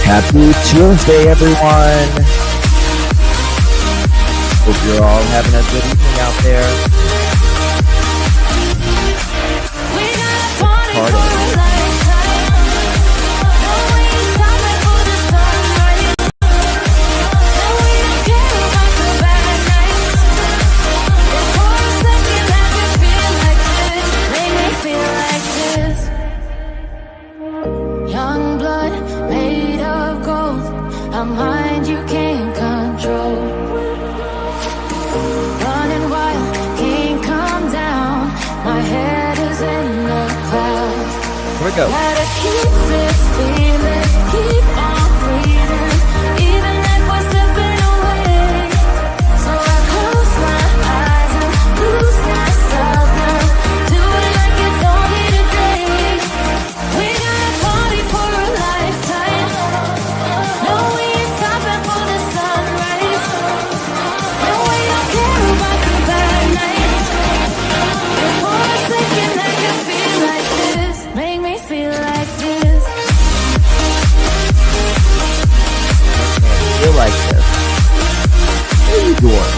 Happy Tuesday, everyone. Hope you're all having a good evening out there. Young blood made of gold, a mind you can't control. Running wild, can't come down. My head is in the clouds. Here we go. Gotta keep this feeling, keep on breathing, even if we're slipping away. So I close my eyes and lose myself now. Do it like it's only today. We got a party for a lifetime. No, we ain't stopping for the sunrise. No, we don't care about the bad nights. For a second I can feel like this. Make me feel like this. Feel like this. How you doing?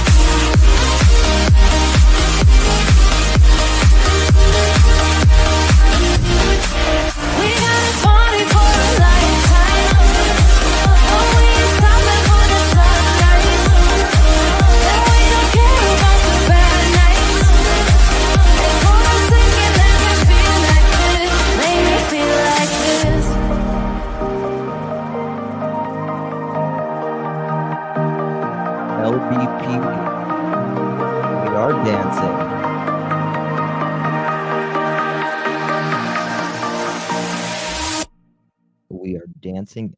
We got a party for a lifetime. No, we ain't stopping for the sunrise. No, we don't care about the bad nights. For a second I can feel like this. Make me feel like this. LBP. We are dancing. We are dancing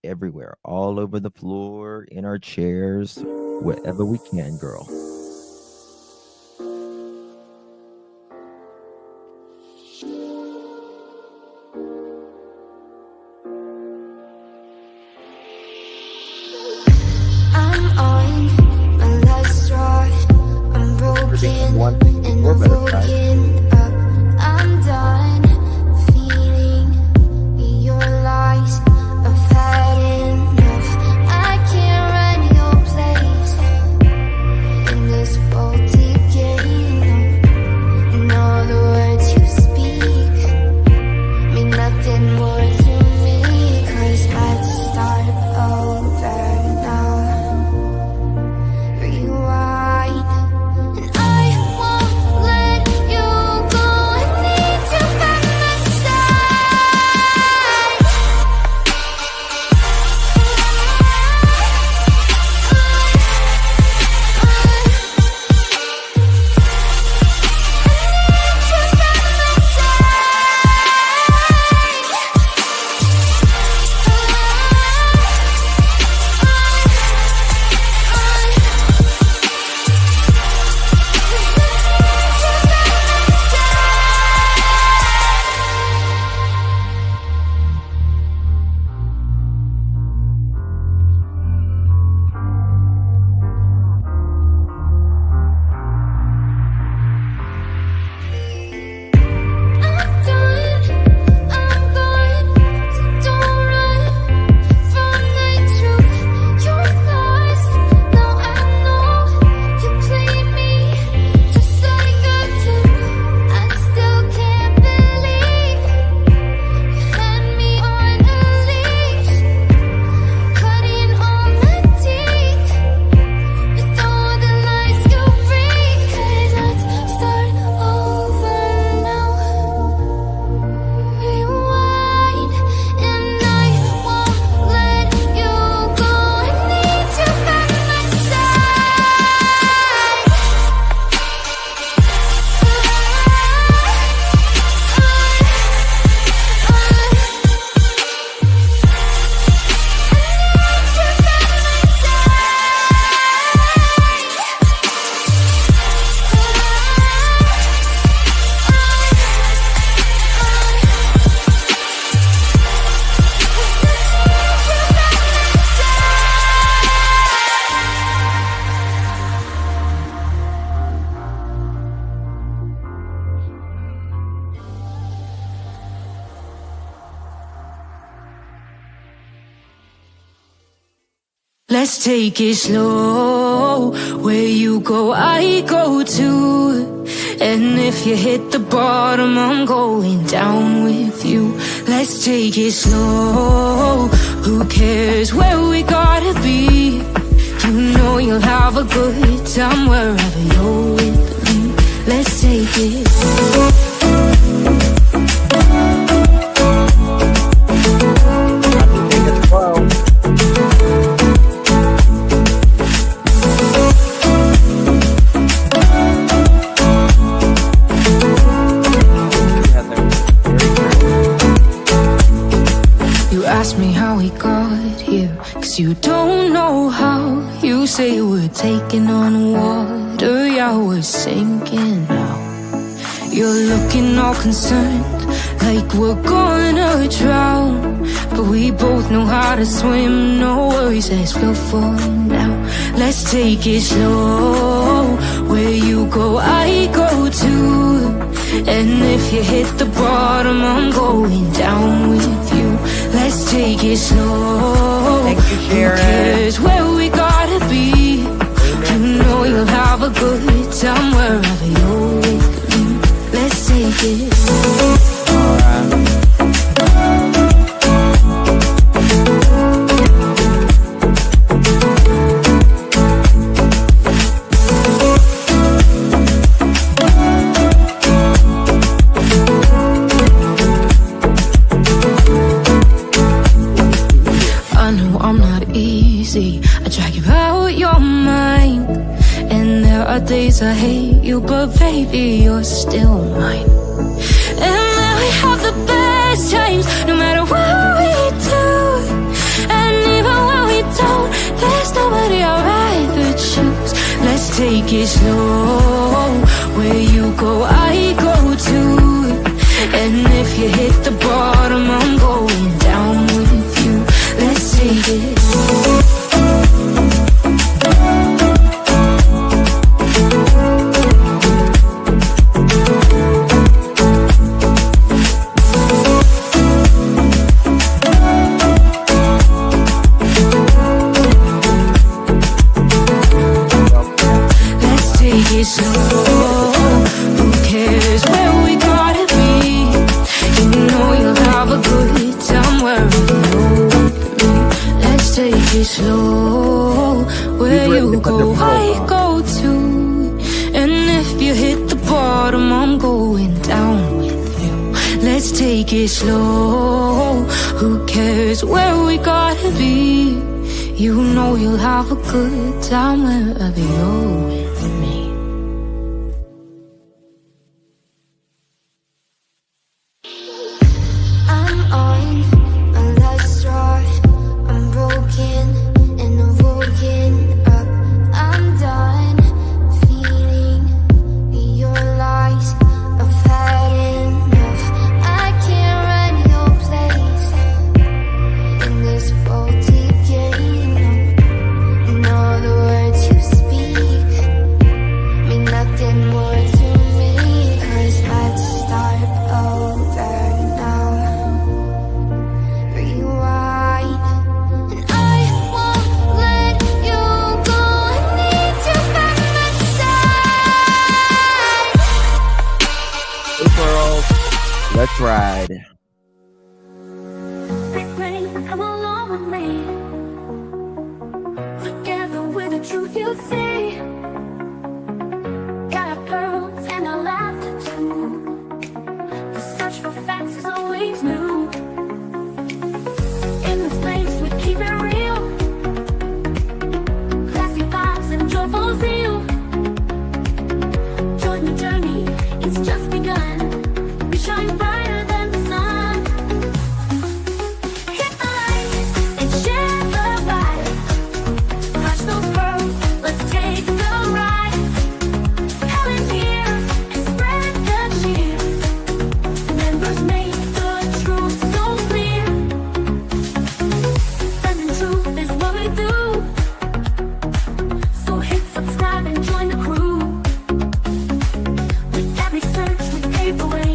everywhere, all over the floor, in our chairs, wherever we can, girl. I'm on my last straw. I'm broken One thing and before I'm better time. woken up. I'm done feeling your lies. I've had enough. I can't run your place in this faulty game. And all the words you speak mean nothing more to me. 'Cause I'd start over now. Rewind, and I won't let you Let's take it slow. Where you go, I go too. And if you hit the bottom, I'm going down with you. Let's take it slow. Who cares where we gotta be? You know you'll have a good time wherever you're with me. Let's take it slow. Ask me how we got here, 'cause you don't know how. You say we're taking on water, yeah, we're sinking now. You're looking all concerned, like we're gonna drown. But we both know how to swim, no worries, let's flow for now. Let's take it slow. Where you go, I go too. And if you hit the bottom, I'm going down with you. Let's take it slow. Thank you, Sharon. Who cares where we gotta be? You know you'll have a good time wherever you're with me. Let's take it slow. I drag you out your mind, and there are days I hate you, but baby, you're still mine. And then we have the best times, no matter what we do. And even when we don't, there's nobody I'd rather choose. Let's take it slow. Where you go, I go too. And if you hit the bottom, I'm going down with you. Let's take it slow. Who cares where we gotta be? You know you'll have a good time wherever you're with me. Let's take it slow. Where you go, I go too. And if you hit the bottom, I'm going down with you. Let's take it slow. Who cares where we gotta be? You know you'll have a good time wherever you're with me. Let's ride. Come along with me. Together with the truth you see. Got our pearls and our laughter too. The search for facts is always new. In this place we keep it real. Classy vibes and joyful zeal. Join the journey, it's just begun. We shine brighter than the sun. Hit the light and share the vibe. Touch those pearls, let's take the ride. Helen's here and spread the cheer. Members make the truth so clear. Spreading truth is what we do. So hit subscribe and join the crew. With every search we pave the way.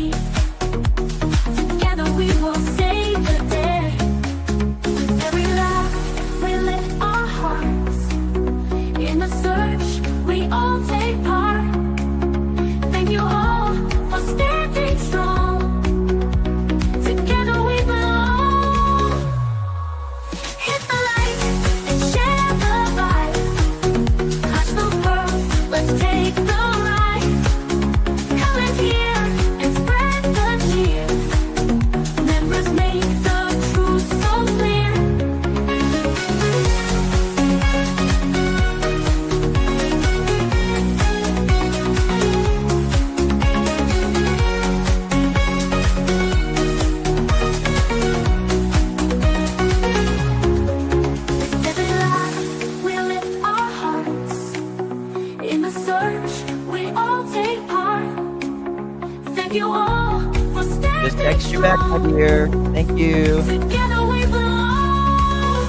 all for Just standing text you back, my strong. dear. Thank you. Together we belong.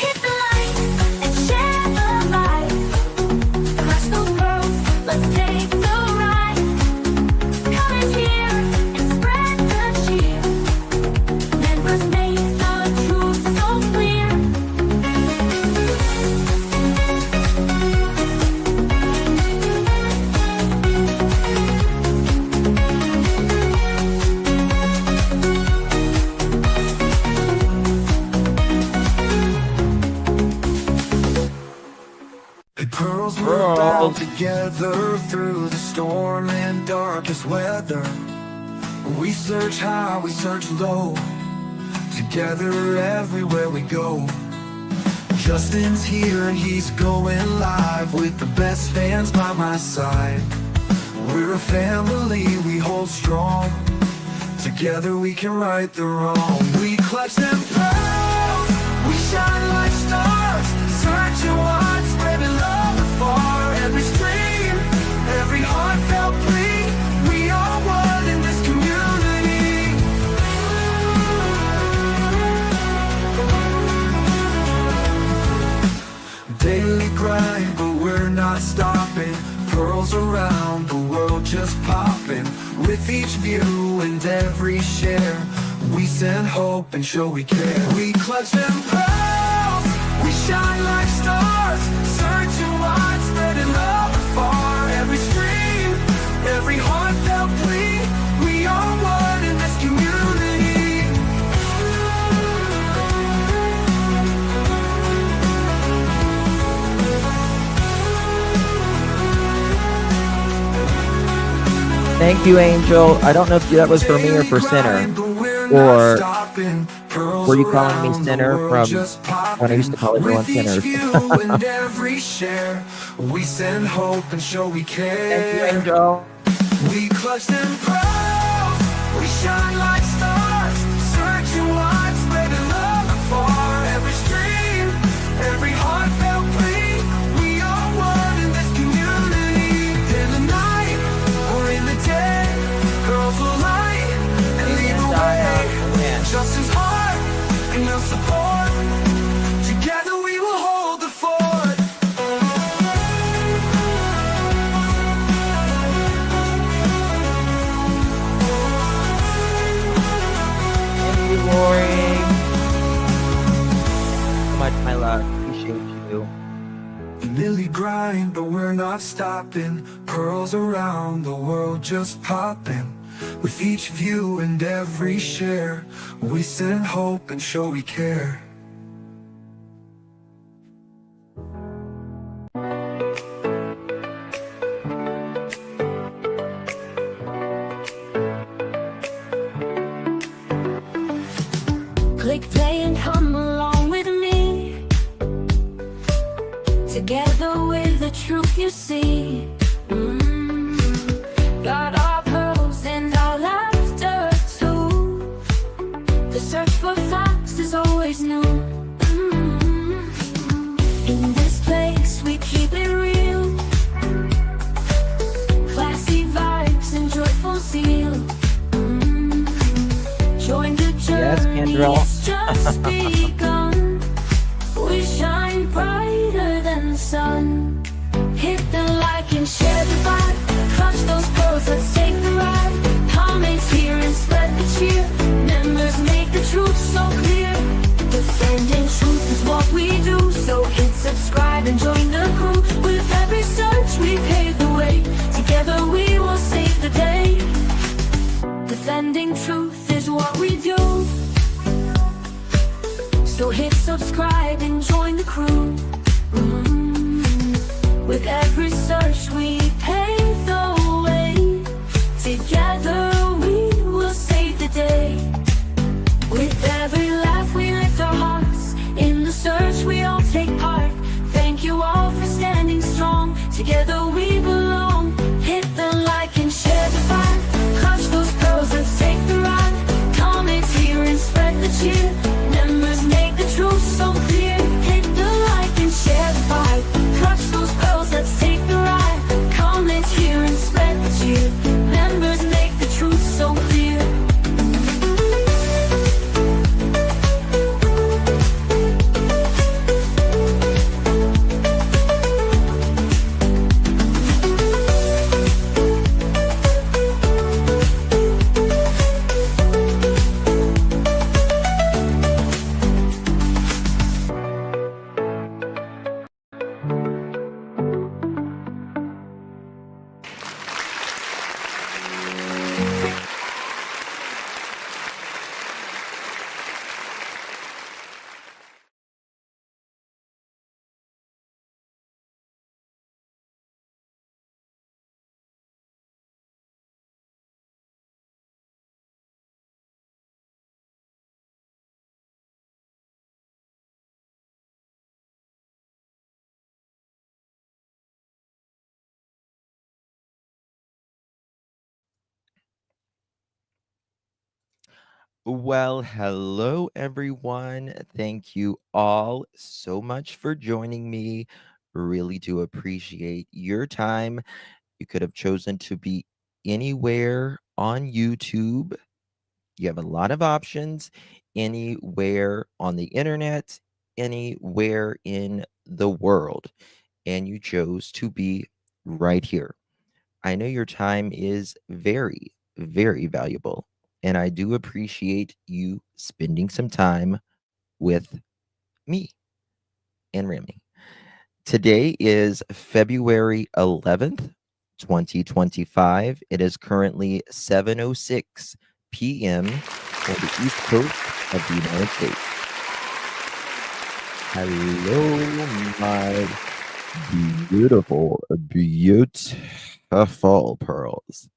Hit the light and share the light. Crush those pearls, let's take the ride. Come in here and spread the cheer. Members make the truth so clear. The pearls were bound Pearls. together through the storm and darkest weather. We search high, we search low, together everywhere we go. Justin's here and he's going live with the best fans by my side. We're a family, we hold strong. Together we can right the wrong. We clutch them pearls, we shine like stars. Searching wide, spreading love afar. Every stream, every heartfelt plea. We are one in this community. Daily grind, but we're not stopping. Pearls around the world just popping. With each view and every share, we send hope and show we care. We clutch them pearls, we shine like stars. Searching wide, spreading love afar. Every stream, every heartfelt plea. We are one in this community. Thank you, Angel. I don't know if that was for me or for Sinner. Or were you calling me Sinner from when I used to call everyone sinners? We send hope and show we Thank you, care. Angel. We clutch them pearls, we shine like stars. Searching wide, spreading love afar. Every stream, every heartfelt plea. We are one in this community. In the night or in the day, girls will light and lead the way. Justin's heart and your support. Together we will hold the fort. Thank you, Lori. So much, my love. Appreciate you. Daily grind, but we're not stopping. Pearls around the world just popping. With each view and every share, we send hope and show we care. Click play and come along with me. Together with the truth you see. Got our pearls and our laughter too. The search for facts is always new. In this place we keep it real. Classy vibes and joyful zeal. Join the Yes, journey, Kendra. it's just begun. We shine brighter than the sun. Hit the like and share the vibe. Clutch those pearls, let's take the ride. Comments here and spread the cheer. Members make the truth so clear. Defending truth is what we do. So hit subscribe and join the crew. With every search we pave the way. Together we will save the day. Defending truth is what we do. So hit subscribe and join the crew. With every search we pave the way. Together we will save the day. With every laugh we lift our hearts. In the search we all take part. Thank you all for standing strong. Together we belong. Hit the like and share the vibe. Clutch those pearls, let's take the ride. Comments here and spread the cheer. Members make the truth so clear. Hit the like Well, hello everyone. Thank you all so much for joining me. Really do appreciate your time. You could have chosen to be anywhere on YouTube. You have a lot of options anywhere on the internet, anywhere in the world, and you chose to be right here. I know your time is very, very valuable, and I do appreciate you spending some time with me and Remy. Today is February 11th, 2025. It is currently 7:06 p.m. on the East Coast of the United States. Hello, my beautiful pearls.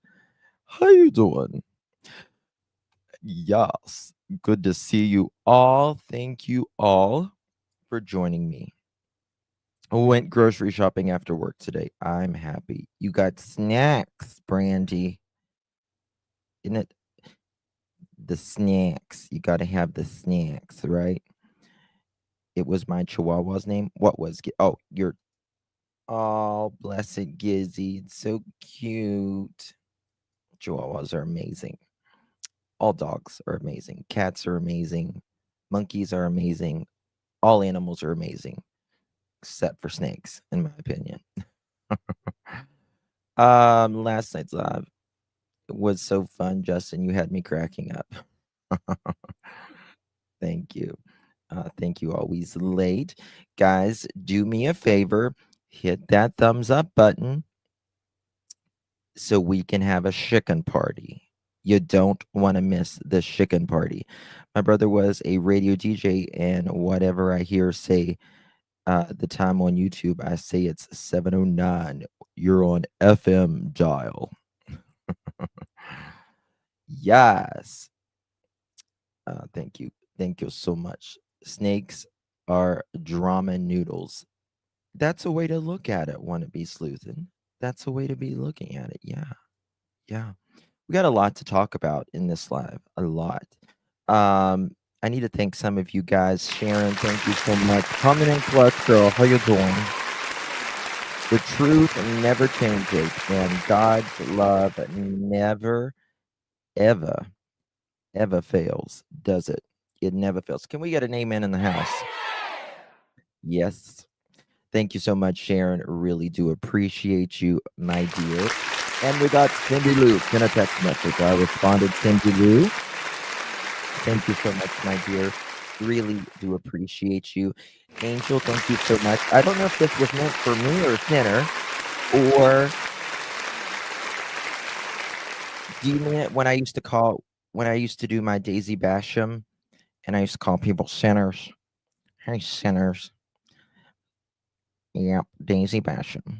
How you doing? Yes, good to see you all. Thank you all for joining me. I went grocery shopping after work today. I'm happy. You got snacks, Brandy. Isn't it the snacks? You got to have the snacks, right? It was my Chihuahua's name. What was? Oh, your. Oh, blessed Gizzy. It's so cute. Chihuahuas are amazing. All dogs are amazing. Cats are amazing. Monkeys are amazing. All animals are amazing, except for snakes, in my opinion. Last night's live was so fun, Justin. You had me cracking up. Thank you. Thank you. Always late. Guys, do me a favor, hit that thumbs up button so we can have a chicken party. You don't want to miss the chicken party. My brother was a radio DJ, and whatever I hear say the time on YouTube, I say it's 7:09. You're on FM dial. Yes. Thank you. Thank you so much. Snakes are drama noodles. That's a way to look at it, wanna be sleuthin'. That's a way to be looking at it. Yeah. Yeah. We got a lot to talk about in this live. A lot. I need to thank some of you guys. Sharon, thank you so much. Coming in clutch, girl. How you doing? The truth never changes, and God's love never, ever, ever fails, does it? It never fails. Can we get an amen in the house? Yes. Thank you so much, Sharon. Really do appreciate you, my dear. And we got Cindy Lou in a text message. I responded, Cindy Lou. Thank you so much, my dear. Really do appreciate you. Angel, thank you so much. I don't know if this was meant for me or Tanner, or do you mean it when I used to do my Daisy Basham and I used to call people sinners? Hey, sinners. Yep, Daisy Basham.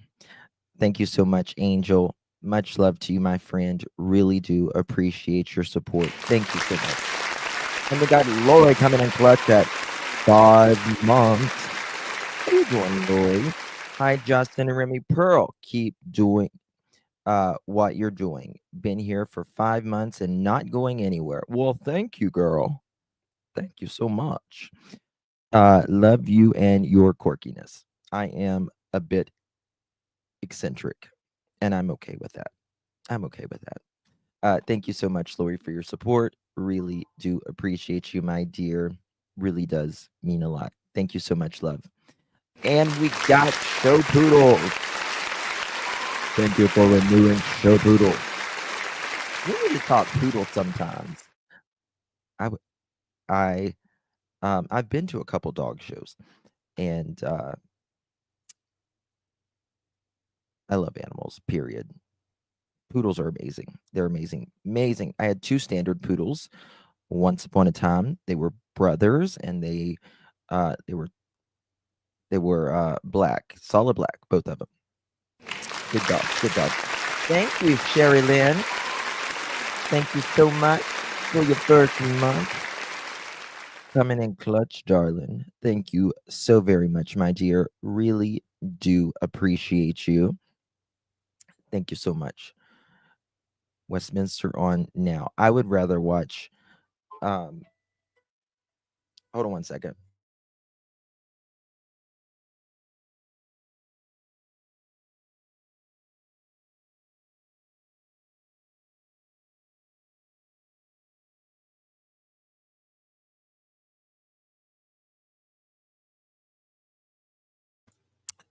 Thank you so much, Angel. Much love to you, my friend. Really do appreciate your support. Thank you so much. And we got Lori coming in clutch at 5 months. How you doing, Lori? Hi, Justin and Remy Pearl. Keep doing what you're doing. Been here for 5 months and not going anywhere. Well, thank you, girl. Thank you so much. Love you and your quirkiness. I am a bit eccentric, and I'm okay with that. I'm okay with that. Thank you so much, Lori, for your support. Really do appreciate you, my dear. Really does mean a lot. Thank you so much, love. And we got Show Poodle. Thank you for renewing Show Poodle. We need to talk poodle sometimes. I, w- I've been to a couple dog shows, and I love animals. Period. Poodles are amazing. They're amazing, amazing. I had two standard poodles. Once upon a time, they were brothers, and they uh, they were they were black, solid black, both of them. Good dog, good dog. Thank you, Sherry Lynn. Thank you so much for your first month. Coming in clutch, darling. Thank you so very much, my dear. Really do appreciate you. Thank you so much. Westminster on now. I would rather watch Um, hold on one second.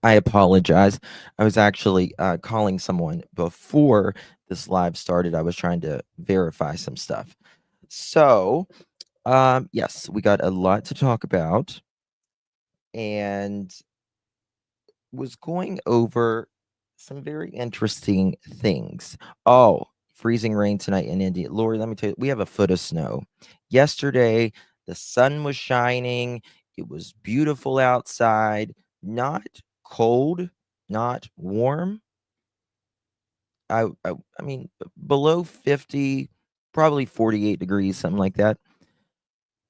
I apologize. I was actually calling someone before this live started. I was trying to verify some stuff. So, yes, we got a lot to talk about and was going over some very interesting things. Oh, freezing rain tonight in India. Lori, let me tell you, we have a foot of snow. Yesterday, the sun was shining. It was beautiful outside, not cold, not warm. I mean, below 50, probably 48 degrees, something like that.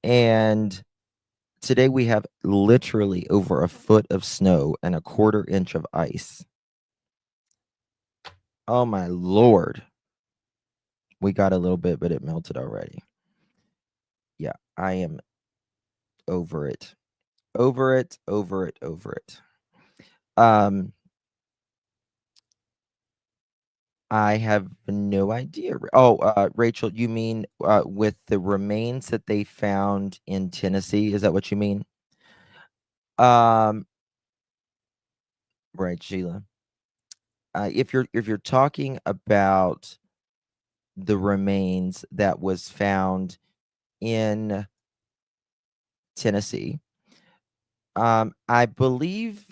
And today we have literally over a foot of snow and a quarter inch of ice. Oh my lord. We got a little bit, but it melted already. Yeah, I am over it. Over it, over it, over it. Um, I have no idea. Oh, Rachel, you mean with the remains that they found in Tennessee? Is that what you mean? Um, right, Sheila. If you're talking about the remains that was found in Tennessee, I believe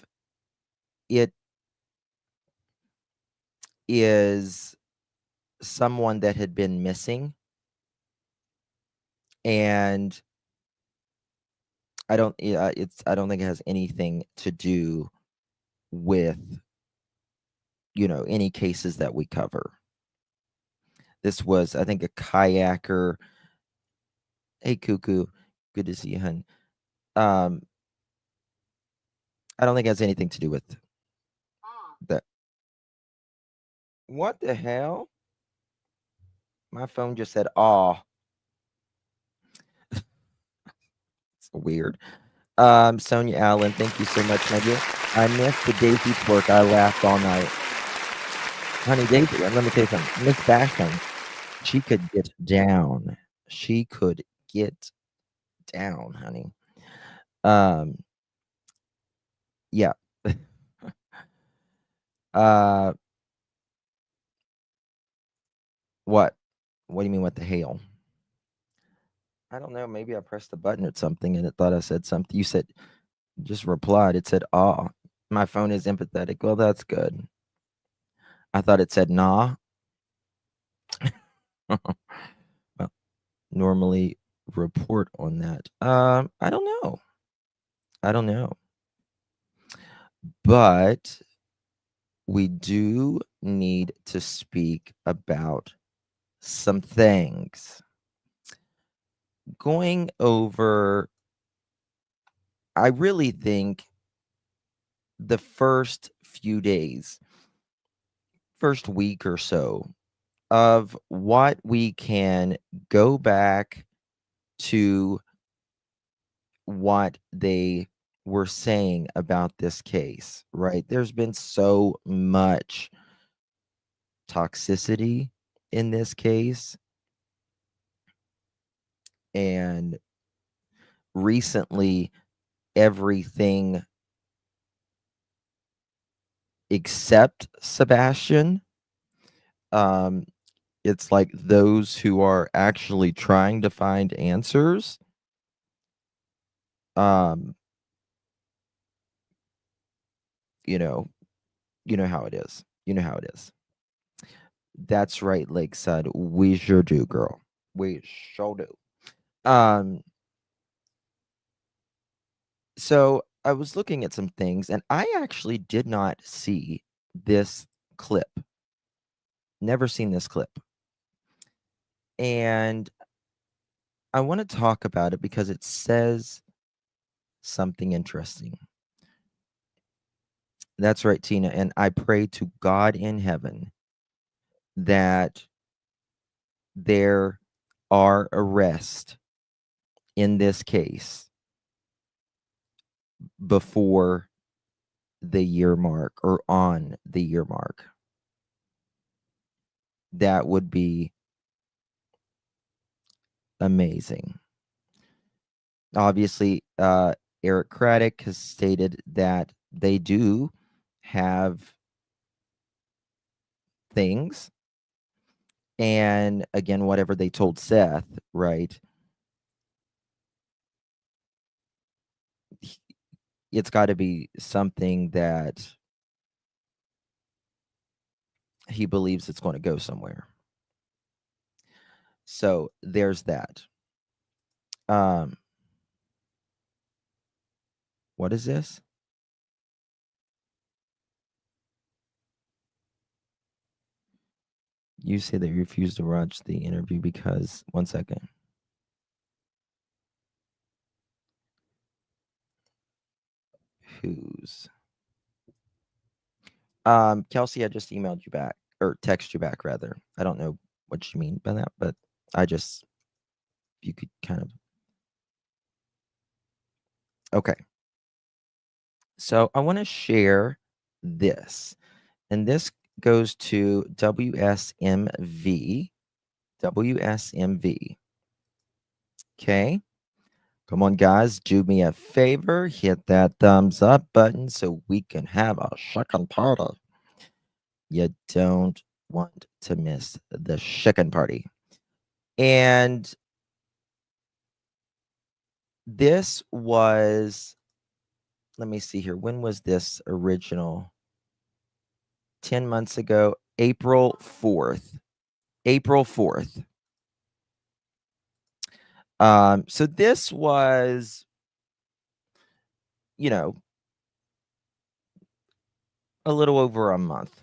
it is someone that had been missing, and I don't think it has anything to do with, any cases that we cover. This was, I think, a kayaker. Hey, Cuckoo, good to see you, hun. Um, I don't think it has anything to do with that. What the hell? My phone just said, "Aw." It's weird. Sonia Allen, thank you so much, my dear. I missed the Daisy twerk. I laughed all night. Honey, Daisy, let me tell you something. Miss Basham, she could get down. She could get down, honey. Um, yeah. uh, what? What do you mean, what the hell? I don't know. Maybe I pressed the button or something and it thought I said something. You said, just replied. It said, "Ah, my phone is empathetic." Well, that's good. I thought it said, "Nah." Well, normally report on that. I don't know. I don't know. But we do need to speak about some things. Going over, I really think the first few days, first week or so of what we can go back to what they were saying about this case, right? There's been so much toxicity in this case. And recently, everything except Sebastian, um, it's like those who are actually trying to find answers, um, you know, you know how it is. You know how it is. That's right, Lakeside. We sure do, girl. We sure do. Um, so I was looking at some things and I actually did not see this clip. Never seen this clip. And I want to talk about it because it says something interesting. That's right, Tina. And I pray to God in heaven that there are arrests in this case before the year mark or on the year mark, that would be amazing. Obviously, Eric Craddock has stated that they do have things. And again, whatever they told Seth, right? It's got to be something that he believes it's going to go somewhere. So there's that. What is this? You say that you refused to watch the interview because, one second. Who's? Kelsey, I just emailed you back or text you back rather. I don't know what you mean by that, but you could kind of. Okay. So I want to share this, and this goes to WSMV. WSMV. Okay. Come on, guys, do me a favor. Hit that thumbs up button so we can have a second party. You don't want to miss the chicken party. And this was, let me see here. When was this original? 10 months ago, April 4th. April 4th. So this was, a little over a month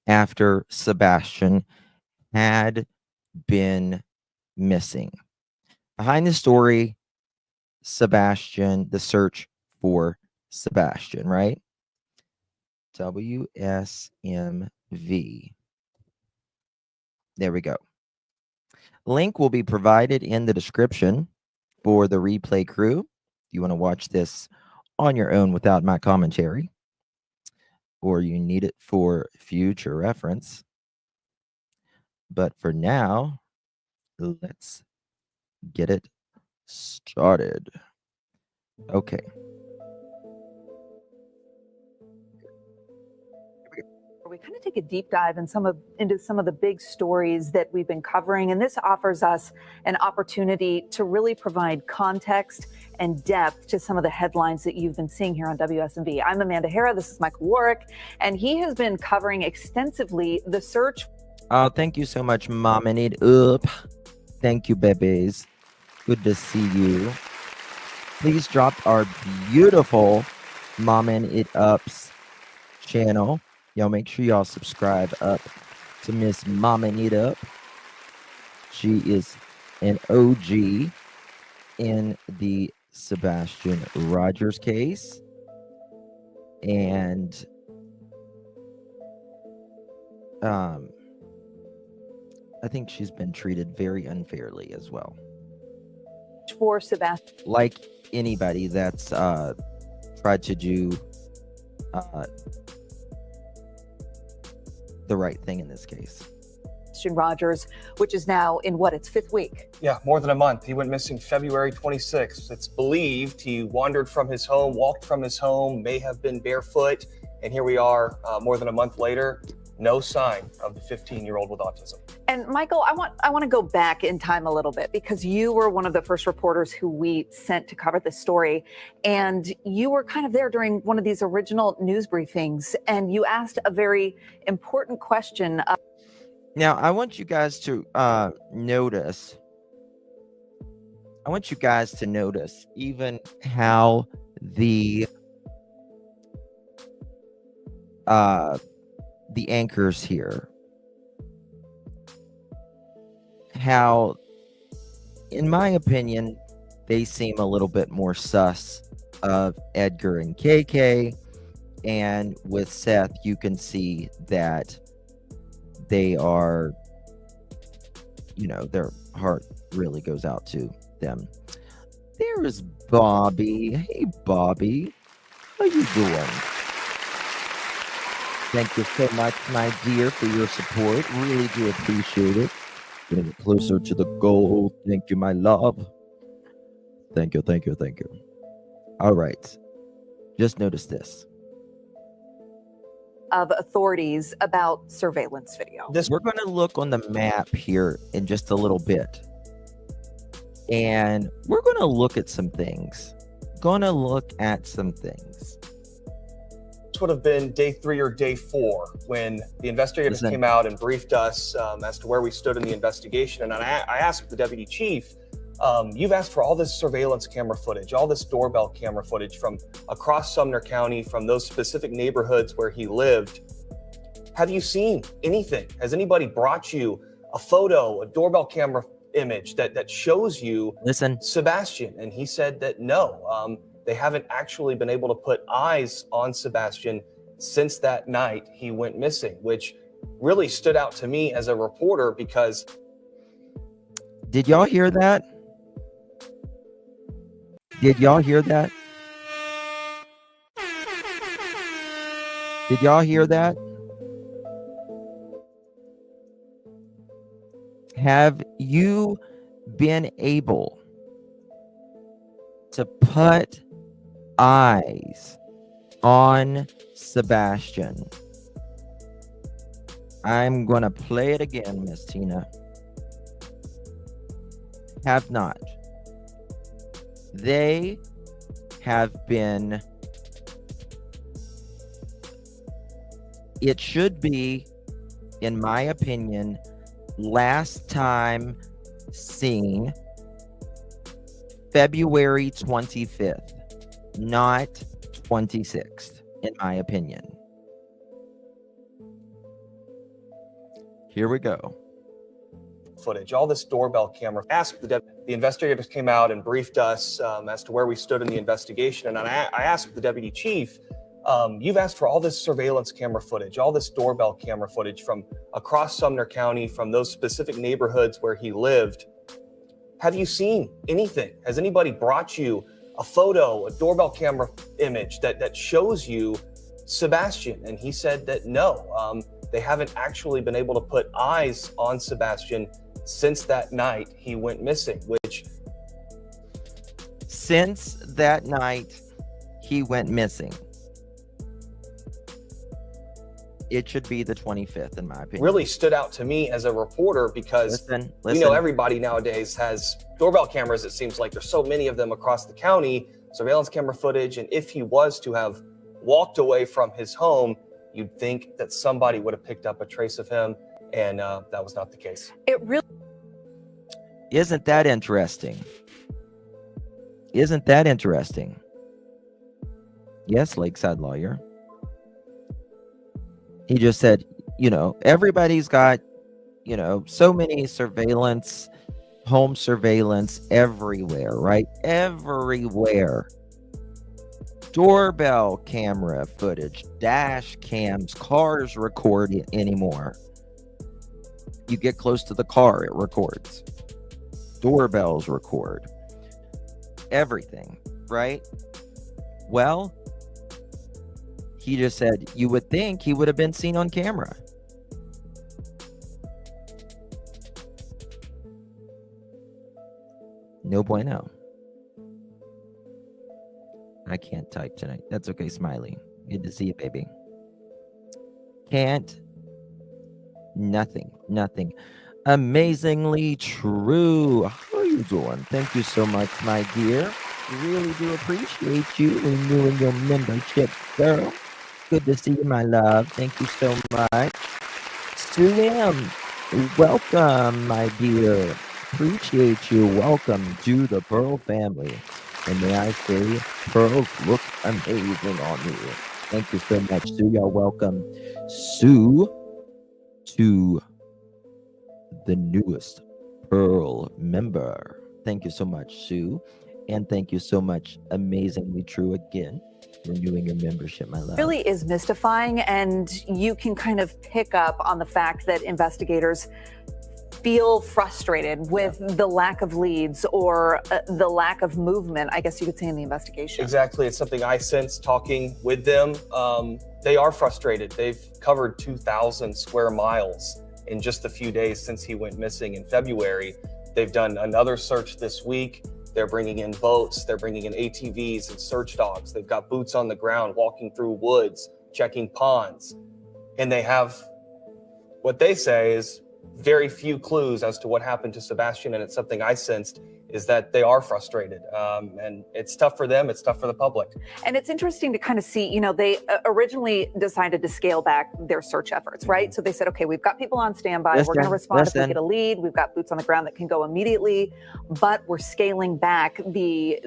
after Sebastian had been missing. Behind the story, Sebastian, the search for Sebastian, right? WSMV. There we go. Link will be provided in the description for the replay crew. If you want to watch this on your own without my commentary, or you need it for future reference. But for now, let's get it started. Okay. We kind of take a deep dive into some of the big stories that we've been covering, and this offers us an opportunity to really provide context and depth to some of the headlines that you've been seeing here on WSMV. I'm Amanda Hara. This is Michael Warwick, and he has been covering extensively the search. Oh, thank you so much, Momming It Up. Thank you, babies. Good to see you. Please drop our beautiful Momming It Up's channel. Y'all make sure y'all subscribe up to Miss Momming It Up. She is an OG in the Sebastian Rogers case. And I think she's been treated very unfairly as well. For Sebastian. Like anybody that's tried to do the right thing in this case. Rogers, which is now in its fifth week. Yeah, more than a month. He went missing February 26th. It's believed he wandered from his home, walked from his home, may have been barefoot. And here we are more than a month later, no sign of the 15-year-old with autism. And Michael, I want to go back in time a little bit because you were one of the first reporters who we sent to cover this story. And you were kind of there during one of these original news briefings. And you asked a very important question. Now, I want you guys to notice. I want you guys to notice even how the anchors here, how, in my opinion, they seem a little bit more sus of Edgar and KK, and with Seth, you can see that they are, their heart really goes out to them. There is Bobby. Hey, Bobby. How you doing? Thank you so much, my dear, for your support. Really do appreciate it. Getting closer to the goal. Thank you, my love. Thank you, thank you, thank you. All right. Just notice this. Of authorities about surveillance video. We're going to look on the map here in just a little bit. And we're going to look at some things. This would have been day 3 or day 4 when the investigators Listen. came out and briefed us as to where we stood in the investigation. And I asked the deputy chief, you've asked for all this surveillance camera footage, all this doorbell camera footage from across Sumner County, from those specific neighborhoods where he lived. Have you seen anything? Has anybody brought you a photo, a doorbell camera image that shows you Sebastian? And he said that no, they haven't actually been able to put eyes on Sebastian since that night he went missing, which really stood out to me as a reporter because... Did y'all hear that? Did y'all hear that? Did y'all hear that? Have you been able to put eyes on Sebastian? I'm going to play it again, Miss Tina. Have not. They have been, it should be, in my opinion, last time seen February 25th, not 26th, in my opinion. Here we go. Footage, all this doorbell camera. Asked the investigators came out and briefed us as to where we stood in the investigation. And I asked the deputy chief, you've asked for all this surveillance camera footage, all this doorbell camera footage from across Sumner County, from those specific neighborhoods where he lived. Have you seen anything? Has anybody brought you a photo, a doorbell camera image that shows you Sebastian? And he said that no, they haven't actually been able to put eyes on Sebastian since that night he went missing, which... Since that night he went missing. It should be the 25th, in my opinion. Really stood out to me as a reporter because listen. You know, everybody nowadays has doorbell cameras. It seems like there's so many of them across the county, surveillance camera footage. And if he was to have walked away from his home, you'd think that somebody would have picked up a trace of him. And that was not the case. It really... Isn't that interesting? Isn't that interesting? Yes, Lakeside Lawyer. He just said, you know, everybody's got, you know, so many surveillance, home surveillance everywhere, right? Everywhere. Doorbell camera footage, dash cams, cars record it anymore. You get close to the car, it records. Doorbells record. Everything, right? Well, he just said you would think he would have been seen on camera. No bueno. I can't type tonight. That's okay, Smiley. Good to see you, baby. Can't. Nothing. Amazingly true. How are you doing? Thank you so much, my dear. Really do appreciate you renewing your membership, girl. Good to see you, my love. Thank you so much. Sue M, welcome, my dear. Appreciate you. Welcome to the Pearl family. And may I say, pearls look amazing on you. Thank you so much, Sue. Y'all welcome Sue to the newest Pearl member. Thank you so much, Sue. And thank you so much, Amazingly True, again, renewing your membership, my love. Really is mystifying, and you can kind of pick up on the fact that investigators feel frustrated with the lack of leads or the lack of movement, I guess you could say, in the investigation. Exactly. It's something I sense talking with them. They are frustrated. They've covered 2,000 square miles in just a few days since he went missing in February. They've done another search this week. They're bringing in boats. They're bringing in ATVs and search dogs. They've got boots on the ground, walking through woods, checking ponds. And they have what they say is very few clues as to what happened to Sebastian. And it's something I sensed is that they are frustrated. And it's tough for them. It's tough for the public. And it's interesting to kind of see, you know, they originally decided to scale back their search efforts, right? So they said, okay, we've got people on standby. We're going to respond if we get a lead. We've got boots on the ground that can go immediately, but we're scaling back the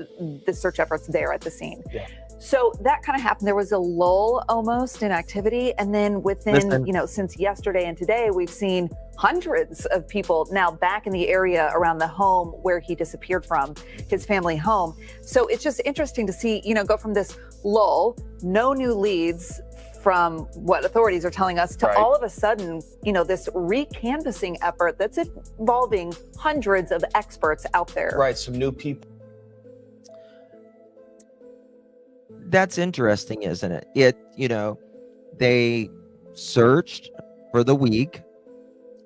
search efforts there at the scene. Yeah. So that kind of happened. There was a lull almost in activity. And then within, you know, since yesterday and today, we've seen hundreds of people now back in the area around the home where he disappeared from, his family home. So it's just interesting to see, you know, go from this lull, no new leads from what authorities are telling us to all of a sudden, you know, this recanvassing effort that's involving hundreds of experts out there. Right. Some new people. That's interesting, isn't it? You know, they searched for the week,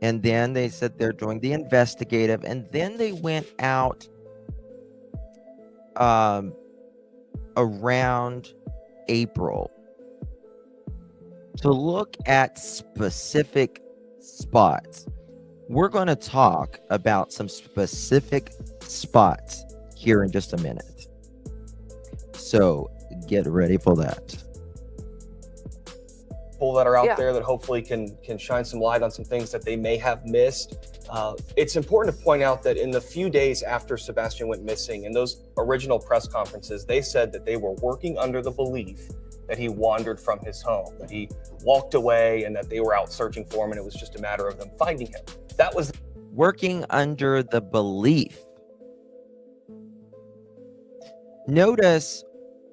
and then they said they're doing the investigative, and then they went out around April to look at specific spots. We're going to talk about some specific spots here in just a minute. So get ready for that. People that are out there that hopefully can shine some light on some things that they may have missed. It's important to point out that in the few days after Sebastian went missing, in those original press conferences, they said that they were working under the belief that he wandered from his home, that he walked away, and that they were out searching for him, and it was just a matter of them finding him. That was working under the belief. Notice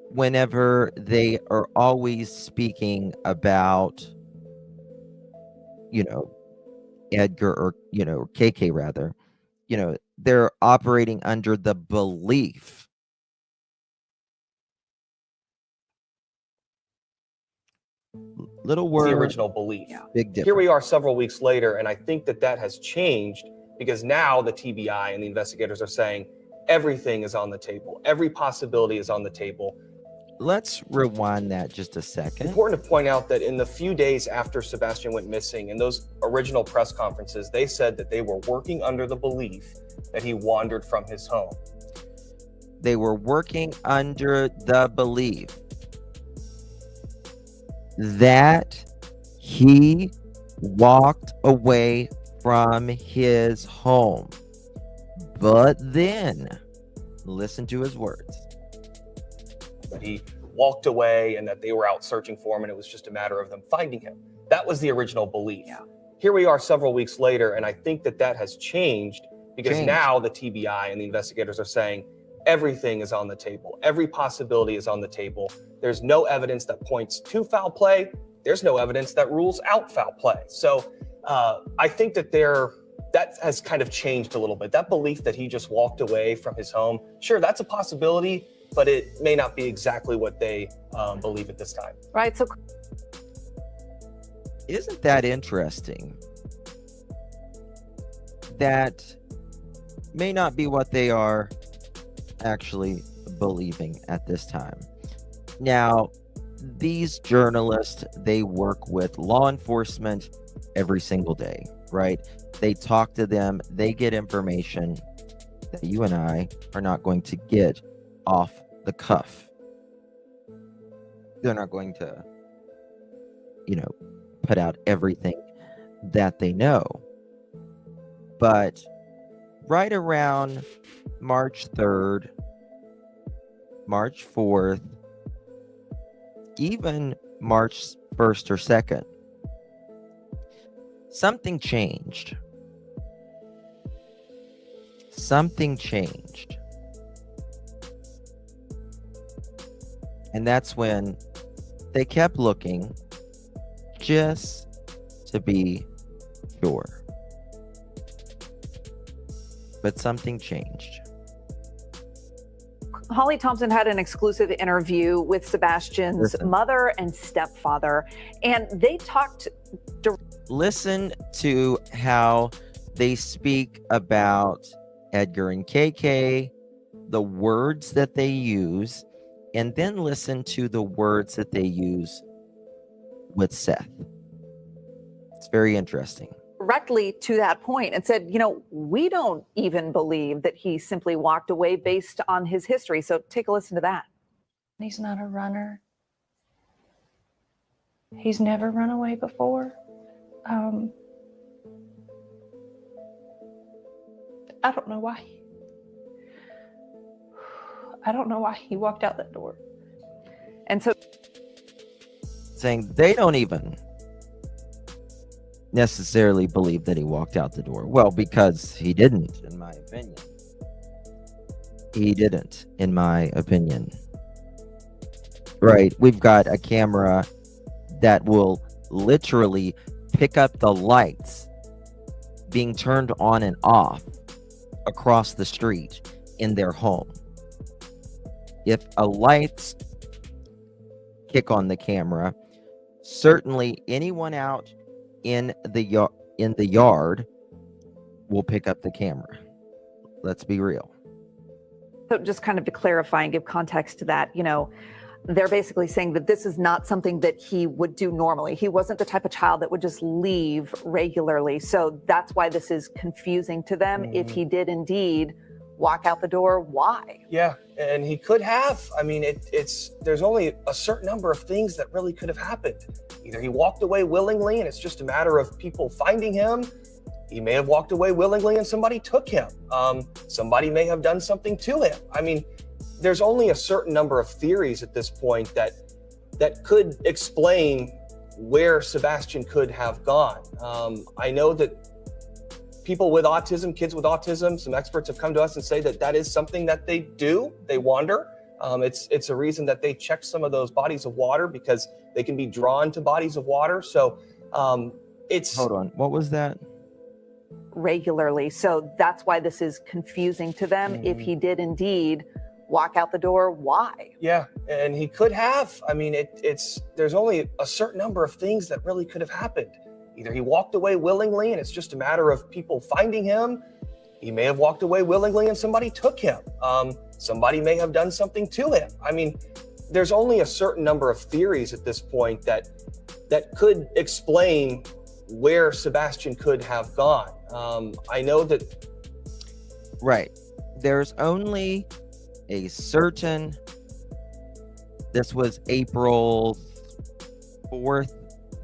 whenever they are always speaking about, you know, Edgar or, you know, KK rather, you know, they're operating under the belief. Little word. The original belief. Big difference. Here we are several weeks later, and I think that that has changed because now the TBI and the investigators are saying everything is on the table. Every possibility is on the table. Let's rewind that just a second. Important to point out that in the few days after Sebastian went missing, in those original press conferences, they said that they were working under the belief that he wandered from his home. They were working under the belief that he walked away from his home. But then, listen to his words. That he walked away and that they were out searching for him, and it was just a matter of them finding him. That was the original belief. Here we are several weeks later, and I think that that has changed because now the TBI and the investigators are saying everything is on the table. Every possibility is on the table. There's no evidence that points to foul play. There's no evidence that rules out foul play. So I think that that has kind of changed a little bit. That belief that he just walked away from his home, sure, that's a possibility, but it may not be exactly what they believe at this time. Right. So isn't that interesting? That may not be what they are actually believing at this time. Now, these journalists, they work with law enforcement every single day, right? They talk to them, they get information that you and I are not going to get off the cuff. They're not going to, you know, put out everything that they know. But right around March 3rd, March 4th, even March 1st or 2nd, something changed. Something changed. And that's when they kept looking just to be sure. but something changed. Holly Thompson had an exclusive interview with Sebastian's Listen. mother and stepfather, and they talked. Listen to how they speak about Edgar and KK, the words that they use, and then listen to the words that they use with Seth. It's very interesting. Directly to that point and said, we don't even believe that he simply walked away based on his history. So take a listen to that. He's not a runner. He's never run away before. I don't know why. I don't know why he walked out that door. And so Saying they don't even necessarily believe that he walked out the door. Well, because he didn't, in my opinion. He didn't, in my opinion. Right? We've got a camera that will literally pick up the lights being turned on and off across the street in their home. If a lights kick on the camera, certainly anyone out in the yard will pick up the camera. Let's be real. So just kind of to clarify and give context to that, they're basically saying that this is not something that he would do normally. He wasn't the type of child that would just leave regularly. So that's why this is confusing to them. If he did indeed walk out the door, why? Yeah, and he could have. I mean, there's only a certain number of things that really could have happened. Either he walked away willingly and it's just a matter of people finding him. He may have walked away willingly and somebody took him. Somebody may have done something to him. I mean, there's only a certain number of theories at this point that could explain where Sebastian could have gone. I know that people with autism, kids with autism, some experts have come to us and say that is something that they do. They wander. It's a reason that they check some of those bodies of water because they can be drawn to bodies of water. So it's... Hold on. What was that? Regularly. So that's why this is confusing to them. If he did indeed walk out the door, why? Yeah, and he could have. I mean, there's only a certain number of things that really could have happened. Either he walked away willingly and it's just a matter of people finding him. He may have walked away willingly and somebody took him. Somebody may have done something to him. I mean, there's only a certain number of theories at this point that could explain where Sebastian could have gone. I know that... Right. There's only a certain... This was April 4th,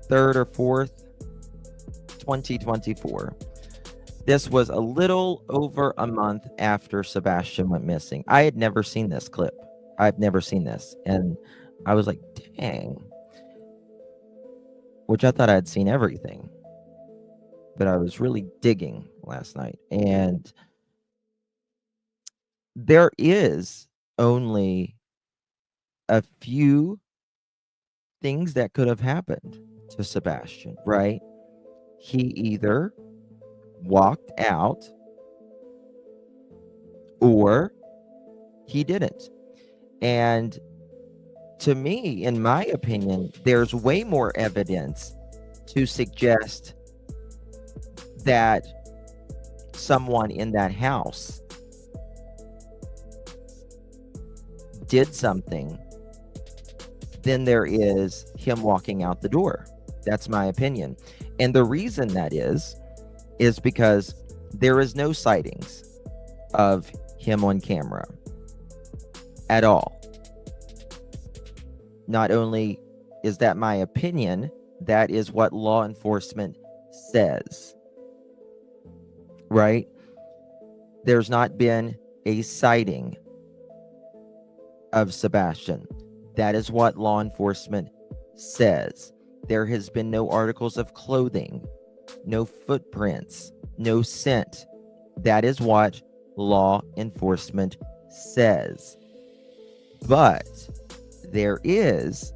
3rd or 4th, 2024. This was a little over a month after Sebastian went missing. I had never seen this clip. I've never seen this. And I was like, dang. Which I thought I had seen everything. But I was really digging last night. And there is only a few things that could have happened to Sebastian, right? He either walked out or he didn't. And to me, in my opinion, there's way more evidence to suggest that someone in that house did something than there is him walking out the door. That's my opinion. And the reason that is because there is no sightings of him on camera at all. Not only is that my opinion, that is what law enforcement says. Right? There's not been a sighting of Sebastian. That is what law enforcement says. There has been no articles of clothing, no footprints, no scent. That is what law enforcement says. But there is,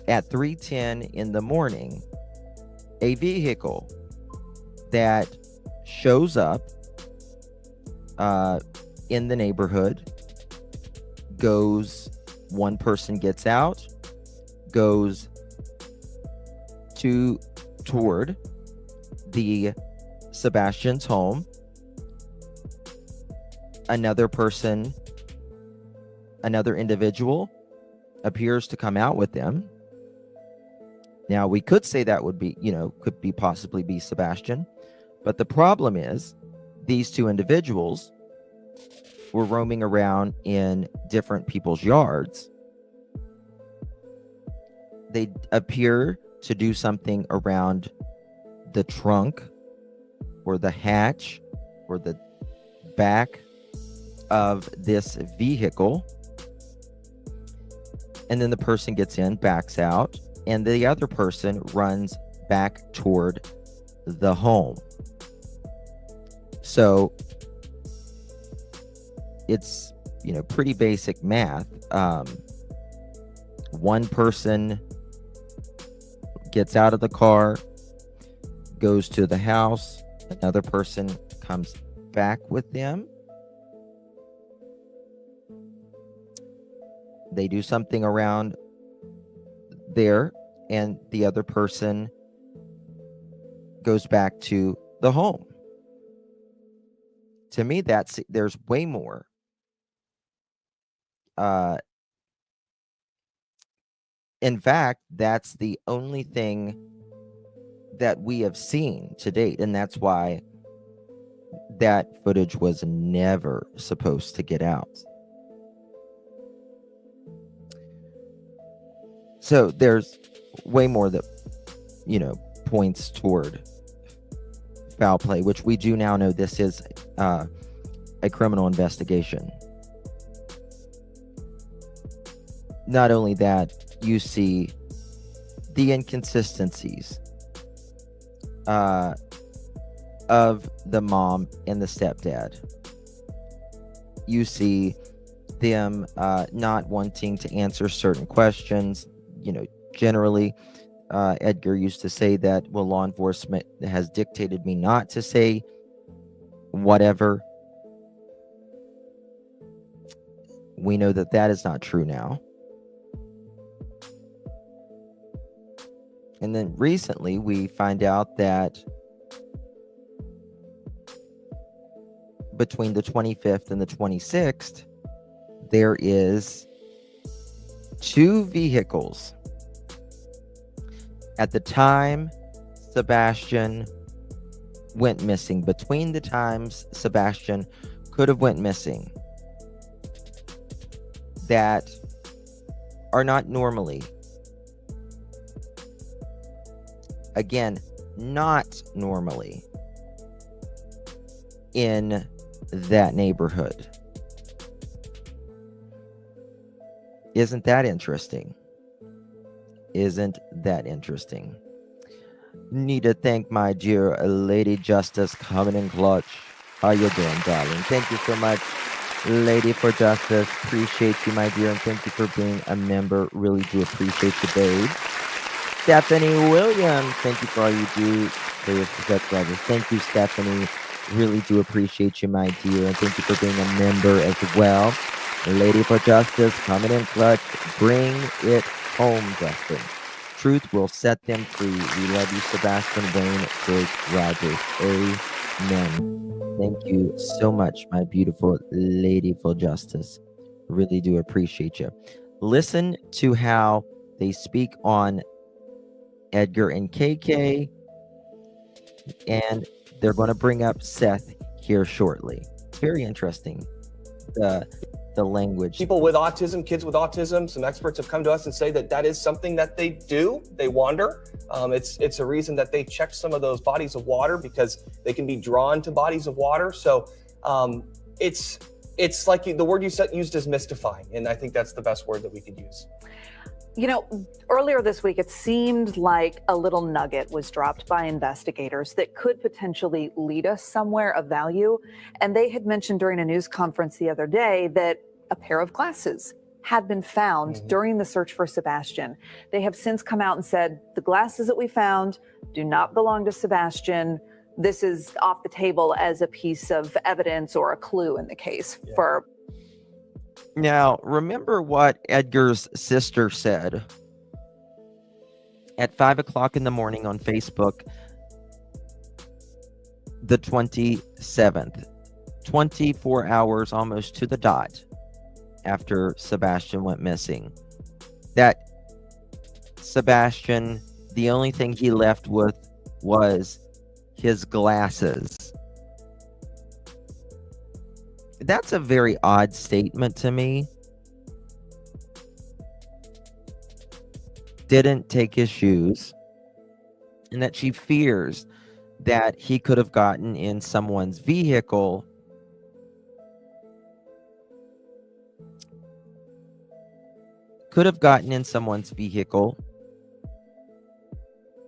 at 3:10 in the morning, a vehicle that shows up in the neighborhood, one person gets out, goes toward the Sebastian's home. Another individual appears to come out with them. Now, we could say that would be, possibly be Sebastian, but the problem is these two individuals were roaming around in different people's yards. They appear to do something around the trunk or the hatch or the back of this vehicle. And then the person gets in, backs out, and the other person runs back toward the home. So it's, pretty basic math. One person gets out of the car, goes to the house, another person comes back with them. They do something around there, and the other person goes back to the home. To me, there's way more. In fact, that's the only thing that we have seen to date, and that's why that footage was never supposed to get out. So there's way more that, points toward foul play, which we do now know this is a criminal investigation. Not only that, you see the inconsistencies of the mom and the stepdad. You see them not wanting to answer certain questions. Generally, Edgar used to say that, well, law enforcement has dictated me not to say whatever. We know that that is not true now. And then recently we find out that between the 25th and the 26th, there is 2 vehicles. At the time Sebastian went missing, between the times Sebastian could have went missing, that are not normally, again, not normally in that neighborhood. Isn't that interesting? Isn't that interesting? Need to thank my dear Lady Justice coming in clutch. How you doing, darling? Thank you so much, Lady for Justice. Appreciate you, my dear, and thank you for being a member. Really do appreciate you, babe. Stephanie Williams, thank you for all you do for your subscribers. Thank you, Stephanie. Really do appreciate you, my dear, and thank you for being a member as well. Lady for Justice, coming in clutch. Bring it home, Justin. Truth will set them free. We love you, Sebastian, Wayne, Drake, Rogers. Amen. Thank you so much, my beautiful Lady for Justice. Really do appreciate you. Listen to how they speak on Edgar and KK, and they're going to bring up Seth here shortly. It's very interesting, the language. People with autism, kids with autism, some experts have come to us and say that that is something that they do. They wander. It's a reason that they check some of those bodies of water, because they can be drawn to bodies of water. So it's like the word you used is mystifying, and I think that's the best word that we could use. Earlier this week, it seemed like a little nugget was dropped by investigators that could potentially lead us somewhere of value. And they had mentioned during a news conference the other day that a pair of glasses had been found during the search for Sebastian. They have since come out and said the glasses that we found do not belong to Sebastian. this is off the table as a piece of evidence or a clue in the case for. Now, remember what Edgar's sister said at 5 o'clock in the morning on Facebook, the 27th, 24 hours almost to the dot after Sebastian went missing, that Sebastian, the only thing he left with was his glasses. That's a very odd statement to me. Didn't take his shoes, and that she fears that he could have gotten in someone's vehicle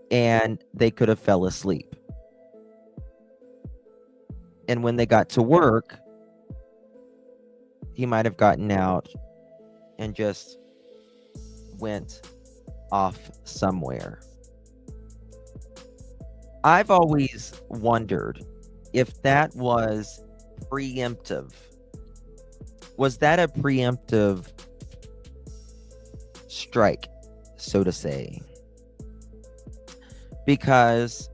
and they could have fell asleep. And when they got to work, he might have gotten out and just went off somewhere. I've always wondered if that was preemptive. Was that a preemptive strike, so to say? Because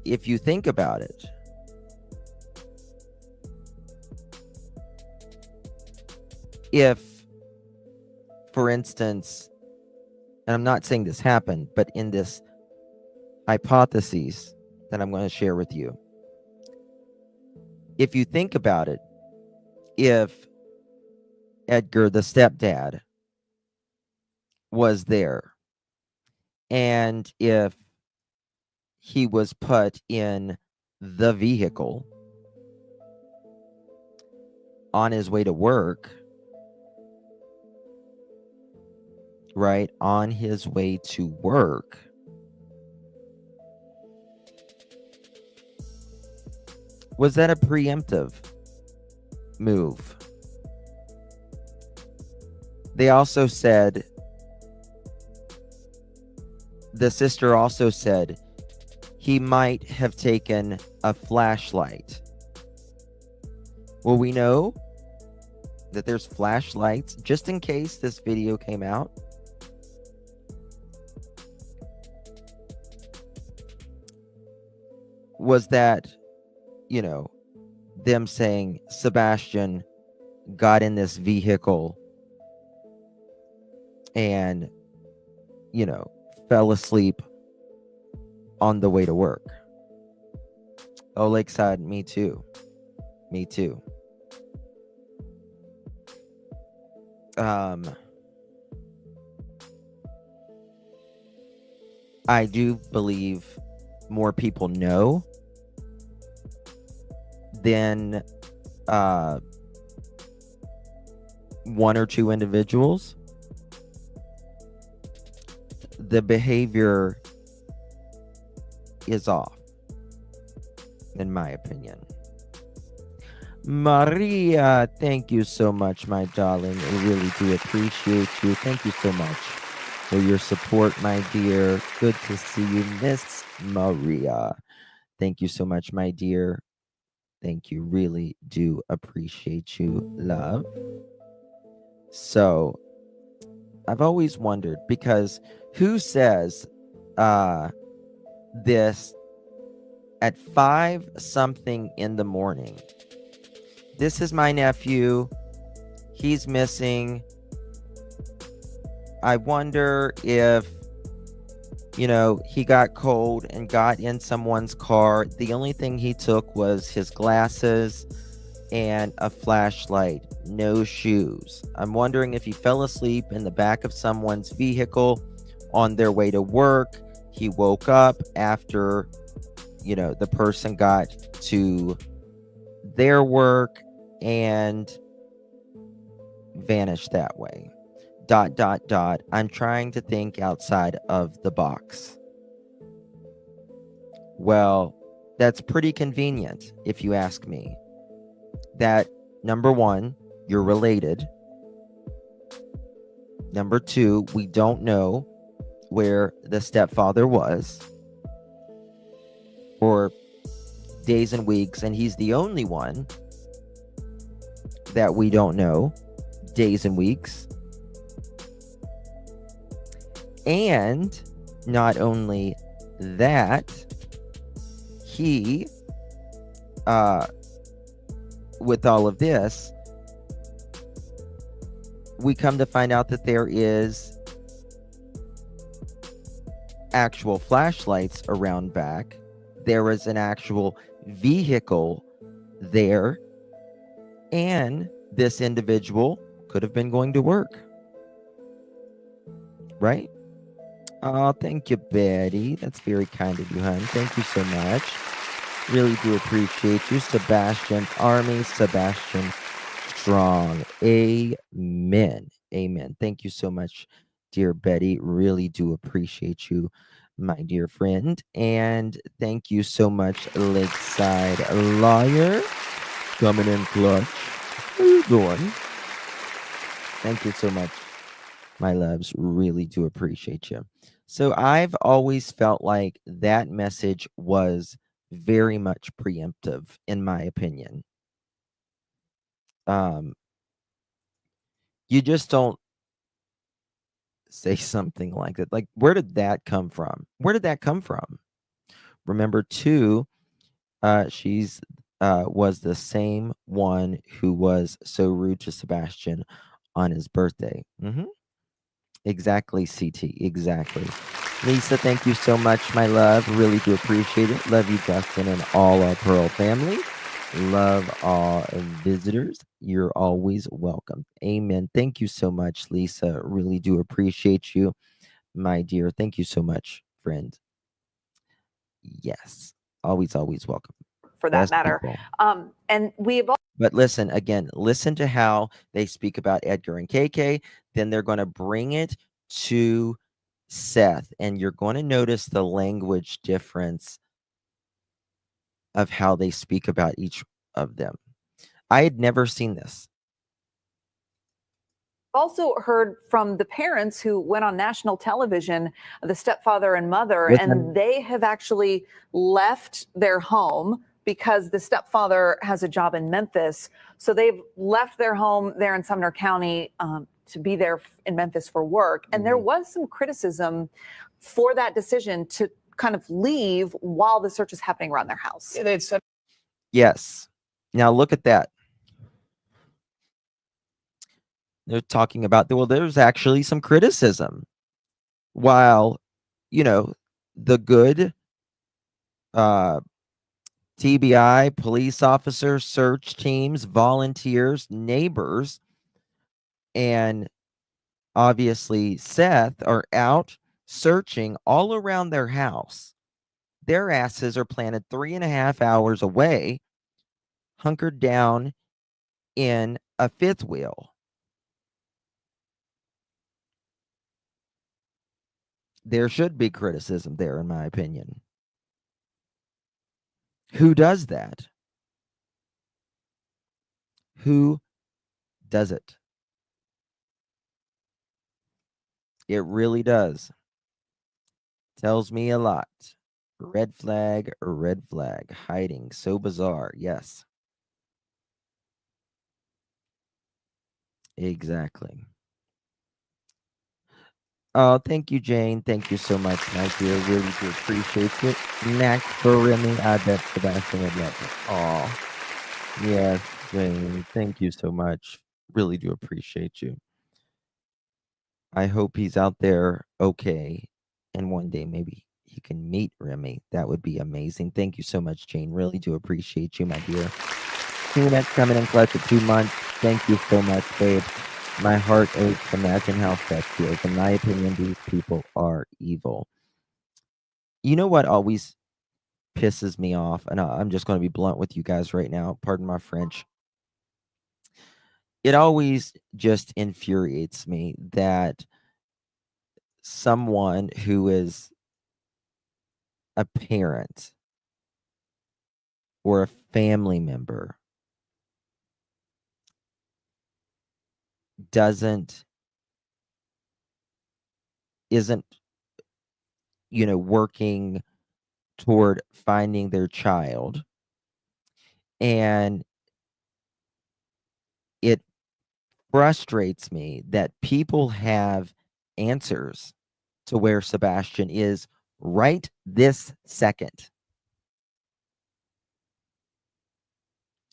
if you think about it, if, for instance, and I'm not saying this happened, but in this hypothesis that I'm going to share with you, if you think about it, if Edgar, the stepdad, was there, and if he was put in the vehicle on his way to work, right, on his way to work, was that a preemptive move? They also said, the sister also said, he might have taken a flashlight. Well, we know that there's flashlights just in case this video came out. Was that, you know, them saying Sebastian got in this vehicle and, you know, fell asleep on the way to work? Oh, Lakeside, me too. Me too. I do believe more people know than one or two individuals. The behavior is off, in my opinion. Maria, thank you so much, my darling. I really do appreciate you. Thank you so much for your support, my dear. Good to see you, Miss Maria. Thank you so much, my dear. Thank you. Really do appreciate you, love. So, I've always wondered, because who says this at 5 something in the morning? This is my nephew. He's missing. I wonder if, you know, he got cold and got in someone's car. The only thing he took was his glasses and a flashlight, no shoes. I'm wondering if he fell asleep in the back of someone's vehicle on their way to work. He woke up after, you know, the person got to their work and vanished that way. ... I'm trying to think outside of the box. Well, that's pretty convenient, if you ask me. That, number one, you're related. Number two, we don't know where the stepfather was. or days and weeks, and he's the only one that we don't know days and weeks. And not only that, he with all of this, we come to find out that there is actual flashlights around back. There is an actual vehicle there, and this individual could have been going to work, right? Oh, thank you, Betty. That's very kind of you, hon. Thank you so much. Really do appreciate you, Sebastian Army, Sebastian Strong. Amen. Amen. Thank you so much, dear Betty. Really do appreciate you, my dear friend. And thank you so much, Lakeside Lawyer. Coming in clutch. How you doing? Thank you so much, my loves. Really do appreciate you. So I've always felt like that message was very much preemptive, in my opinion. You just don't say something like that. Like, where did that come from? Where did that come from? Remember, too, she's was the same one who was so rude to Sebastian on his birthday. Exactly, CT. Exactly. Lisa, thank you so much, my love. Really do appreciate it. Love you, Justin, and all our Pearl family. Love all visitors. You're always welcome. Amen. Thank you so much, Lisa. Really do appreciate you, my dear. Thank you so much, friend. Yes. Always welcome. for that Best matter. people. And we've But listen, again, listen to how they speak about Edgar and KK. Then they're going to bring it to Seth, and you're going to notice the language difference of how they speak about each of them. I had never seen this. also heard from the parents who went on national television, the stepfather and mother, With and them. they have actually left their home because the stepfather has a job in Memphis. So they've left their home there in Sumner County to be there in Memphis for work. And there was some criticism for that decision to kind of leave while the search is happening around their house. Yeah, they'd said Yes. Now look at that. They're talking about, well, there's actually some criticism. While, the good TBI, police officers, search teams, volunteers, neighbors, and obviously Seth are out searching all around their house. Their asses are planted 3.5 hours away, hunkered down in a fifth wheel. There should be criticism there, in my opinion. Who does that? Who does it? It really does. Tells me a lot. Red flag, hiding. So bizarre. Yes. Exactly. Oh, thank you, Jane. Thank you so much, my dear. Really do appreciate it. Next for Remy, I bet Sebastian would love it. Oh, yes, Jane. Thank you so much. Really do appreciate you. I hope he's out there okay. And one day maybe he can meet Remy. That would be amazing. Thank you so much, Jane. Really do appreciate you, my dear. Peanut coming in clutch at 2 months. Thank you so much, babe. My heart aches. Imagine how Seth feels. In my opinion, these people are evil. You know what always pisses me off? And I'm just going to be blunt with you guys right now. Pardon my French. It always just infuriates me that someone who is a parent or a family member isn't working toward finding their child. And it frustrates me that people have answers to where Sebastian is right this second,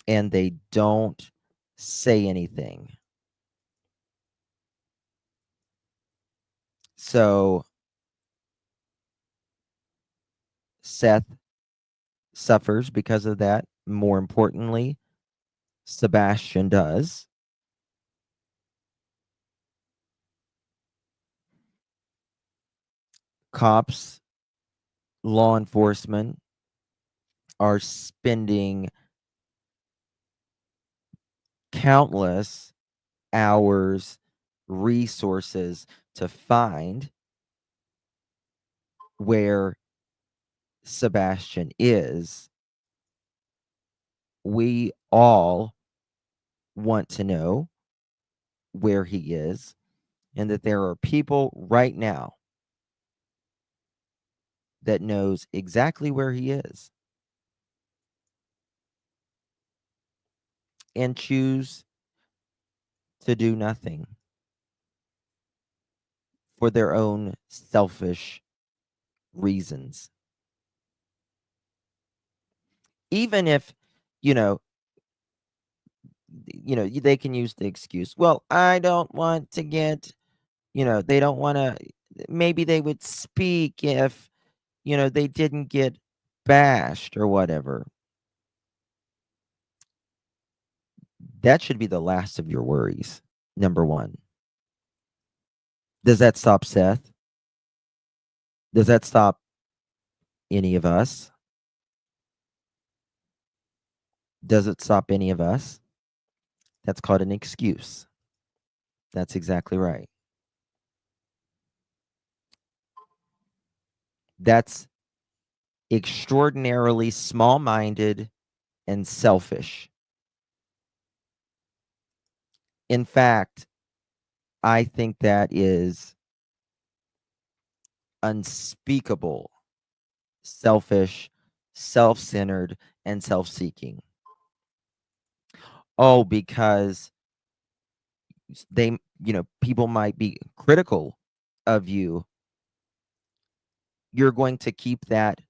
and they don't say anything. So Seth suffers because of that. More importantly, Sebastian does. Cops, law enforcement are spending countless hours, resources to find where Sebastian is. We all want to know where he is, and that there are people right now that knows exactly where he is and choose to do nothing for their own selfish reasons. Even if, you know, they can use the excuse, well, I don't want to get, they don't want to, maybe they would speak if, they didn't get bashed or whatever. That should be the last of your worries. Number one. Does that stop Seth? Does that stop any of us? Does it stop any of us? That's called an excuse. That's exactly right. That's extraordinarily small minded and selfish. In fact, I think that is unspeakable, selfish, self centered, and self seeking. Oh, because they, people might be critical of you. You're going to keep that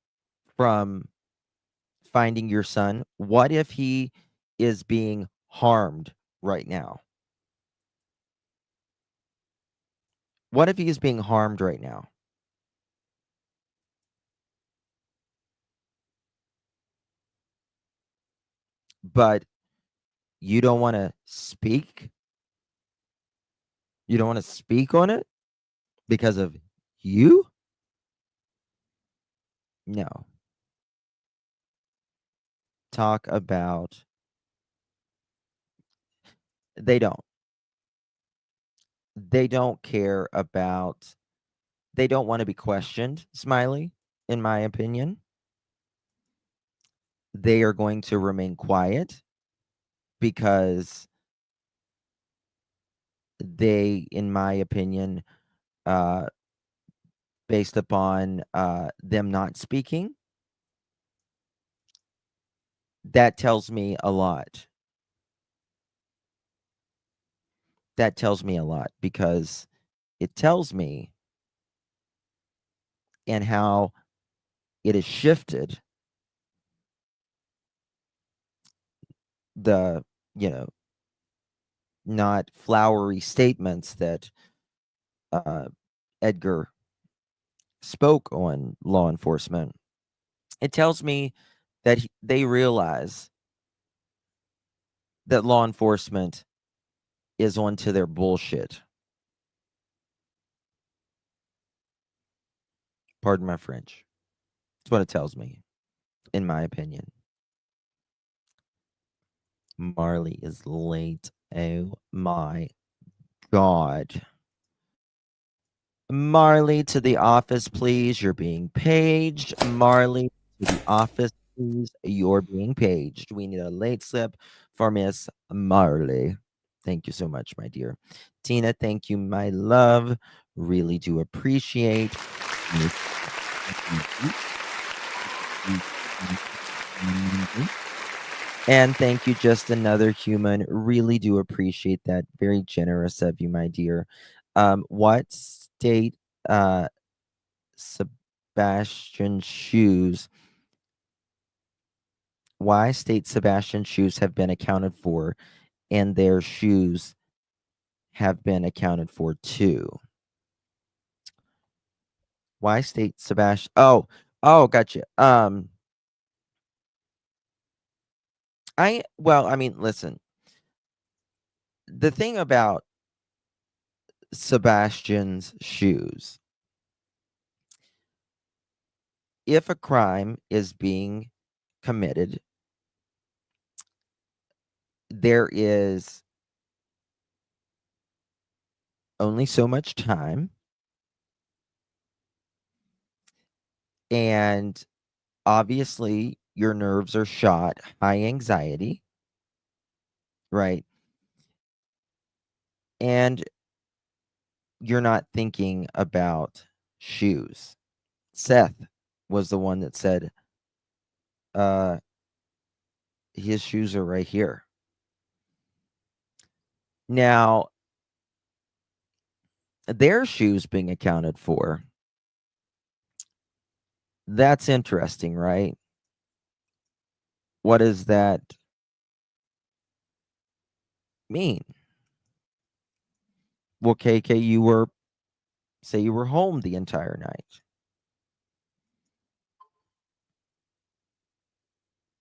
from finding your son. What if he is being harmed right now? What if he is being harmed right now? But you don't want to speak? You don't want to speak on it because of you? No. Talk about they don't. They don't care about, they don't want to be questioned, Smiley, in my opinion. They are going to remain quiet because they, in my opinion, uh, based upon them not speaking, that tells me a lot. That tells me a lot because it tells me and how it has shifted the, not flowery statements that Edgar spoke on law enforcement. It tells me that they realize that law enforcement is onto their bullshit. Pardon my French. That's what it tells me, in my opinion. Marley is late. Oh my God. Marley, to the office, please. You're being paged. Marley, to the office, please. You're being paged. We need a late slip for Miss Marley. Thank you so much, my dear. Tina, thank you, my love. Really do appreciate you. And thank you, just another human. Really do appreciate that. Very generous of you, my dear. What state Sebastian shoes? Why state Sebastian shoes have been accounted for, and their shoes have been accounted for too? Why state Sebastian? Oh, gotcha. I mean, listen. The thing about Sebastian's shoes, if a crime is being committed, there is only so much time, and obviously your nerves are shot, high anxiety, right? And you're not thinking about shoes. Seth was the one that said, his shoes are right here. Now, their shoes being accounted for, that's interesting, right? What does that mean? Well, KK, you were home the entire night.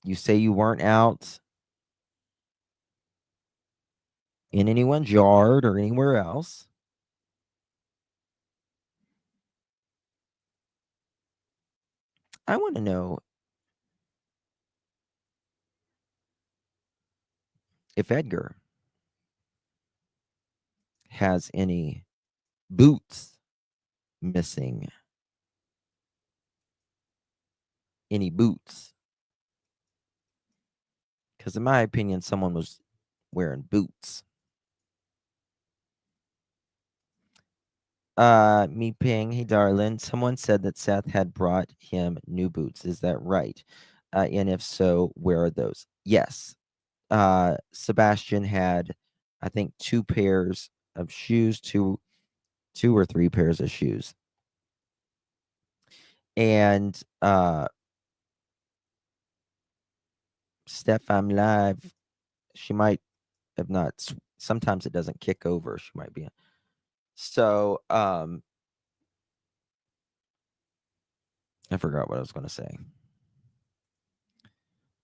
You say you weren't out in anyone's yard or anywhere else. I want to know if Edgar has any boots missing. Any boots. Because in my opinion, someone was wearing boots. Me ping, hey darling. Someone said that Seth had brought him new boots. Is that right? And if so, where are those? Yes. Sebastian had, I think, 2 pairs of shoes, two or 3 pairs of shoes. And Steph, I'm live. She might have not. Sometimes it doesn't kick over. She might be. So, I forgot what I was going to say.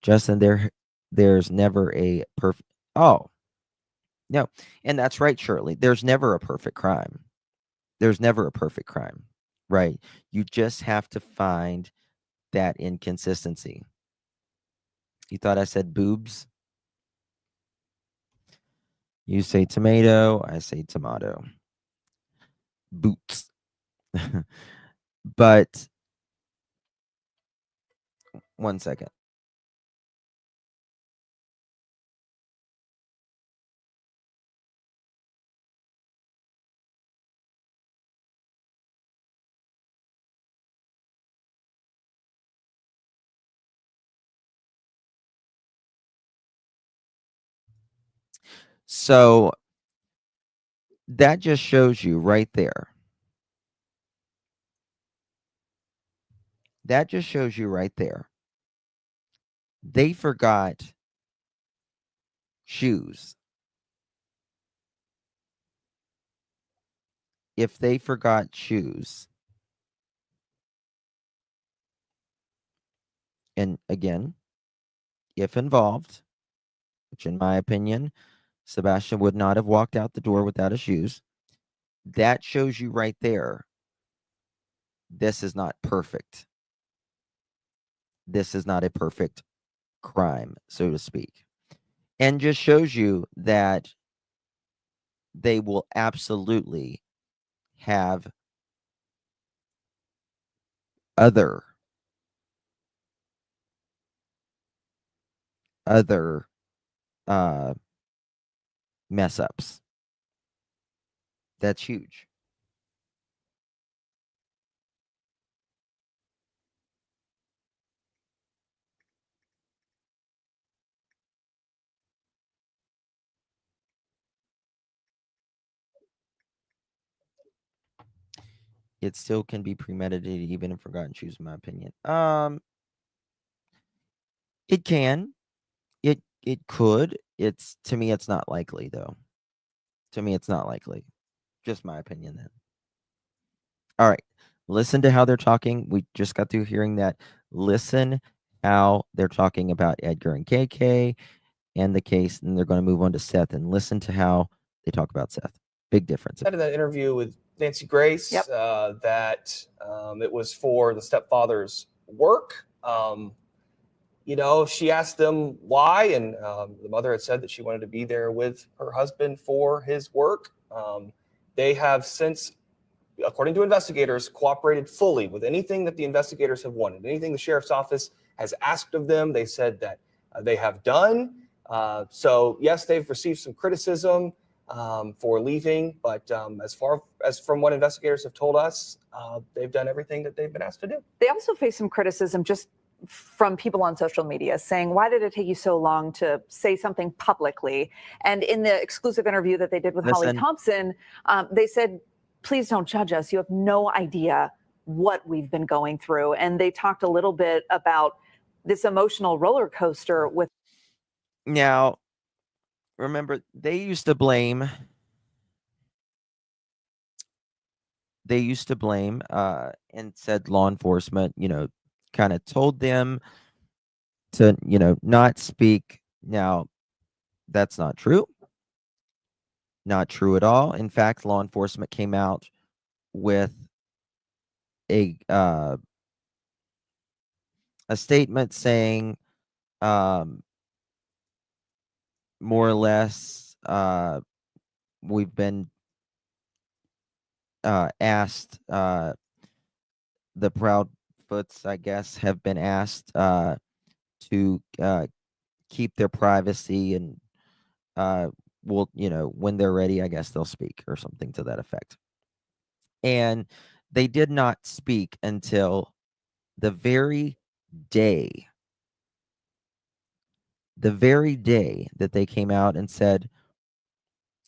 Justin, there's never a perfect. Oh, no, and that's right, Shirley. There's never a perfect crime. There's never a perfect crime, right? You just have to find that inconsistency. You thought I said boobs? You say tomato, I say tomato. Boots. But one second. So that just shows you right there. That just shows you right there. They forgot shoes. If they forgot shoes, and again, if involved, which in my opinion, Sebastian would not have walked out the door without his shoes, that shows you right there. This is not perfect. This is not a perfect crime, so to speak. And just shows you that they will absolutely have other uh mess ups. That's huge. it still can be premeditated, even if forgotten. Choose my opinion. It can. It could. It's to me, it's not likely though. To me, it's not likely. Just my opinion then. All right. Listen to how they're talking. We just got through hearing that. Listen how they're talking about Edgar and KK and the case, and they're going to move on to Seth, and listen to how they talk about Seth. Big difference. Said in that interview with Nancy Grace Yep. that it was for the stepfather's work. She asked them why, and the mother had said that she wanted to be there with her husband for his work. They have since, according to investigators, cooperated fully with anything that the investigators have wanted. Anything the sheriff's office has asked of them, they said that they have done. So yes, they've received some criticism for leaving, but as far as from what investigators have told us, they've done everything that they've been asked to do. They also face some criticism just from people on social media saying, why did it take you so long to say something publicly? And in the exclusive interview that they did with Holly Thompson, they said, please don't judge us. You have no idea what we've been going through. And they talked a little bit about this emotional roller coaster with. Now, remember, they used to blame and said law enforcement, kind of told them to, not speak. Now, that's not true. Not true at all. In fact, law enforcement came out with a statement saying, more or less, we've been asked, the Proudfoots, I guess, have been asked to keep their privacy, and when they're ready, I guess they'll speak, or something to that effect. And they did not speak until the very day that they came out and said,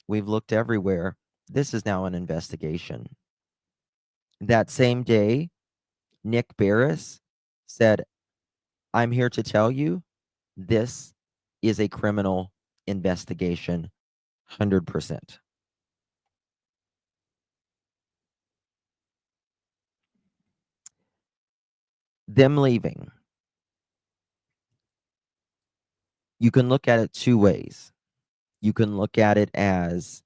we've looked everywhere. This is now an investigation. That same day, Nick Barris said, I'm here to tell you this is a criminal investigation, 100%. Them leaving, you can look at it two ways. You can look at it as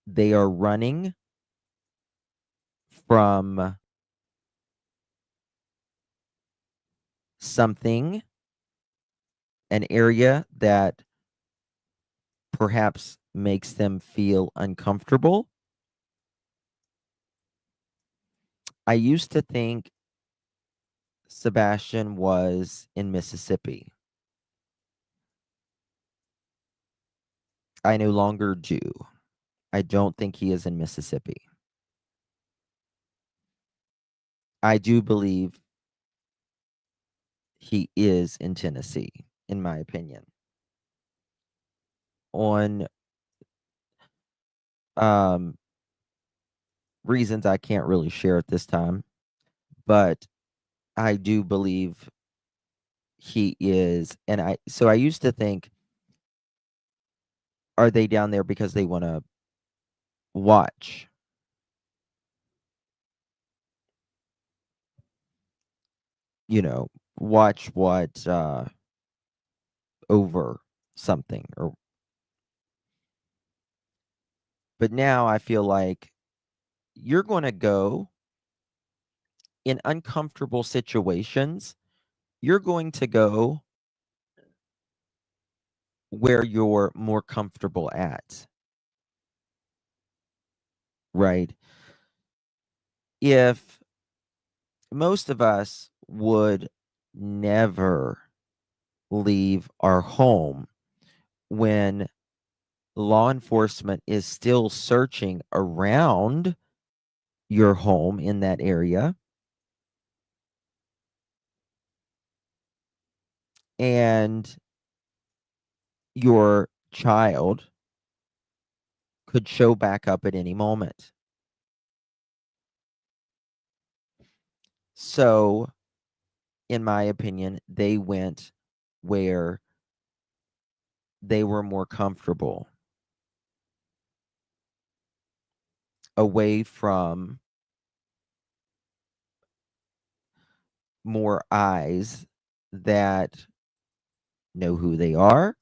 they are running from something, an area that perhaps makes them feel uncomfortable. I used to think Sebastian was in Mississippi. I no longer do. I don't think he is in Mississippi. I do believe he is in Tennessee, in my opinion. On reasons I can't really share at this time, but I do believe he is. And I used to think, are they down there because they want to watch? Watch what over something, but now I feel like you're going to go in uncomfortable situations. You're going to go where you're more comfortable at. Right? If most of us would never leave our home when law enforcement is still searching around your home in that area, and your child could show back up at any moment. So, in my opinion, they went where they were more comfortable, away from more eyes that know who they are,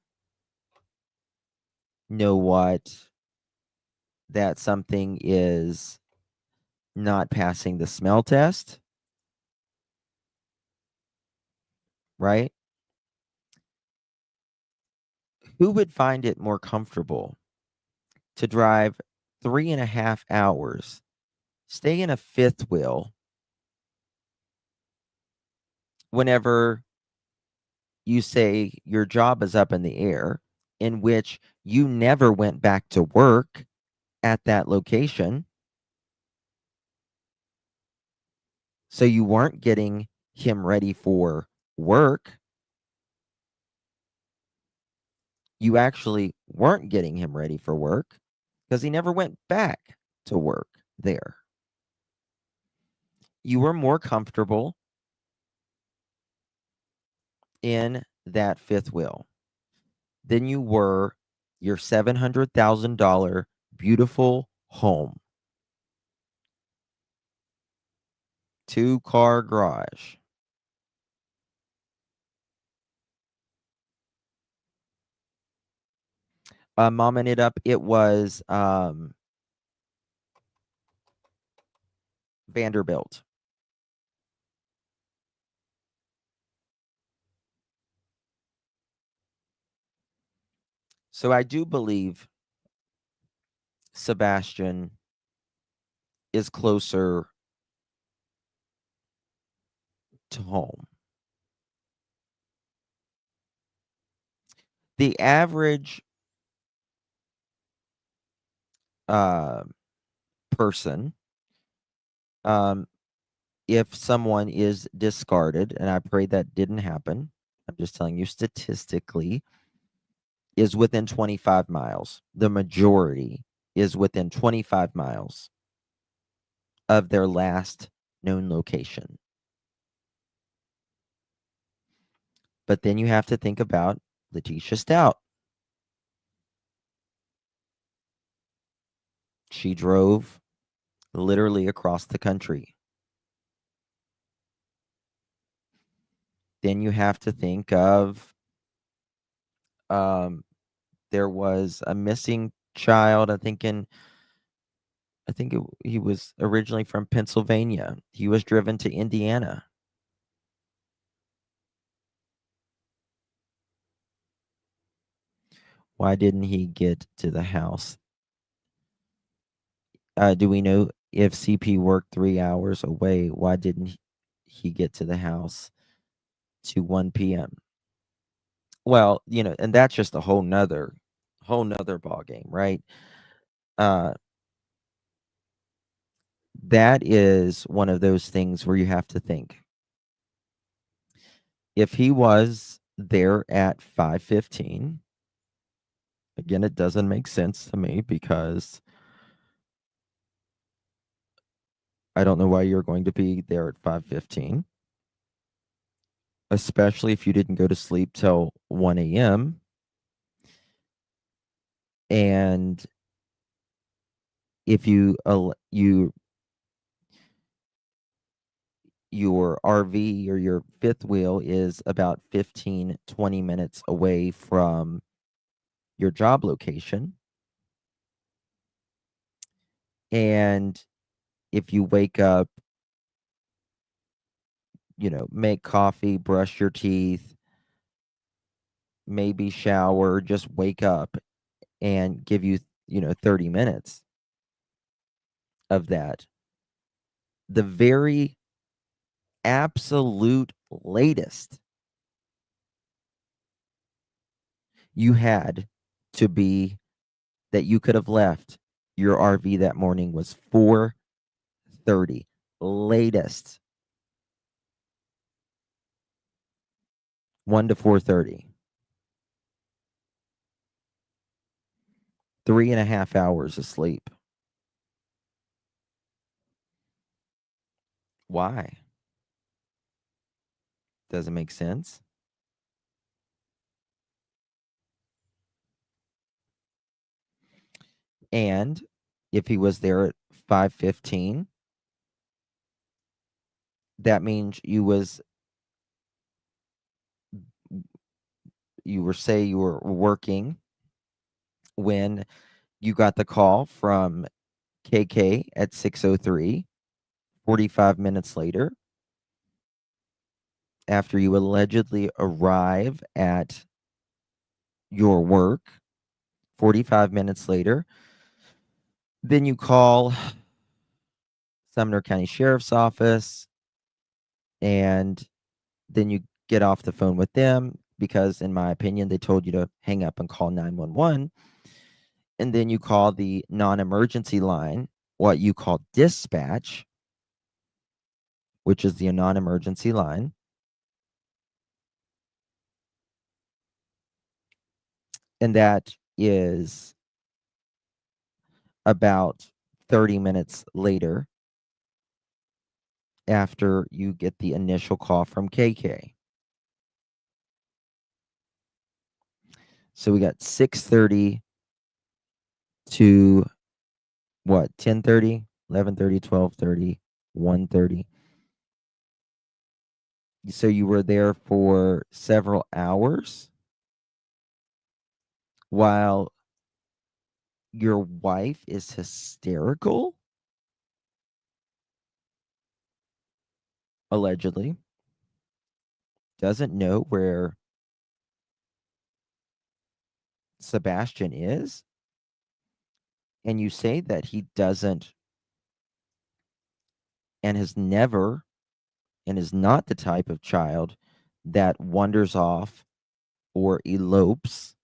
know what that something is not passing the smell test, right? Who would find it more comfortable to drive 3.5 hours, stay in a fifth wheel whenever you say your job is up in the air, in which you never went back to work at that location? So you weren't getting him ready for work. You actually weren't getting him ready for work because he never went back to work there. You were more comfortable in that fifth wheel than you were your $700,000 beautiful home, 2-car garage. Momming it up, it was Vanderbilt. So I do believe Sebastian is closer to home. The average uh, person, if someone is discarded, and I pray that didn't happen, I'm just telling you statistically, is within 25 miles. The majority is within 25 miles of their last known location. But then you have to think about Letitia Stout. She drove literally across the country. Then you have to think of there was a missing child. He was originally from Pennsylvania. He was driven to Indiana. Why didn't he get to the house? Do we know if CP worked 3 hours away? Why didn't he get to the house to 1 p.m.? Well, and that's just a whole nother ball game, right? That is one of those things where you have to think. If he was there at 5:15, again, it doesn't make sense to me because I don't know why you're going to be there at 5:15, especially if you didn't go to sleep till 1 a.m. And if your RV or your fifth wheel is about 15, 20 minutes away from your job location, and if you wake up, make coffee, brush your teeth, maybe shower, just wake up and give you, 30 minutes of that. The very absolute latest you had to be that you could have left your RV that morning was 4:30. Latest 1 to 4:30. 3.5 hours of sleep. Why? Doesn't make sense. And if he was there at 5:15, that means you were working when you got the call from KK at 6:03, 45 minutes later, after you allegedly arrive at your work, 45 minutes later. Then you call Sumner County Sheriff's Office, and then you get off the phone with them because, in my opinion, they told you to hang up and call 911. And then you call the non-emergency line, what you call dispatch, which is the non-emergency line. And that is about 30 minutes later after you get the initial call from KK. So we got 6:30 to what? 10:30, 11:30, 12:30, 1:30. So you were there for several hours while your wife is hysterical, allegedly, doesn't know where Sebastian is, and you say that he doesn't and has never and is not the type of child that wanders off or elopes.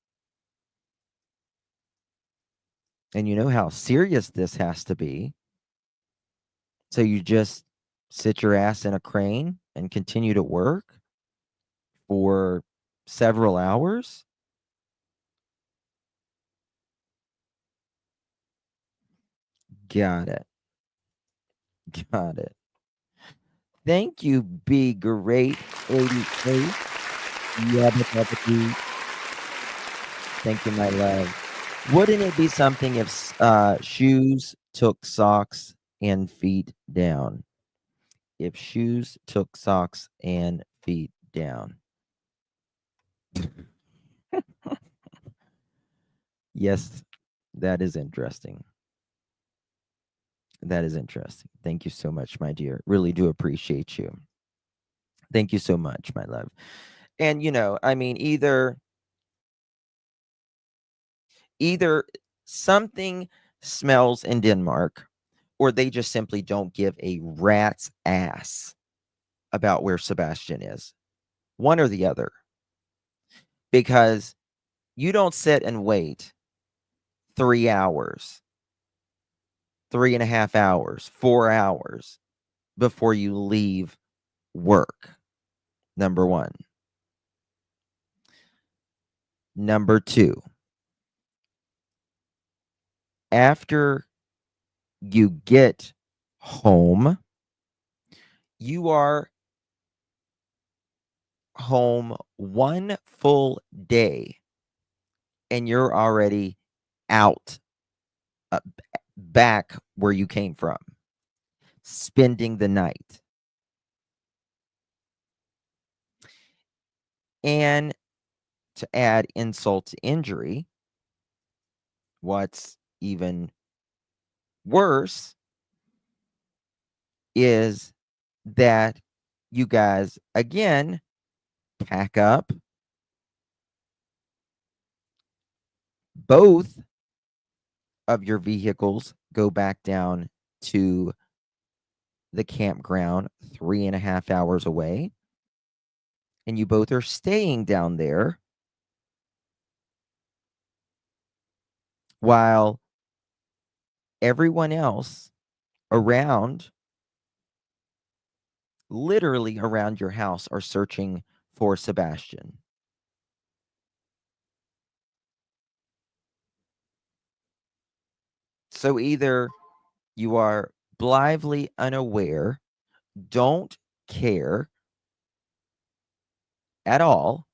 And you know how serious this has to be. So you just sit your ass in a crane and continue to work for several hours? Got it. Got it. Thank you, Be Great 88. Thank you, my love. Wouldn't it be something if shoes took socks and feet down? If shoes took socks and feet down. Yes, that is interesting. That is interesting. Thank you so much, my dear. Really do appreciate you. Thank you so much, my love. And I mean, either something smells in Denmark, or they just simply don't give a rat's ass about where Sebastian is. One or the other. Because you don't sit and wait 3 hours, 3.5 hours, 4 hours before you leave work. Number one. Number two, after you get home, you are home one full day and you're already out, back where you came from, spending the night. And to add insult to injury, what's even worse is that you guys again pack up both of your vehicles, go back down to the campground 3.5 hours away, and you both are staying down there while everyone else around, literally around your house, are searching for Sebastian. So either you are blithely unaware, don't care, at all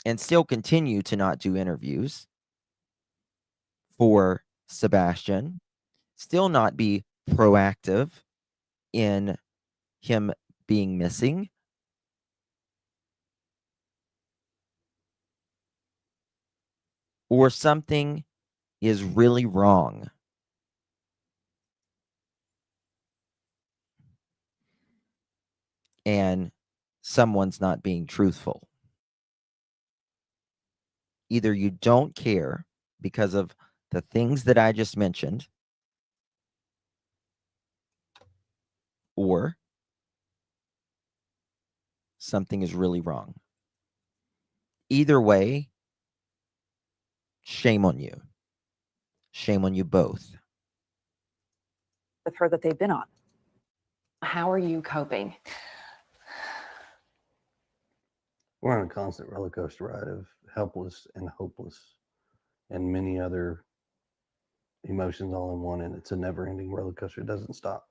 and still continue to not do interviews for Sebastian, still not be proactive in him being missing, or something is really wrong. And someone's not being truthful. Either you don't care because of the things that I just mentioned, or something is really wrong. Either way, shame on you. Shame on you both. With her that they've been on. How are you coping? We're on a constant roller coaster ride of helpless and hopeless and many other emotions all in one, and it's a never ending roller coaster. It doesn't stop.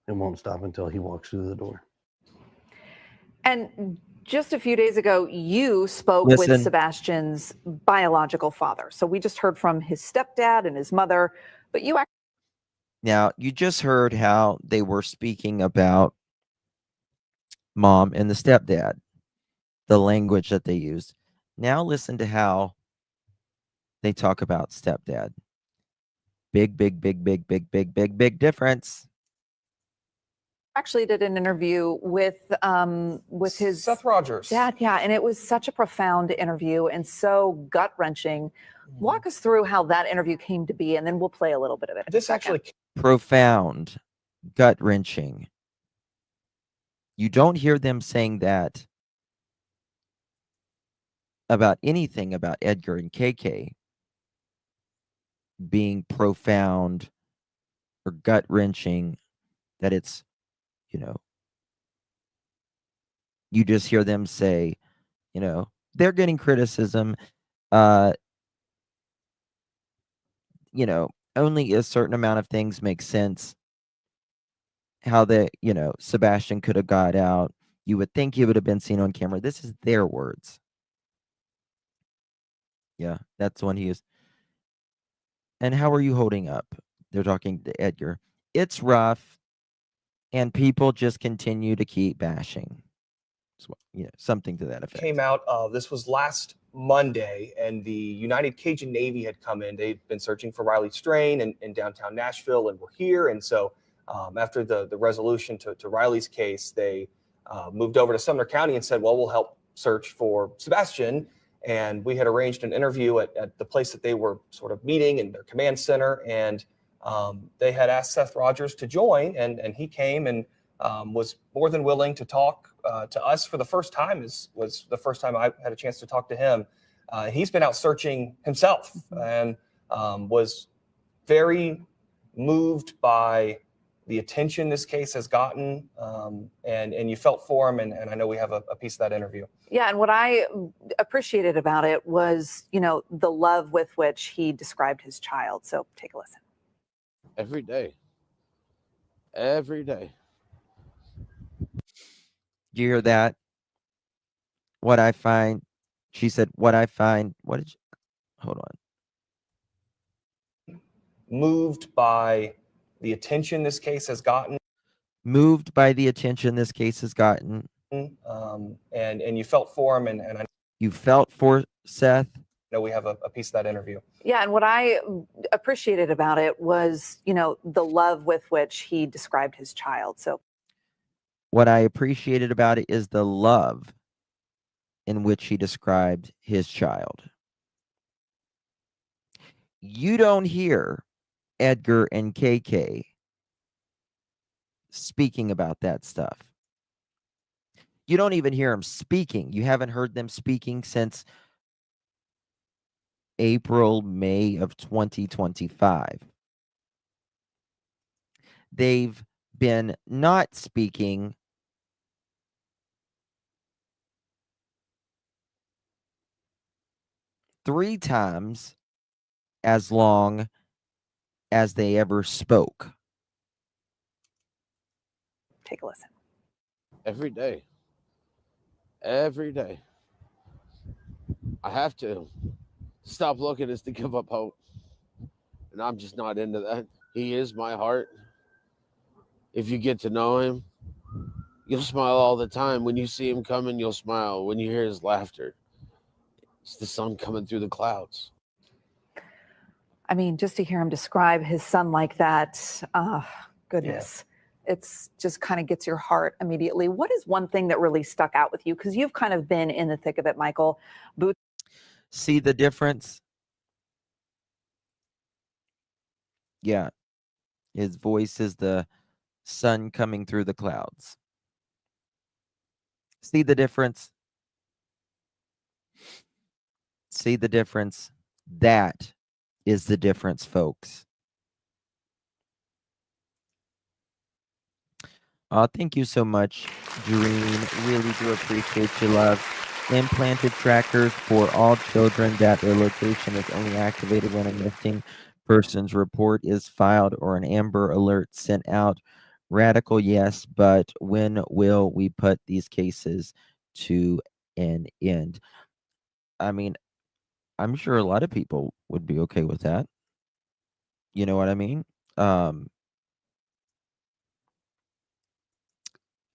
It won't stop until he walks through the door. And just a few days ago, you spoke Listen. with Sebastian's biological father. So we just heard from his stepdad and his mother, but you actually Now, you just heard how they were speaking about mom and the stepdad, the language that they used. Now listen to how they talk about stepdad. Big difference. actually did an interview with his Seth Rogers. dad. Yeah, and it was such a profound interview and so gut-wrenching. Walk us through how that interview came to be, and then we'll play a little bit of it. in a This second. actually Profound, gut-wrenching. You don't hear them saying that about anything about Edgar and KK being profound or gut-wrenching, that it's, you just hear them say, they're getting criticism. Only a certain amount of things make sense. How Sebastian could have got out. You would think he would have been seen on camera. This is their words. Yeah, that's when he is. And how are you holding up? They're talking to Edgar. It's rough, and people just continue to keep bashing. So, something to that effect. came out. This was last Monday, and the United Cajun Navy had come in. They'd been searching for Riley Strain in downtown Nashville, and were here. And so after the resolution to Riley's case, they moved over to Sumner County and said, well, we'll help search for Sebastian. And we had arranged an interview at the place that they were sort of meeting in their command center. And they had asked Seth Rogers to join, and he came and was more than willing to talk to us for the first time. Was the first time I had a chance to talk to him. He's been out searching himself, and was very moved by the attention this case has gotten, and you felt for him, and I know we have a piece of that interview. Yeah, and what I appreciated about it was, the love with which he described his child. So take a listen. Every day. Do you hear that? What I find, she said, what I find, what did you, hold on. Moved by the attention this case has gotten. Moved by the attention this case has gotten. And you felt for him, and I You felt for Seth. know we have a piece of that interview. Yeah, and what I appreciated about it was, the love with which he described his child. So What I appreciated about it is the love in which he described his child. You don't hear Edgar and KK speaking about that stuff. You don't even hear them speaking. You haven't heard them speaking since April, May of 2025. They've been not speaking three times as long as they ever spoke. take a listen. Every day. Every day. I have to. Stop looking is to give up hope. And I'm just not into that. He is my heart. If you get to know him, you'll smile all the time. When you see him coming, you'll smile. When you hear his laughter, it's the sun coming through the clouds. I mean, just to hear him describe his son like that, goodness. It's just kind of gets your heart immediately. What is one thing that really stuck out with you? Because you've kind of been in the thick of it, Michael. See the difference? Yeah. His voice is the sun coming through the clouds. See the difference? See the difference? That is the difference, folks. Thank you so much, Dream. Really do appreciate your love. Implanted trackers for all children that their location is only activated when a missing person's report is filed or an Amber Alert sent out. Radical, yes, but when will we put these cases to an end? I mean, I'm sure a lot of people would be okay with that. You know what I mean? Um,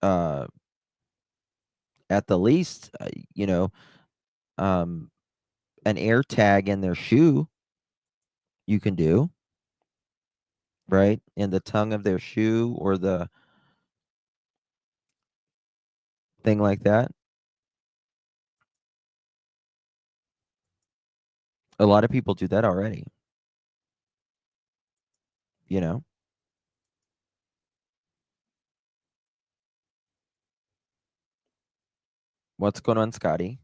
uh, at the least, um, an air tag in their shoe you can do, right? In the tongue of their shoe or the thing like that. A lot of people do that already. You know? What's going on, Scotty?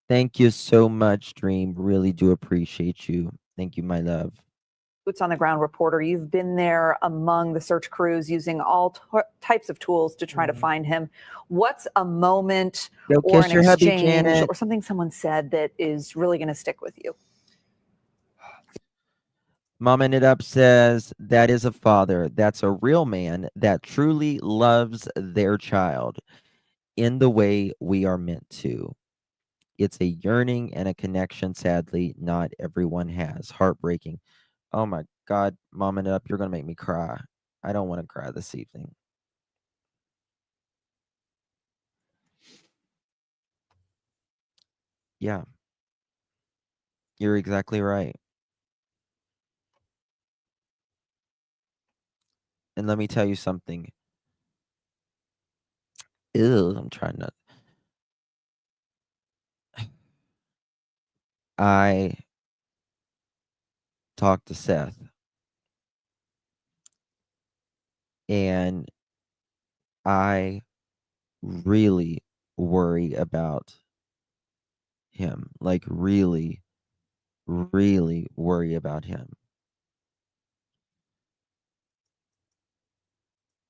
Thank you so much, Dream. Really do appreciate you. Thank you, my love. Boots on the ground reporter. You've been there among the search crews using all types of tools to try to find him. What's a moment Go or kiss an your hubby, exchange Janet. or something someone said that is really going to stick with you? Mom It Up says, that is a father. That's a real man that truly loves their child in the way we are meant to. It's a yearning and a connection, sadly, not everyone has. Heartbreaking. Oh my God, Mom It Up, you're going to make me cry. I don't want to cry this evening. Yeah, you're exactly right. And let me tell you something. Ew, I'm trying not. I talked to Seth, and I really worry about him. Like, really, really worry about him.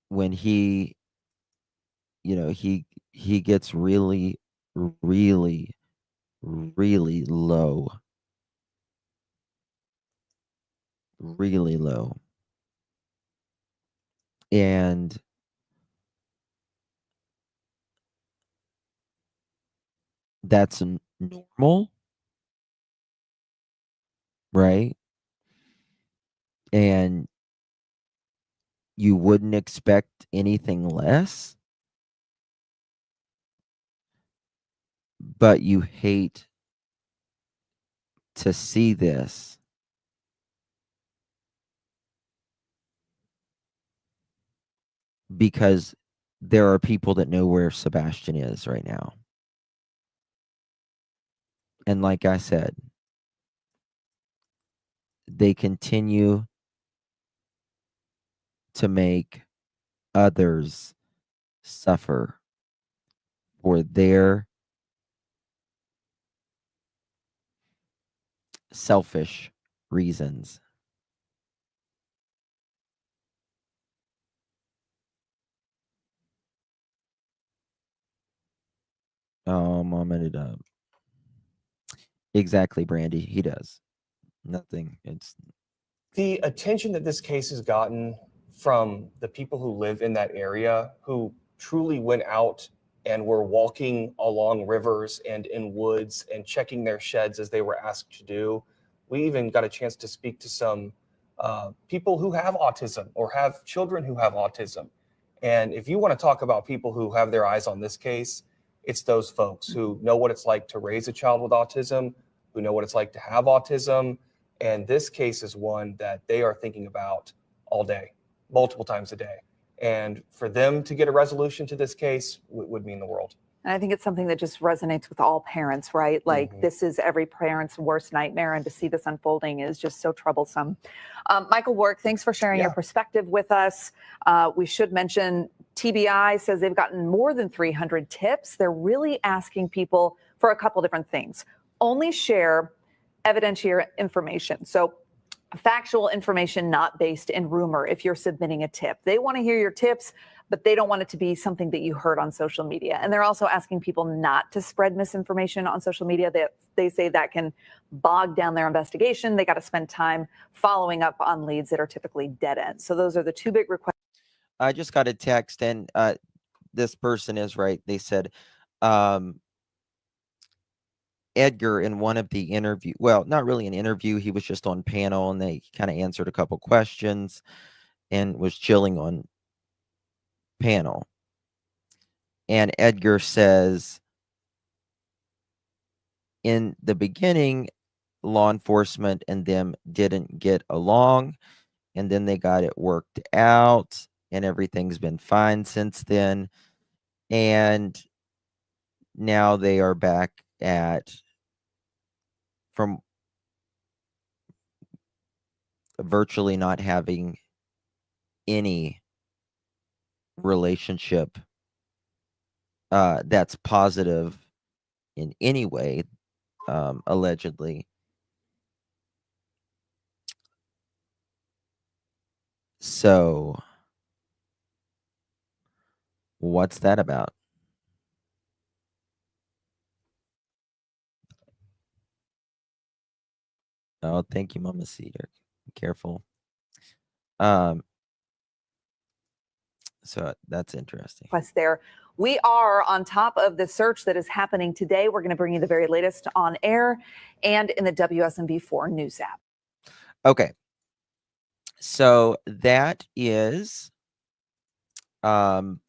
When he, he gets really, really, really low. Really low. And that's normal, right? And you wouldn't expect anything less, but you hate to see this because there are people that know where Sebastian is right now. And like I said, they continue to make others suffer for their selfish reasons. Oh, Mom It Up. Exactly, Brandy. He does. Nothing. It's The attention that this case has gotten from the people who live in that area, who truly went out and were walking along rivers and in woods and checking their sheds as they were asked to do. We even got a chance to speak to some people who have autism or have children who have autism. And if you want to talk about people who have their eyes on this case, it's those folks who know what it's like to raise a child with autism, who know what it's like to have autism. And this case is one that they are thinking about all day, multiple times a day. And for them to get a resolution to this case would mean the world. And I think it's something that just resonates with all parents, right? Like this is every parent's worst nightmare, and to see this unfolding is just so troublesome. Michael Warwick, thanks for sharing your perspective with us. We should mention TBI says they've gotten more than 300 tips. They're really asking people for a couple different things. Only share evidentiary information. So factual information not based in rumor if you're submitting a tip. They want to hear your tips, but they don't want it to be something that you heard on social media. And they're also asking people not to spread misinformation on social media. They say that can bog down their investigation. They got to spend time following up on leads that are typically dead ends. So those are the two big requests. I just got a text, and this person is right. They said, Edgar, in one of the interview, well, not really an interview, he was just on panel, and they kind of answered a couple questions and was chilling on panel. And Edgar says, in the beginning, law enforcement and them didn't get along, and then they got it worked out, and everything's been fine since then. And now they are back at, from virtually not having any relationship that's positive in any way, allegedly. So what's that about? Oh, thank you, Mama Cedar. Be careful. So that's interesting. There. We are on top of the search that is happening today. We're going to bring you the very latest on air and in the WSMB4 News app. Okay. So that is that.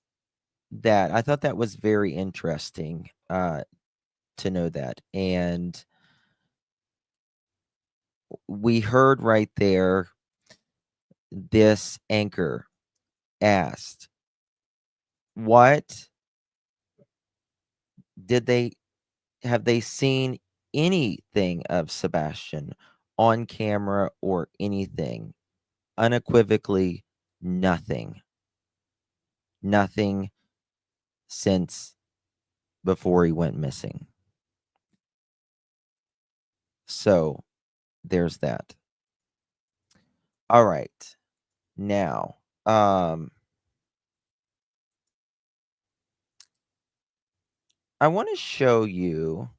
I thought that was very interesting to know that. And we heard right there, this anchor asked, what have they seen anything of Sebastian on camera or anything? Unequivocally, nothing. Nothing since before he went missing. So there's that. All right. Now, I want to show you,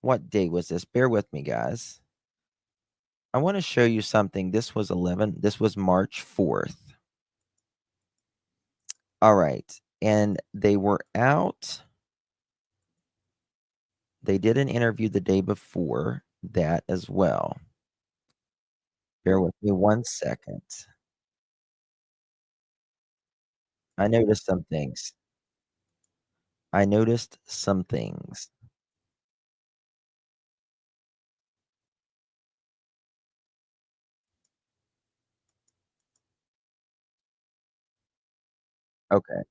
what day was this? Bear with me, guys. I want to show you something. This was March 4th. All right. And they were out. They did an interview the day before that as well. Bear with me 1 second. I noticed some things. Okay.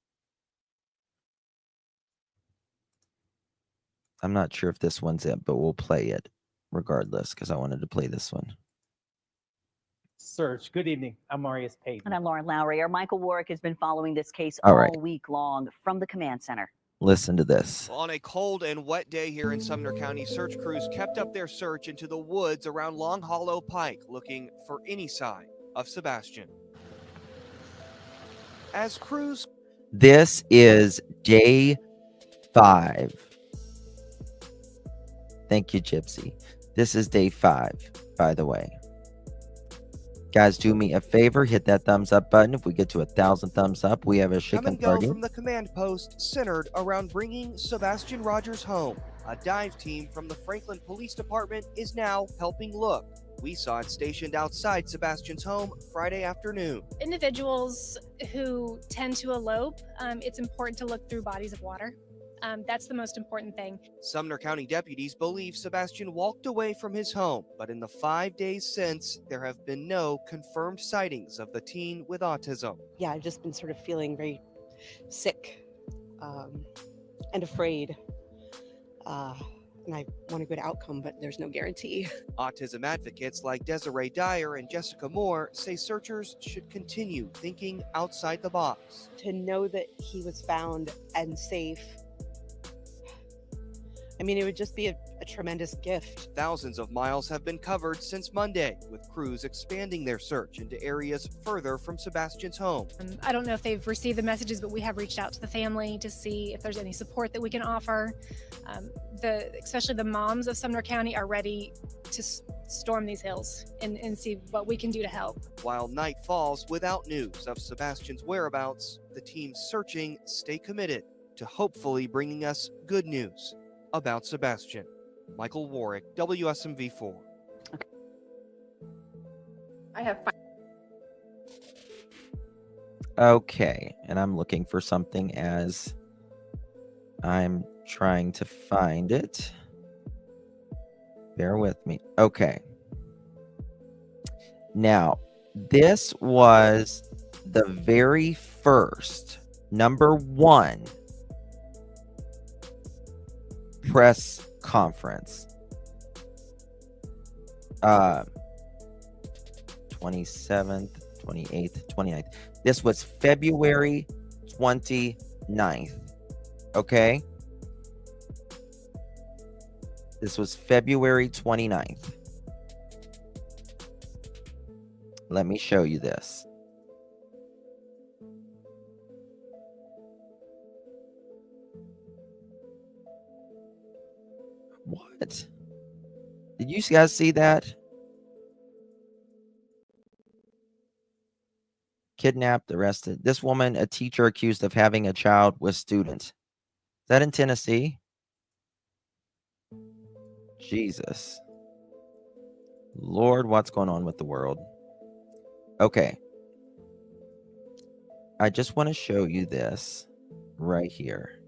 I'm not sure if this one's it, but we'll play it regardless because I wanted to play this one. Search. Good evening. I'm Marius Payton. And I'm Lauren Lowry. Our Michael Warwick has been following this case All all right. week long from the command center. Listen to this. On a cold and wet day here in Sumner County, search crews kept up their search into the woods around Long Hollow Pike, looking for any sign of Sebastian. As crews... This is day 5. Thank you, Gypsy. This is day 5, by the way. Guys, do me a favor, hit that thumbs up button. If we get to 1,000 thumbs up, we have a Come chicken and go party. from the command post centered around bringing Sebastian Rogers home. A dive team from the Franklin Police Department is now helping look. We saw it stationed outside Sebastian's home Friday afternoon. Individuals who tend to elope, it's important to look through bodies of water. That's the most important thing. Sumner County deputies believe Sebastian walked away from his home, but in the 5 days since, there have been no confirmed sightings of the teen with autism. Yeah, I've just been sort of feeling very sick and afraid. And I want a good outcome, but there's no guarantee. Autism advocates like Desiree Dyer and Jessica Moore say searchers should continue thinking outside the box. To know that he was found and safe, I mean, it would just be a tremendous gift. Thousands of miles have been covered since Monday, with crews expanding their search into areas further from Sebastian's home. I don't know if they've received the messages, but we have reached out to the family to see if there's any support that we can offer. Especially the moms of Sumner County are ready to storm these hills and see what we can do to help. While night falls without news of Sebastian's whereabouts, the teams searching stay committed to hopefully bringing us good news about Sebastian. Michael Warwick, WSMV4. I have Okay, and I'm looking for something as I'm trying to find it. Bear with me. Okay. Now, this was the very first #1 press conference. 27th, 28th, 29th. This was February 29th. Okay? This was February 29th. Let me show you this. What? Did you guys see that? Kidnapped, arrested. This woman, a teacher accused of having a child with students. Is that in Tennessee? Jesus. Lord, what's going on with the world? Okay. I just want to show you this right here.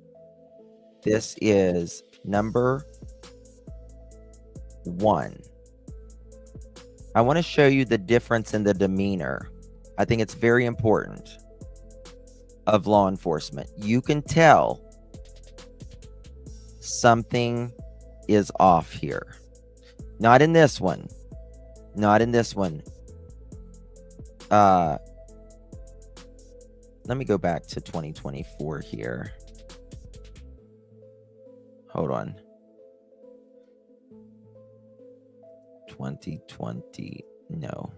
This is #1. I want to show you the difference in the demeanor. I think it's very important of law enforcement. You can tell something is off here. Not in this one. Not in this one. Let me go back to 2024 here. Hold on. 2020. No.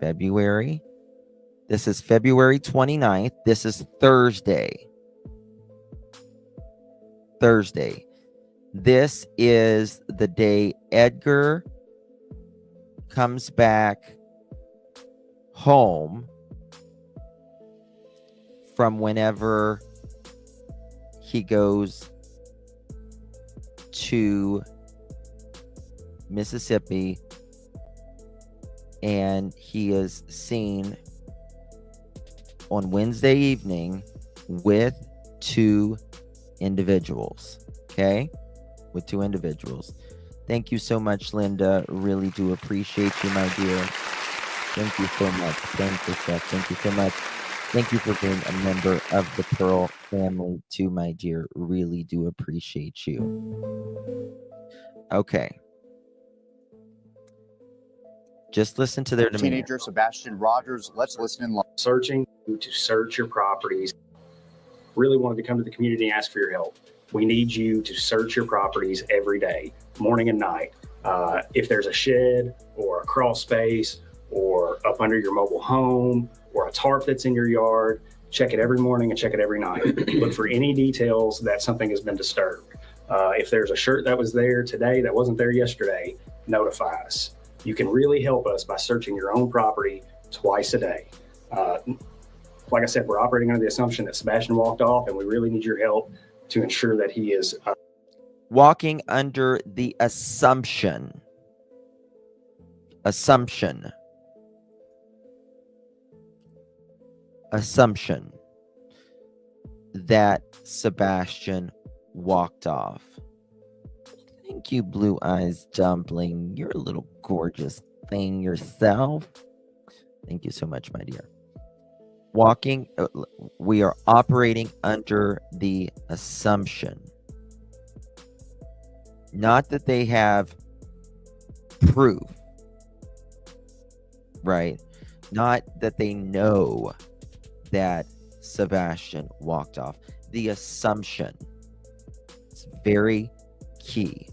February. This is February 29th. This is Thursday. Thursday. This is the day Edgar comes back home from whenever he goes to Mississippi, and he is seen on Wednesday evening with 2 individuals. Okay? With 2 individuals. Thank you so much, Linda. Really do appreciate you, my dear. Thank you so much. Thank you, Chef. Thank you so much. Thank you for being a member of the Pearl family, too, my dear. Really do appreciate you. Okay. Just listen to their demeanor. Teenager Sebastian Rogers. Let's listen in. Searching to search your properties. Really wanted to come to the community and ask for your help. We need you to search your properties every day, morning and night. If there's a shed or a crawl space or up under your mobile home or a tarp that's in your yard, check it every morning and check it every night. Look for any details that something has been disturbed. If there's a shirt that was there today that wasn't there yesterday, notify us. You can really help us by searching your own property twice a day. Like I said, we're operating under the assumption that Sebastian walked off, and we really need your help to ensure that he is walking under the assumption that Sebastian walked off. Thank you, Blue Eyes Dumpling. You're a little gorgeous thing yourself. Thank you so much, my dear. We are operating under the assumption, not that they have proof, right? Not that they know that Sebastian walked off. The assumption. It's very key.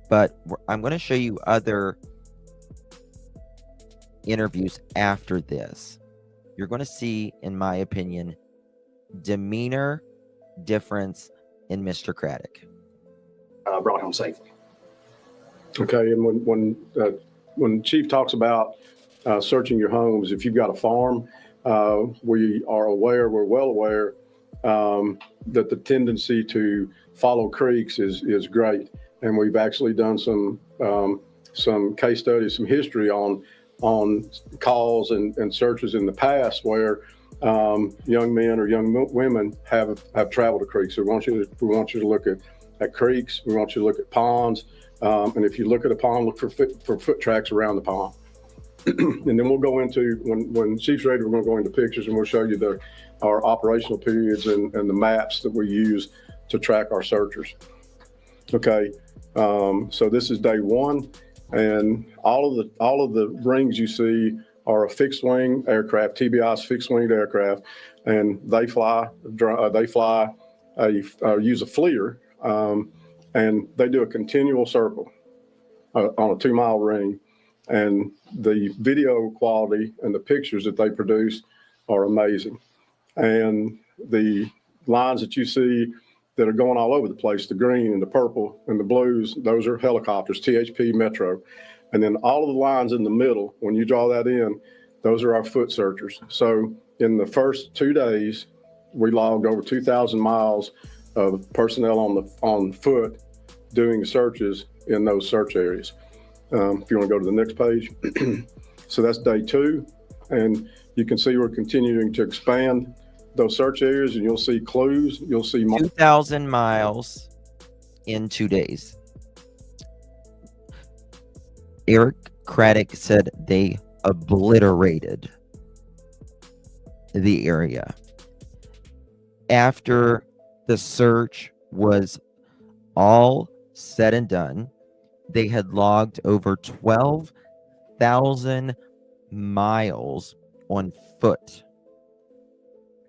But I'm going to show you other interviews after this. You're going to see, in my opinion, demeanor difference in Mr. Craddock. Brought home safely. Okay, and when Chief talks about searching your homes, if you've got a farm, we're well aware that the tendency to follow creeks is great, and we've actually done some case studies, some history on calls and searches in the past where young men or young women have traveled to creeks. So we want you to look at creeks. We want you to look at ponds, and if you look at a pond, look for foot tracks around the pond. And then we'll go into, when Chief's ready, we're going to go into pictures, and we'll show you our operational periods and the maps that we use to track our searchers. Okay, so this is day one, and all of the rings you see are a fixed wing aircraft, TBI's fixed winged aircraft, and they use a FLIR, and they do a continual circle on a 2-mile ring. And the video quality and the pictures that they produce are amazing. And the lines that you see that are going all over the place, the green and the purple and the blues, those are helicopters, THP Metro. And then all of the lines in the middle, when you draw that in, those are our foot searchers. So in the first 2 days, we logged over 2,000 miles of personnel on foot doing searches in those search areas. If you want to go to the next page. So that's day 2. And you can see we're continuing to expand those search areas, and you'll see clues. You'll see 2,000 miles in 2 days. Eric Craddock said they obliterated the area. After the search was all said and done, they had logged over 12,000 miles on foot.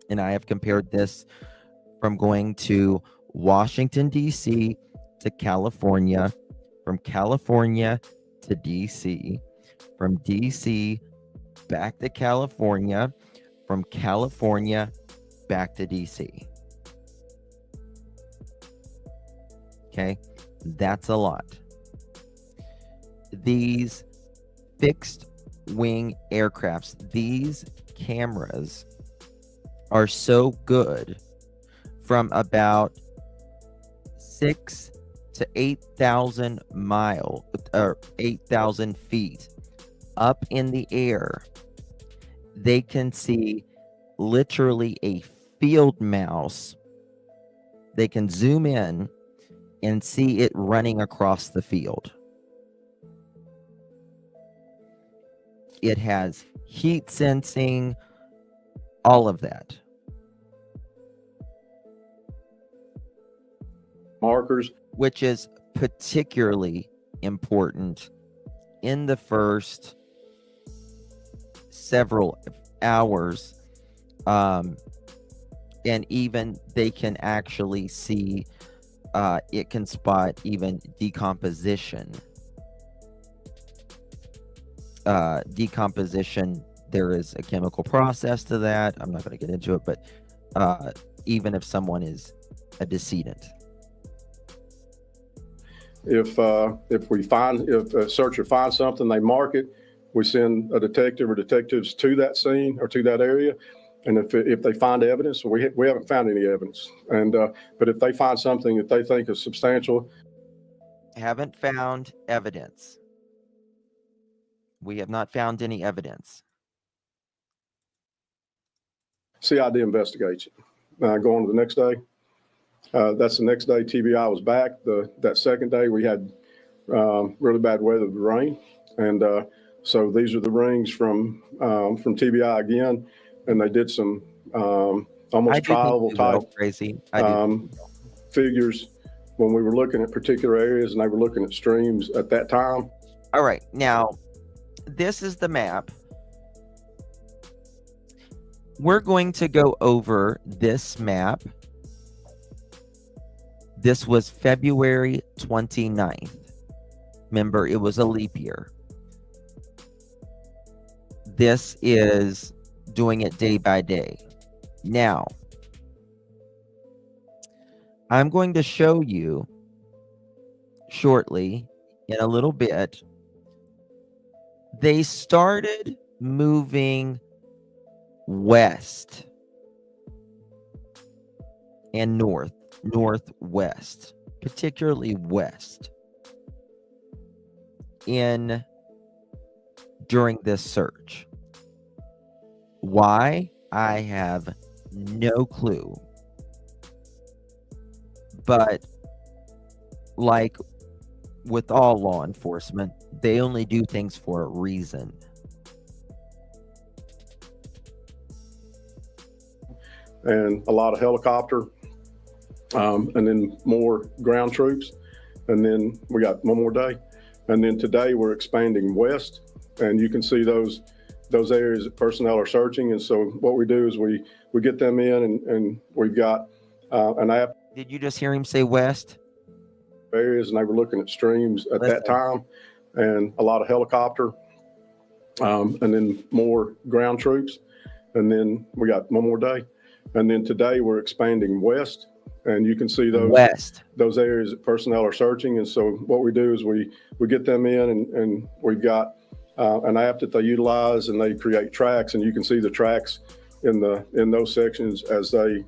And I have compared this from going to Washington, D.C. to California, from California to D.C., from D.C. back to California, from California back to D.C. Okay, that's a lot. These fixed wing aircrafts, these cameras are so good from about 6,000 to 8,000 miles or 8,000 feet up in the air. They can see literally a field mouse. They can zoom in and see it running across the field. It has heat sensing, all of that. Markers. Which is particularly important in the first several hours. And even they can actually see, it can spot even decomposition. Decomposition, there is a chemical process to that. I'm not going to get into it, but even if someone is a decedent. if a searcher finds something, they mark it. We send a detective or detectives to that scene or to that area. And if they find evidence, we haven't found any evidence. And but if they find something that they think is substantial, Haven't found evidence. We have not found any evidence. CID investigates it. Go on to the next day. That's the next day TBI was back. That second day we had really bad weather with rain. And so these are the rings from TBI again. And they did some almost tribal type crazy figures when we were looking at particular areas, and they were looking at streams at that time. All right, now this is the map. We're going to go over this map. This was February 29th. Remember, it was a leap year. This is doing it day by day. Now, I'm going to show you shortly, in a little bit, they started moving west and northwest, particularly west, during this search. Why? I have no clue. But like with all law enforcement, they only do things for a reason. And a lot of helicopter, and then more ground troops. And then we got one more day. And then today we're expanding west, and you can see those areas that personnel are searching. And so what we do is we get them in, and we've got an app. Did you just hear him say west? Areas, and they were looking at streams at that time, and a lot of helicopter, and then more ground troops. And then we got one more day. And then today we're expanding west, and you can see those areas that personnel are searching. And so what we do is we get them in, and we've got an app that they utilize, and they create tracks, and you can see the tracks in those sections as they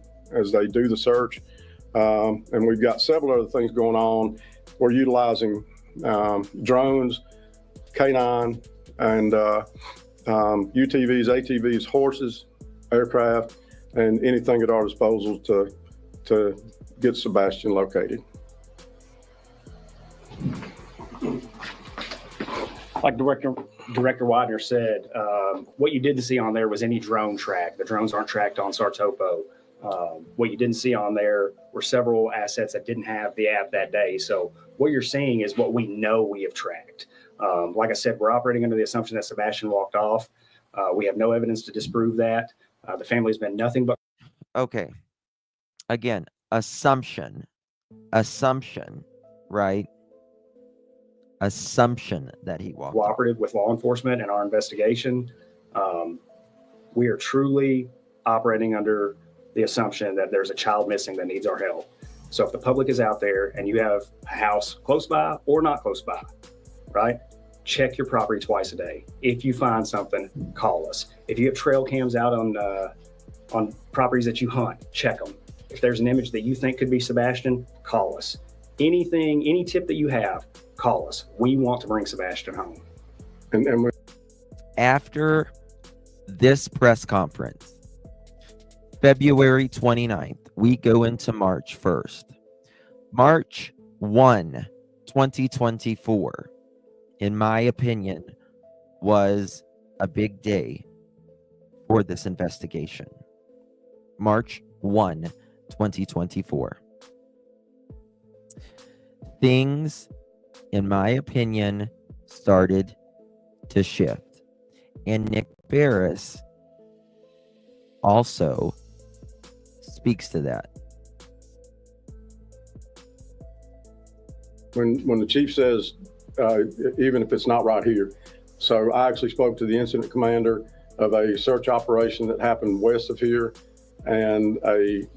do the search. And we've got several other things going on. We're utilizing drones, K9, and UTVs, ATVs, horses, aircraft, and anything at our disposal to get Sebastian located. Like Director Widener said, what you didn't see on there was any drone track. The drones aren't tracked on Sartopo. What you didn't see on there were several assets that didn't have the app that day. So what you're seeing is what we know we have tracked. Like I said, we're operating under the assumption that Sebastian walked off. We have no evidence to disprove that. The family's been nothing but. Okay. Again, assumption, right? Assumption that he walked off. Cooperative with law enforcement and our investigation. We are truly operating under the assumption that there's a child missing that needs our help. So if the public is out there and you have a house close by or not close by, right? Check your property twice a day. If you find something, call us. If you have trail cams out on properties that you hunt, check them. If there's an image that you think could be Sebastian, call us. Anything, any tip that you have, call us. We want to bring Sebastian home. And after this press conference, February 29th, we go into March 1st. March 1, 2024, in my opinion, was a big day for this investigation. March 1, 2024. Things, in my opinion, started to shift. And Nick Ferris also speaks to that. When the chief says, even if it's not right here. So I actually spoke to the incident commander of a search operation that happened west of here, and a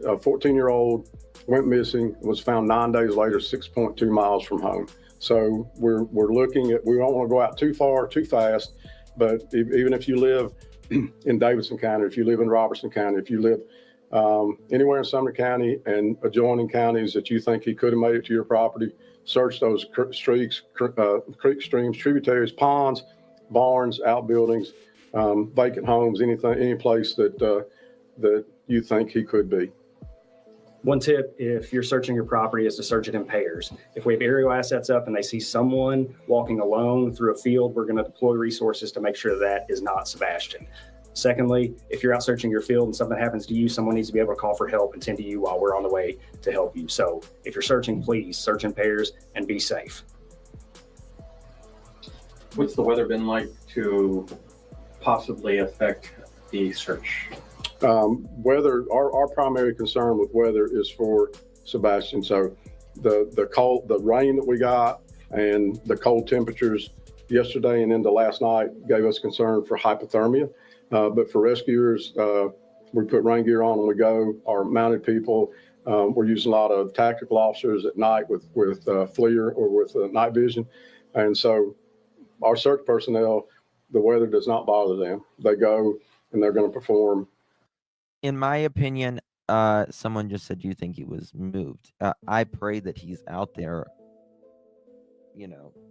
14-year-old went missing, was found 9 days later, 6.2 miles from home. So we're looking at, we don't want to go out too far, too fast, but even if you live in Davidson County, if you live in Robertson County, if you live anywhere in Sumner County and adjoining counties that you think he could have made it to your property, search those creeks, streams, tributaries, ponds, barns, outbuildings, vacant homes, anything, any place that you think he could be. One tip, if you're searching your property, is to search it in pairs. If we have aerial assets up and they see someone walking alone through a field, we're going to deploy resources to make sure that is not Sebastian. Secondly, if you're out searching your field and something happens to you, someone needs to be able to call for help and tend to you while we're on the way to help you. So if you're searching, please search in pairs and be safe. What's the weather been like to possibly affect the search? Weather, our primary concern with weather is for Sebastian. So the rain that we got and the cold temperatures yesterday and into last night gave us concern for hypothermia. But for rescuers, we put rain gear on when we go. Our mounted people, we're using a lot of tactical officers at night with FLIR or with night vision. And so our search personnel, the weather does not bother them. They go and they're going to perform. In my opinion, someone just said, do you think he was moved? I pray that he's out there,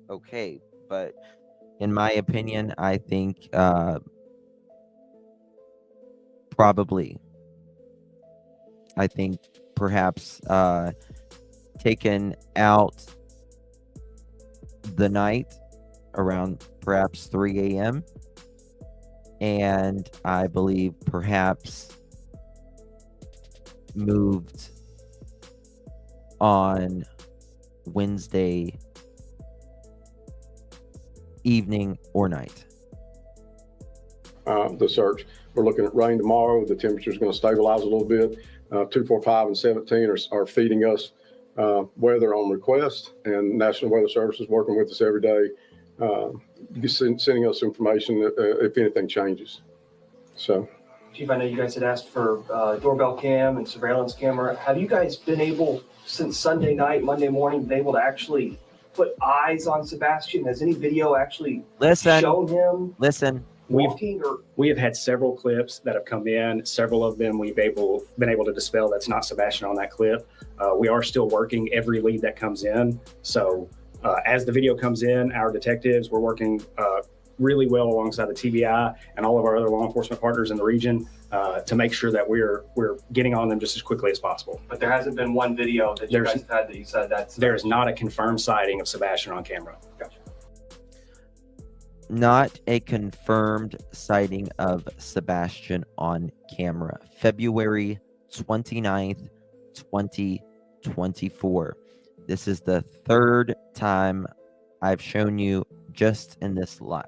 okay. But in my opinion, I think probably. I think perhaps taken out the night around perhaps 3 a.m. And I believe perhaps moved on Wednesday evening or night. The search. We're looking at rain tomorrow. The temperature is going to stabilize a little bit. 245 and 17 are feeding us weather on request, and National Weather Service is working with us every day, sending us information if anything changes. So, Chief, I know you guys had asked for doorbell cam and surveillance camera. Have you guys been able, since Sunday night, Monday morning, been able to actually put eyes on Sebastian? Has any video actually shown him? We have had several clips that have come in. Several of them we've been able to dispel that's not Sebastian on that clip. We are still working every lead that comes in. So as the video comes in, our detectives, we're working really well alongside the TBI and all of our other law enforcement partners in the region to make sure that we're getting on them just as quickly as possible. But there hasn't been one video that you guys had that you said that's... There's not a confirmed sighting of Sebastian on camera. Gotcha. Not a confirmed sighting of Sebastian on camera. February 29th, 2024. This is the third time I've shown you just in this live.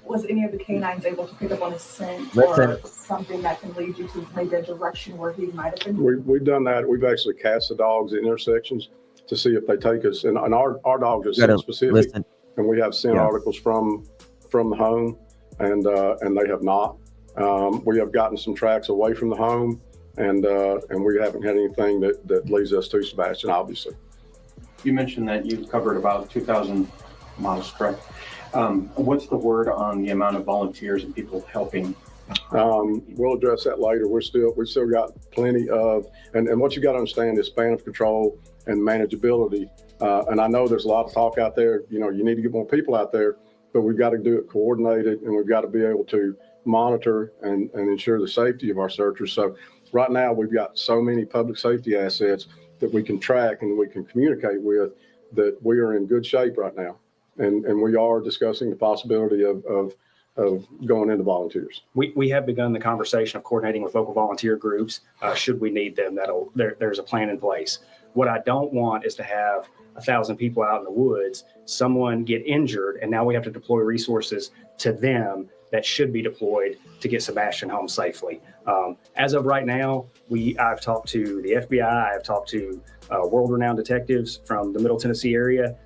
Was any of the canines able to pick up on his scent Listen. or something that can lead you to maybe a direction where he might have been? We've done that. We've actually cast the dogs at intersections to see if they take us. And our dogs are scent specific. Listen. And we have scent articles from the home, and they have not. We have gotten some tracks away from the home, and we haven't had anything that leads us to Sebastian, obviously. You mentioned that you've covered about 2,000 miles, correct? What's the word on the amount of volunteers and people helping? We'll address that later. We've still got plenty of, and what you got to understand is span of control and manageability. And I know there's a lot of talk out there, you need to get more people out there, but we've got to do it coordinated, and we've got to be able to monitor and ensure the safety of our searchers. So right now we've got so many public safety assets that we can track and we can communicate with, that we are in good shape right now. And we are discussing the possibility of going into volunteers. We have begun the conversation of coordinating with local volunteer groups. Should we need them, there's a plan in place. What I don't want is to have 1,000 people out in the woods, someone get injured, and now we have to deploy resources to them that should be deployed to get Sebastian home safely. As of right now, I've talked to the FBI, I've talked to world-renowned detectives from the Middle Tennessee area,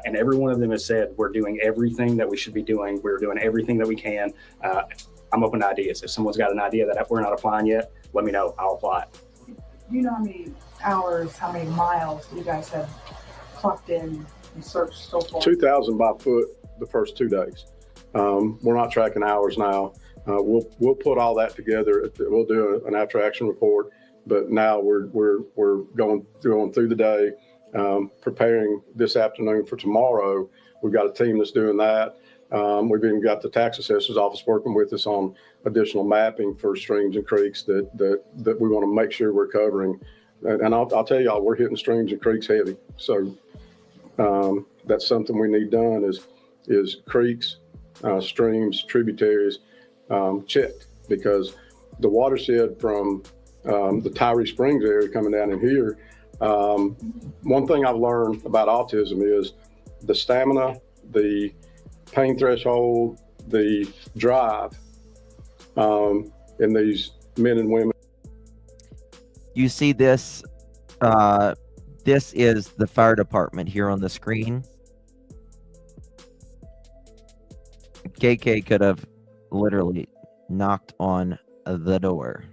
and every one of them has said, we're doing everything that we should be doing. We're doing everything that we can. I'm open to ideas. If someone's got an idea that we're not applying yet, let me know. I'll apply. Do you know how many hours, how many miles you guys have clocked in and searched so far? 2,000 by foot the first 2 days. We're not tracking hours now. We'll put all that together. We'll do an after action report. But now we're going through the day, preparing this afternoon for tomorrow. We've got a team that's doing that. We've even got the tax assessor's office working with us on additional mapping for streams and creeks that we want to make sure we're covering. And I'll tell y'all, we're hitting streams and creeks heavy. So that's something we need done is creeks, streams, tributaries checked, because the watershed from the Tyree Springs area coming down in here. One thing I've learned about autism is the stamina, the pain threshold, the drive in these men and women. You see this, this is the fire department here on the screen. KK could have literally knocked on the door.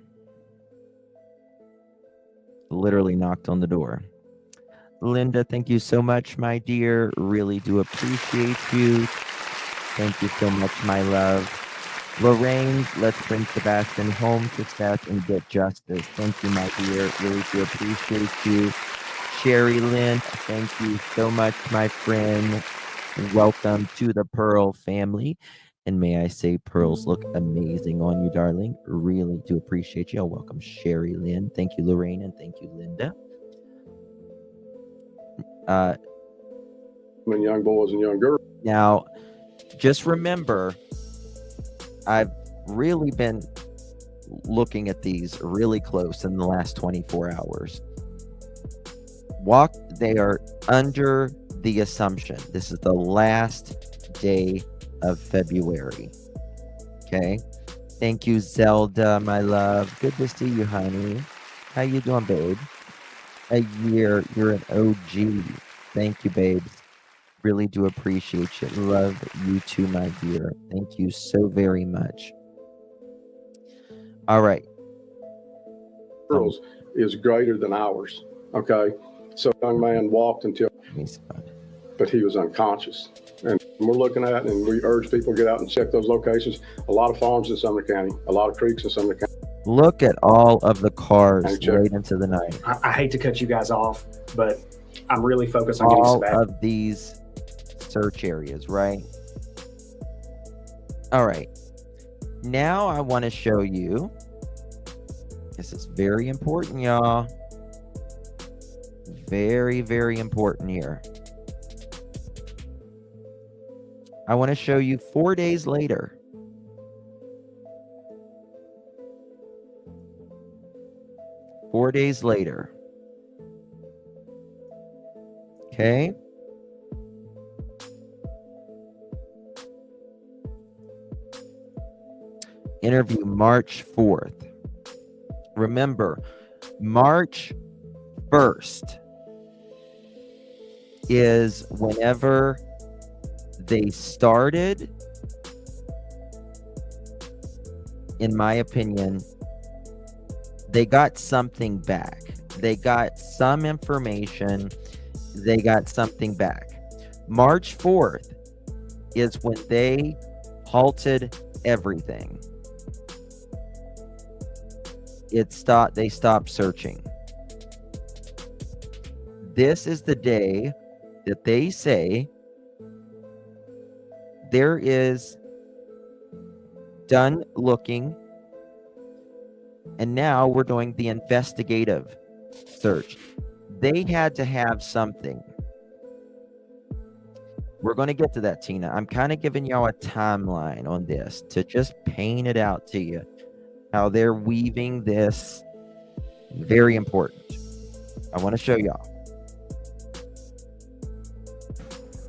Literally knocked on the door. Linda, thank you so much, my dear. Really do appreciate you. Thank you so much, my love. Lorraine, let's bring Sebastian home to set and get justice. Thank you, my dear. Really do appreciate you. Sherry Lynn, thank you so much, my friend. Welcome to the Pearl family. And may I say, pearls look amazing on you, darling. Really do appreciate you. Welcome, Sherry Lynn. Thank you, Lorraine, and thank you, Linda. When young boys and young girls. Now, just remember, I've really been looking at these really close in the last 24 hours. They are under the assumption this is the last day of February. Okay. Thank you, Zelda, my love. Good to see you, honey. How you doing, babe? A year. You're an OG. Thank you, babes. Really do appreciate you. Love you too, my dear. Thank you so very much. All right. Girls is greater than ours. Okay. So young man walked until, but he was unconscious. And we're looking at, and we urge people to get out and check those locations. A lot of farms in Sumner County, a lot of creeks in Sumner County. Look at all of the cars late into the night. I hate to cut you guys off, but I'm really focused on getting Sebastian. All of these search areas, right? All right. Now I want to show you. This is very important, y'all. Very, very important here. I want to show you 4 days later. Four days later. Okay. Interview March 4th. Remember, March 1st is whenever they started, in my opinion, they got something back. They got some information. They got something back. March 4th is when they halted everything. They stopped searching. This is the day that they say there is done looking, and now we're doing the investigative search. They had to have something. We're going to get to that, Tina. I'm kind of giving y'all a timeline on this to just paint it out to you, how they're weaving this. Very important. I want to show y'all.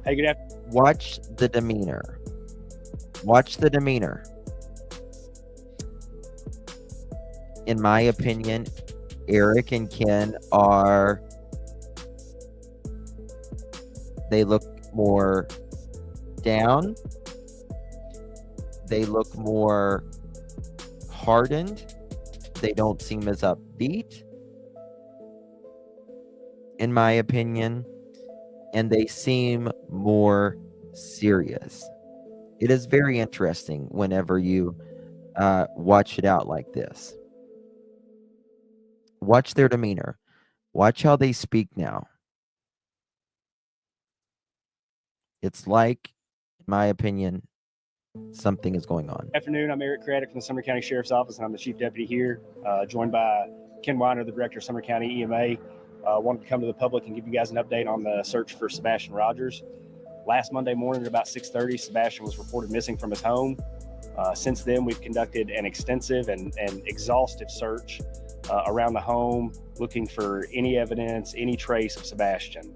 Hey, good afternoon. Watch the demeanor. Watch the demeanor. In my opinion, Eric and Ken they look more down. They look more hardened. They don't seem as upbeat, in my opinion, and they seem more serious. It is very interesting whenever you watch it out like this. Watch their demeanor. Watch how they speak now. It's like, in my opinion, something is going on. Good afternoon. I'm Eric Craddock from the Sumner County Sheriff's Office, and I'm the Chief Deputy here, joined by Ken Weiner, the Director of Sumner County EMA. Wanted to come to the public and give you guys an update on the search for Sebastian Rogers. Last Monday morning at about 6:30, Sebastian was reported missing from his home. Since then, we've conducted an extensive and exhaustive search around the home, looking for any evidence, any trace of Sebastian.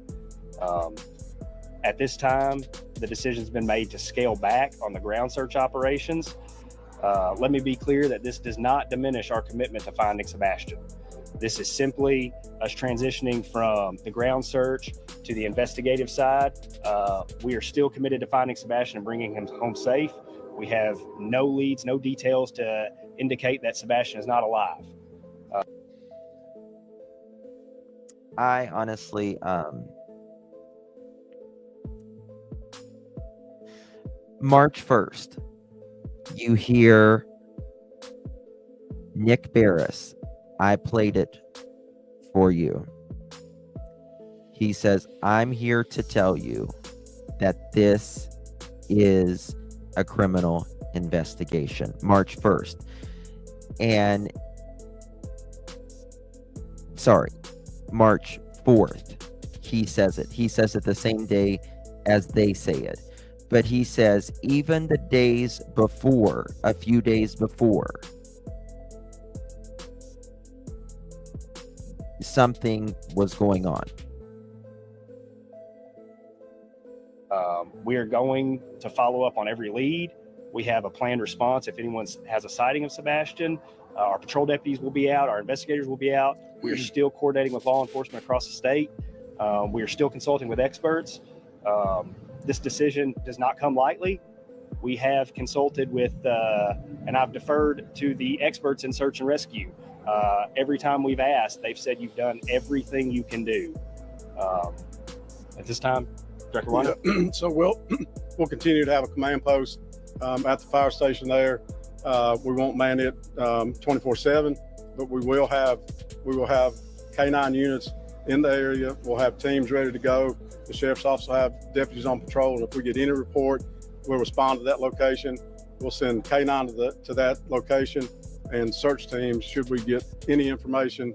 At this time, the decision's been made to scale back on the ground search operations. Let me be clear that this does not diminish our commitment to finding Sebastian. This is simply us transitioning from the ground search to the investigative side. We are still committed to finding Sebastian and bringing him home safe. We have no leads, no details to indicate that Sebastian is not alive. I honestly, March 1st, you hear Nick Barris. I played it for you. He says, I'm here to tell you that this is a criminal investigation. March 1st. And sorry, March 4th, he says it. He says it the same day as they say it. But he says even the days before, a few days before, something was going on. We are going to follow up on every lead. We have a planned response if anyone has a sighting of Sebastian. Our patrol deputies will be out. Our investigators will be out. We are still coordinating with law enforcement across the state. We are still consulting with experts. This decision does not come lightly. We have consulted with, and I've deferred to the experts in search and rescue. Every time we've asked, they've said you've done everything you can do. At this time, Director Weiner? Yeah. So we'll continue to have a command post at the fire station there. We won't man it 24/7, but we will have K9 units in the area. We'll have teams ready to go. The sheriff's office will have deputies on patrol, and if we get any report, we'll respond to that location. We'll send K9 to that location and search teams should we get any information.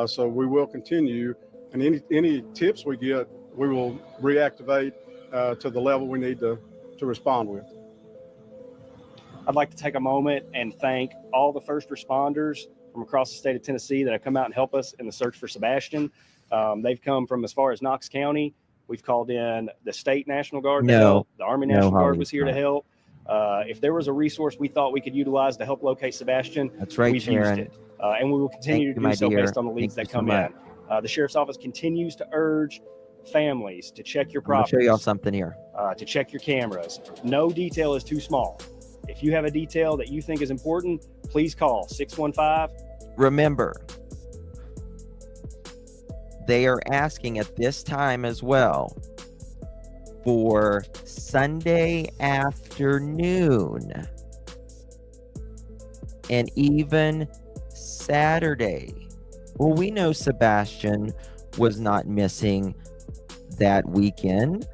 So we will continue, and any tips we get, we will reactivate to the level we need to respond with. I'd like to take a moment and thank all the first responders from across the state of Tennessee that have come out and helped us in the search for Sebastian. They've come from as far as Knox County. We've called in the state National Guard to help. The Army National Guard was here to help. If there was a resource we thought we could utilize to help locate Sebastian, that's right, we've Sharon. used it. And we will continue to do so based on the leads that come in. The Sheriff's Office continues to urge families to check your properties. I'll show y'all something here. To check your cameras. No detail is too small. If you have a detail that you think is important, please call 615. Remember, they are asking at this time as well for Sunday afternoon and even Saturday. Well, we know Sebastian was not missing that weekend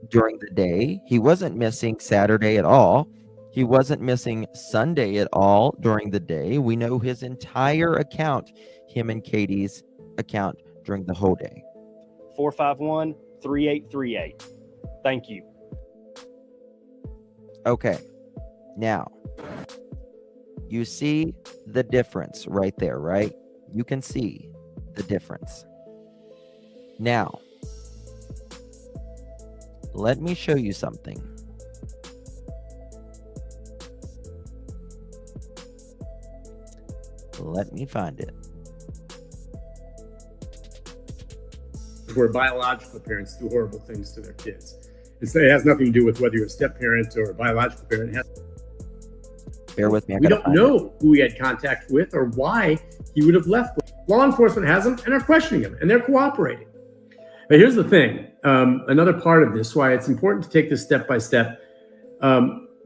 during the day. He wasn't missing Saturday at all. He wasn't missing Sunday at all during the day. We know his entire account, him and Katie's account, during the whole day. 451-3838. Thank you. Okay. Now, you see the difference right there, right? You can see the difference. Now, let me show you something. Let me find it. Where biological parents do horrible things to their kids. It has nothing to do with whether you're a step parent or a biological parent. Bear with me. I We gotta don't find it. know who he had contact with or why he would have left. Law enforcement has him and are questioning him and they're cooperating. But here's the thing. Another part of this, why it's important to take this step by step.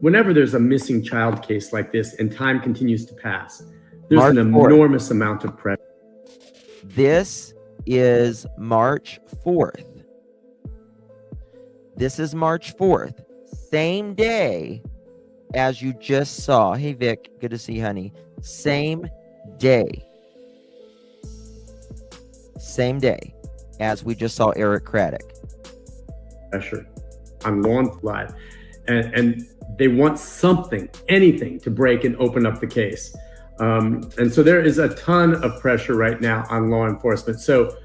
Whenever there's a missing child case like this and time continues to pass, there's March an 4th. enormous amount of pressure. This is March 4th. This is March 4th. Same day as you just saw. Hey, Vic. Good to see you, honey. Same day. Same day as we just saw Eric Craddock. Pressure on law live. And they want something, anything to break and open up the case. And so there is a ton of pressure right now on law enforcement. So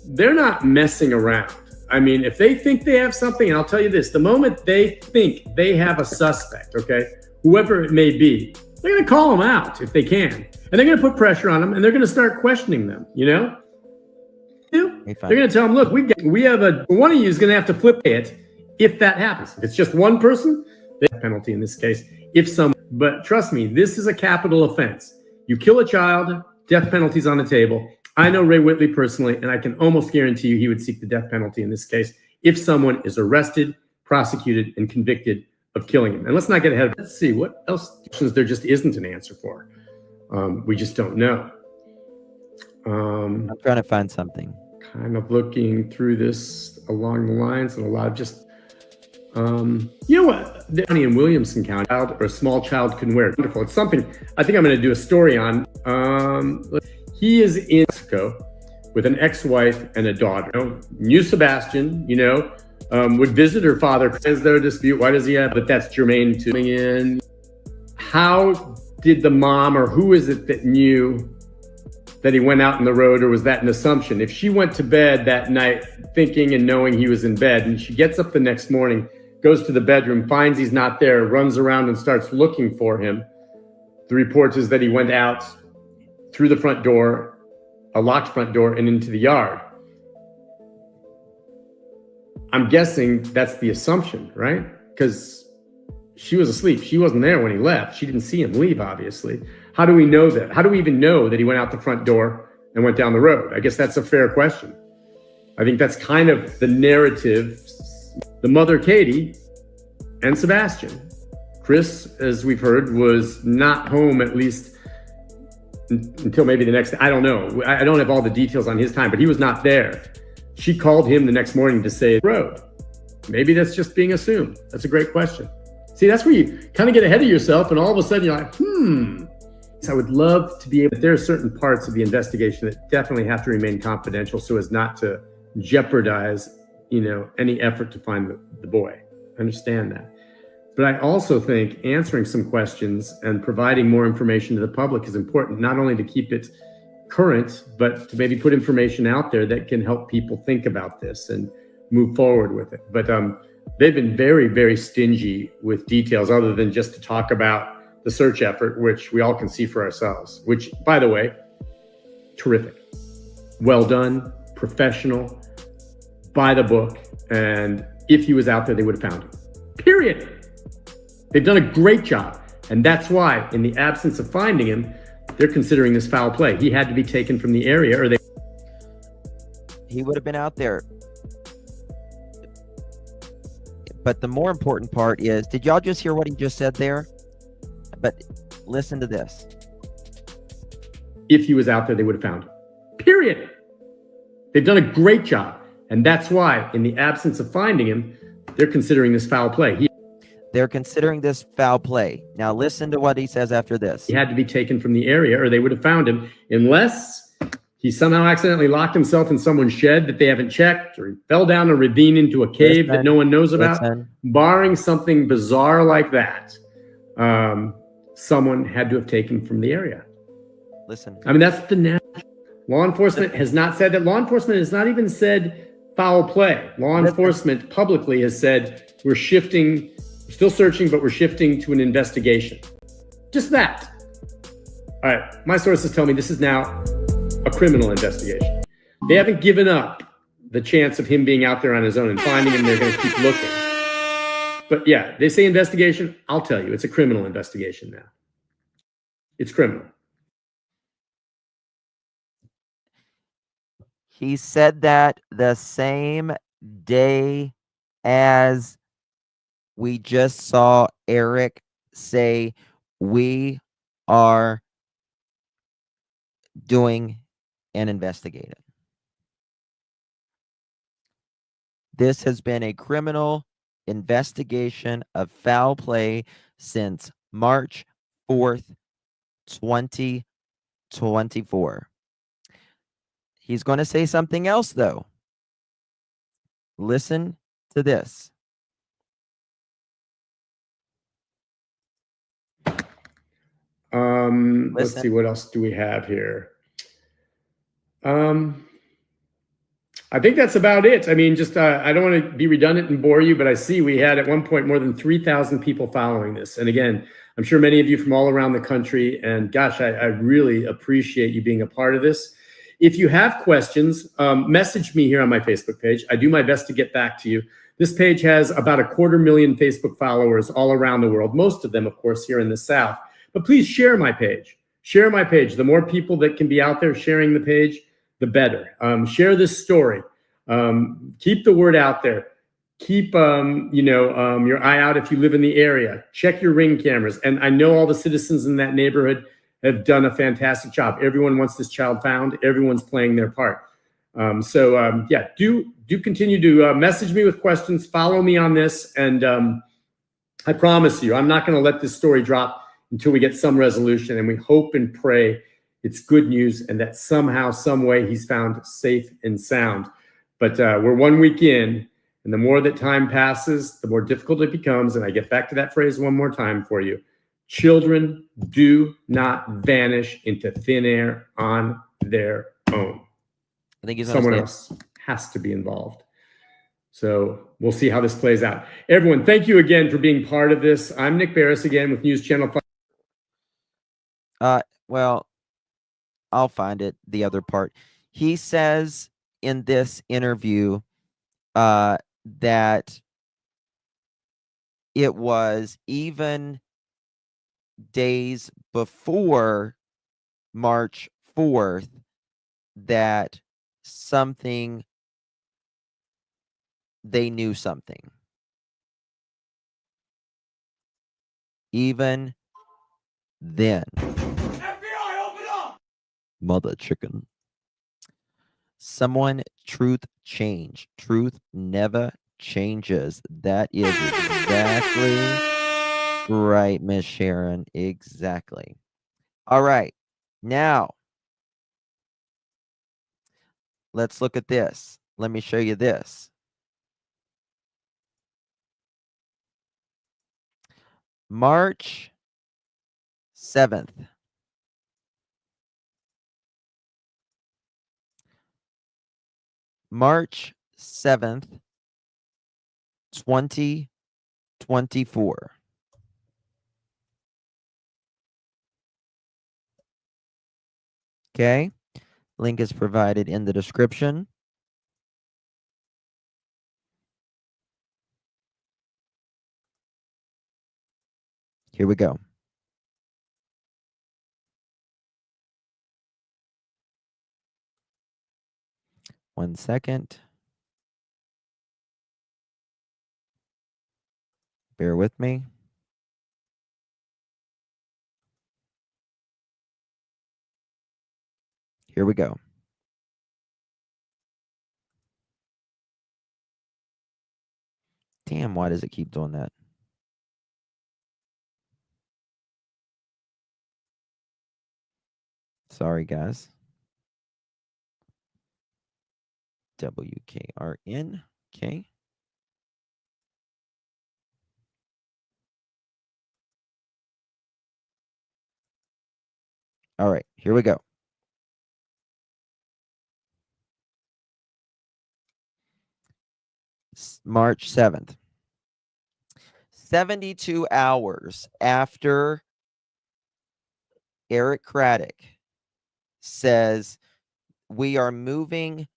they're not messing around. I mean, if they think they have something, and I'll tell you this, the moment they think they have a suspect, okay, whoever it may be, they're going to call them out if they can. And they're going to put pressure on them and they're going to start questioning them, you know? They're going to tell them, look, we have one of you is going to have to flip it if that happens. If it's just one person, the penalty in this case, but trust me, this is a capital offense. You kill a child, death penalty's on the table. I know Ray Whitley personally, and I can almost guarantee you he would seek the death penalty in this case if someone is arrested, prosecuted, and convicted of killing him. And let's not get ahead of it. Let's see what else there just isn't an answer for. We just don't know. I'm trying to find something. Kind of looking through this along the lines and a lot of just, you know what? The county in Williamson County, or a small child can wear. Wonderful. It's something I think I'm going to do a story on. He is in Mexico with an ex-wife and a daughter. You know, knew Sebastian, you know, would visit her father. Is there a dispute? Why does he have? But that's germane to in. How did the mom, or who is it that knew that he went out on the road, or was that an assumption? If she went to bed that night thinking and knowing he was in bed, and she gets up the next morning, goes to the bedroom, finds he's not there, runs around and starts looking for him. The report is that he went out through the front door, a locked front door, and into the yard. I'm guessing that's the assumption, right? Because she was asleep. She wasn't there when he left. She didn't see him leave, obviously. How do we know that? How do we even know that he went out the front door and went down the road? I guess that's a fair question. I think that's kind of the narrative. The mother, Katie, and Sebastian. Chris, as we've heard, was not home at least until maybe the next, I don't know. I don't have all the details on his time, but he was not there. She called him the next morning to say road. Maybe that's just being assumed. That's a great question. See, that's where you kind of get ahead of yourself and all of a sudden you're like, So I would love to be able, there are certain parts of the investigation that definitely have to remain confidential so as not to jeopardize, you know, any effort to find the boy. I understand that. But I also think answering some questions and providing more information to the public is important, not only to keep it current, but to maybe put information out there that can help people think about this and move forward with it. But they've been very, very stingy with details other than just to talk about the search effort, which we all can see for ourselves, which, by the way, terrific. Well done, professional, by the book. And if he was out there, they would have found him. Period. They've done a great job. And that's why, in the absence of finding him, they're considering this foul play. He had to be taken from the area, or he would have been out there. But the more important part is, did y'all just hear what he just said there? But listen to this. If he was out there, they would have found him. Period. They've done a great job. And that's why, in the absence of finding him, they're considering this foul play. They're considering this foul play. Now listen to what he says after this. He had to be taken from the area, or they would have found him, unless he somehow accidentally locked himself in someone's shed that they haven't checked, or he fell down a ravine into a cave that no one knows about. Barring something bizarre like that, someone had to have taken from the area. Listen. I mean, that's the natural. Law enforcement has not said that. Law enforcement has not even said foul play. Law enforcement publicly has said, we're shifting, we're still searching, but we're shifting to an investigation. Just that. All right, my sources tell me this is now a criminal investigation. They haven't given up the chance of him being out there on his own and finding him. They're going to keep looking. But yeah, they say investigation. I'll tell you, it's a criminal investigation now. It's criminal. He said that the same day as we just saw Eric say, we are doing an investigative. This has been a criminal investigation of foul play since March 4th, 2024. He's going to say something else, though. Listen to this. Let's see, what else do we have here? I think that's about it. I mean, just I don't want to be redundant and bore you, but I see we had at one point more than 3,000 people following this. And again, I'm sure many of you from all around the country. And gosh, I really appreciate you being a part of this. If you have questions, message me here on my Facebook page. I do my best to get back to you. This page has about 250,000 Facebook followers all around the world, most of them, of course, here in the South. But please share my page. Share my page. The more people that can be out there sharing the page, the better. Share this story. Keep the word out there. Keep your eye out if you live in the area. Check your Ring cameras. And I know all the citizens in that neighborhood have done a fantastic job. Everyone wants this child found. Everyone's playing their part. Yeah, do continue to message me with questions. Follow me on this. And I promise you, I'm not going to let this story drop until we get some resolution. And we hope and pray it's good news and that somehow, some way he's found safe and sound. But we're 1 week in, and the more that time passes, the more difficult it becomes. And I get back to that phrase one more time for you. Children do not vanish into thin air on their own. I think someone else has to be involved. So we'll see how this plays out. Everyone, thank you again for being part of this. I'm Nick Barris again with News Channel 5. Well, I'll find it, the other part. He says in this interview that it was even days before March 4th that they knew something. Even then. FBI, open up! Mother chicken. Truth change. Truth never changes. That is exactly right, Miss Sharon. Exactly. All right. Now, let's look at this. Let me show you this. March 7th. March 7th, 2024. Okay. Link is provided in the description. Here we go. One second. Bear with me. Here we go. Damn, why does it keep doing that? Sorry, guys. WKRN. Okay. All right, here we go. March 7th. 72 hours after Eric Craddock says we are moving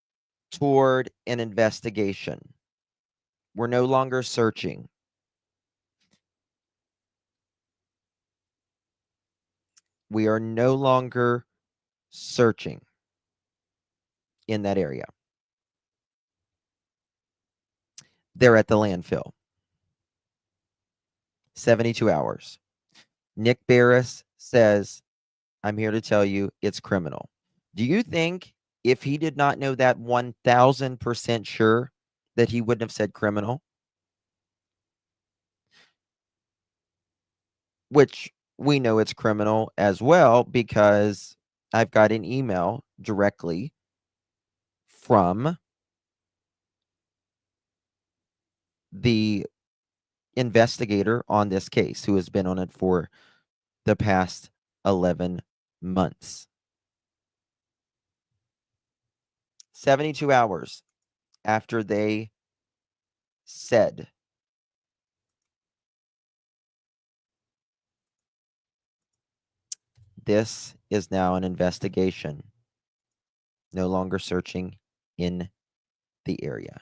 toward an investigation. We're no longer searching. We are no longer searching in that area. They're at the landfill. 72 hours. Nick Barris says, I'm here to tell you it's criminal. Do you think if he did not know that 1000% sure that he wouldn't have said criminal? Which we know it's criminal as well because I've got an email directly from the investigator on this case who has been on it for the past 11 months. 72 hours after they said this is now an investigation, no longer searching in the area.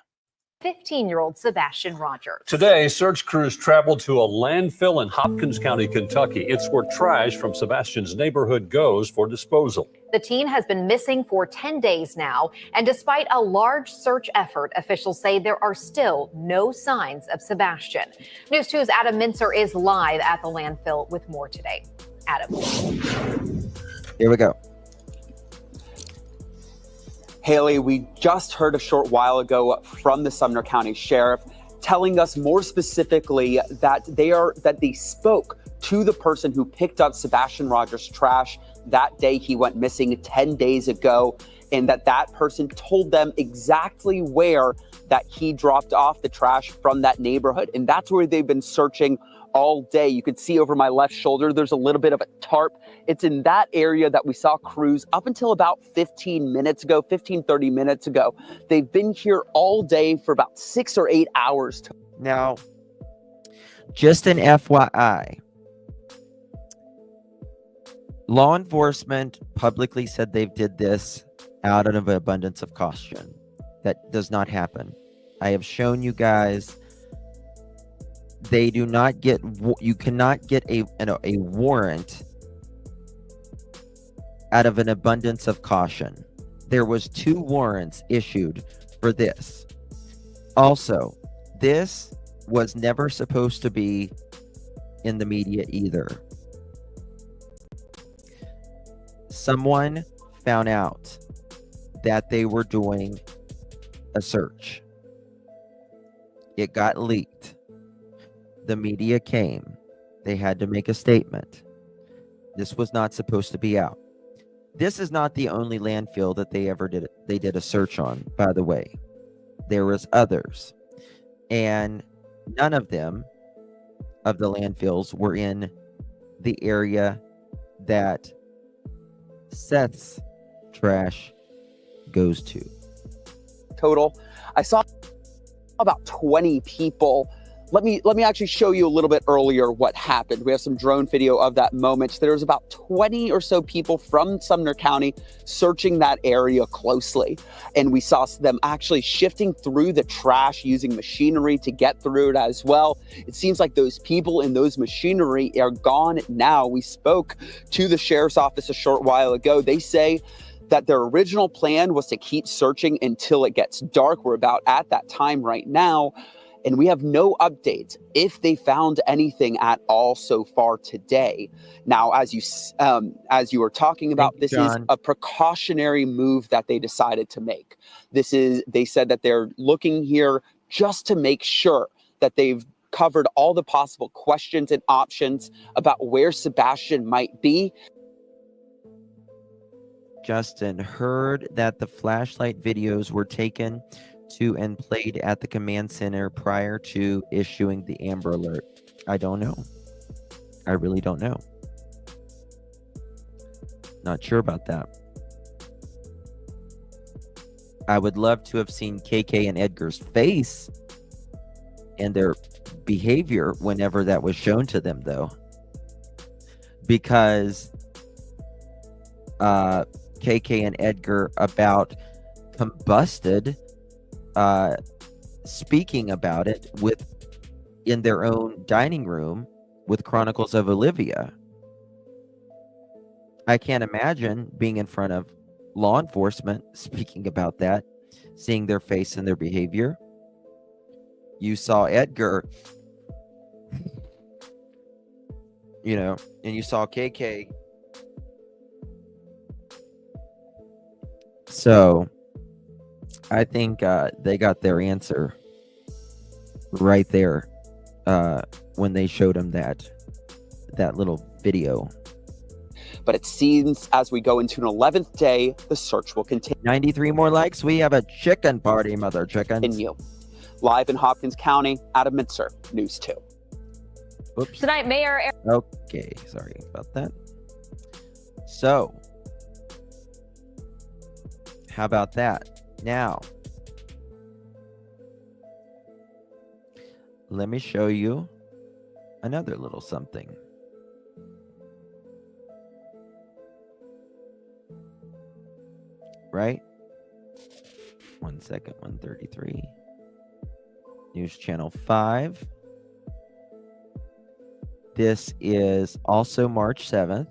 15-year-old Sebastian Rogers. Today, search crews traveled to a landfill in Hopkins County, Kentucky. It's where trash from Sebastian's neighborhood goes for disposal. The teen has been missing for 10 days now, and despite a large search effort, officials say there are still no signs of Sebastian. News 2's Adam Mincer is live at the landfill with more today. Adam. Here we go. Haley, we just heard a short while ago from the Sumner County Sheriff telling us more specifically that they spoke to the person who picked up Sebastian Rogers' trash that day he went missing 10 days ago, and that person told them exactly where that he dropped off the trash from that neighborhood. And that's where they've been searching all day. You can see over my left shoulder, there's a little bit of a tarp. It's in that area that we saw crews up until about 30 minutes ago. They've been here all day for about 6 or 8 hours. Now, just an FYI, law enforcement publicly said they did this out of an abundance of caution. That does not happen. I have shown you guys they do not get, you cannot get a warrant out of an abundance of caution. There was 2 warrants issued for this. Also, this was never supposed to be in the media either. Someone found out that they were doing a search. It got leaked. The media came. They had to make a statement. This was not supposed to be out. This is not the only landfill that they did a search on, by the way. There was others. And none of them, of the landfills, were in the area that Seth's trash goes to. Total. I saw about 20 people. Let me actually show you a little bit earlier what happened. We have some drone video of that moment. There was about 20 or so people from Sumner County searching that area closely. And we saw them actually shifting through the trash using machinery to get through it as well. It seems like those people in those machinery are gone now. We spoke to the sheriff's office a short while ago. They say that their original plan was to keep searching until it gets dark. We're about at that time right now. And we have no updates if they found anything at all so far today. Now, as you were talking about, this is a precautionary move that they decided to make. They said that they're looking here just to make sure that they've covered all the possible questions and options about where Sebastian might be. Justin heard that the flashlight videos were taken to and played at the command center prior to issuing the Amber Alert. I don't know. I really don't know. Not sure about that. I would love to have seen KK and Edgar's face and their behavior whenever that was shown to them, though. Because KK and Edgar about combusted speaking about it in their own dining room with Chronicles of Olivia. I can't imagine being in front of law enforcement speaking about that, seeing their face and their behavior. You saw Edgar, you know, and you saw KK. So I think they got their answer right there when they showed him that little video. But it seems as we go into an 11th day, the search will continue. 93 more likes. We have a chicken party, mother chickens. Live in Hopkins County, Adam Mintzer, News 2. Oops. Tonight, Mayor. Okay, sorry about that. So, how about that? Now, let me show you another little something. Right? 1 second, 133. News Channel 5. This is also March 7th.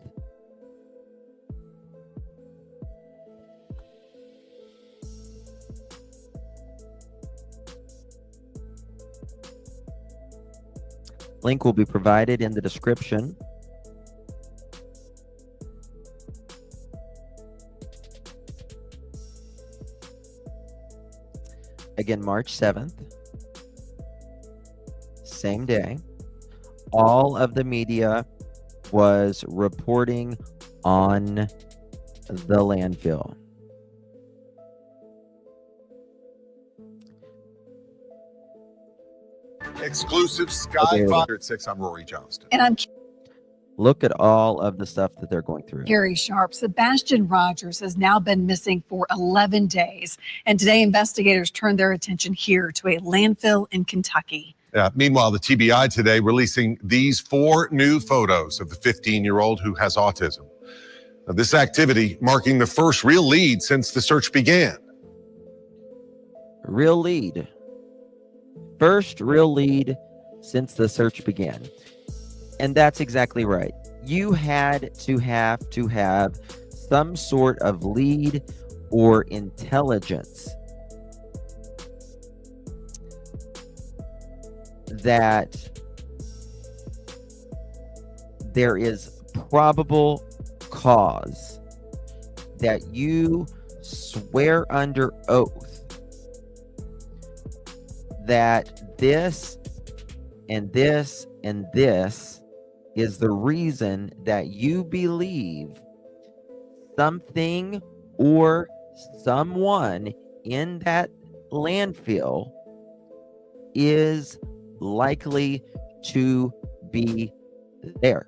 Link will be provided in the description. Again, March 7th. Same day. All of the media was reporting on the landfill. Exclusive Sky 506. I'm Rory Johnston. And I'm Look at all of the stuff that they're going through. Carrie Sharp. Sebastian Rogers has now been missing for 11 days. And today, investigators turned their attention here to a landfill in Kentucky. Meanwhile, the TBI today releasing these 4 new photos of the 15-year-old who has autism. Now, this activity marking the first real lead since the search began. Real lead. First real lead since the search began. And that's exactly right. You had to have some sort of lead or intelligence that there is probable cause that you swear under oath that this and this and this is the reason that you believe something or someone in that landfill is likely to be there.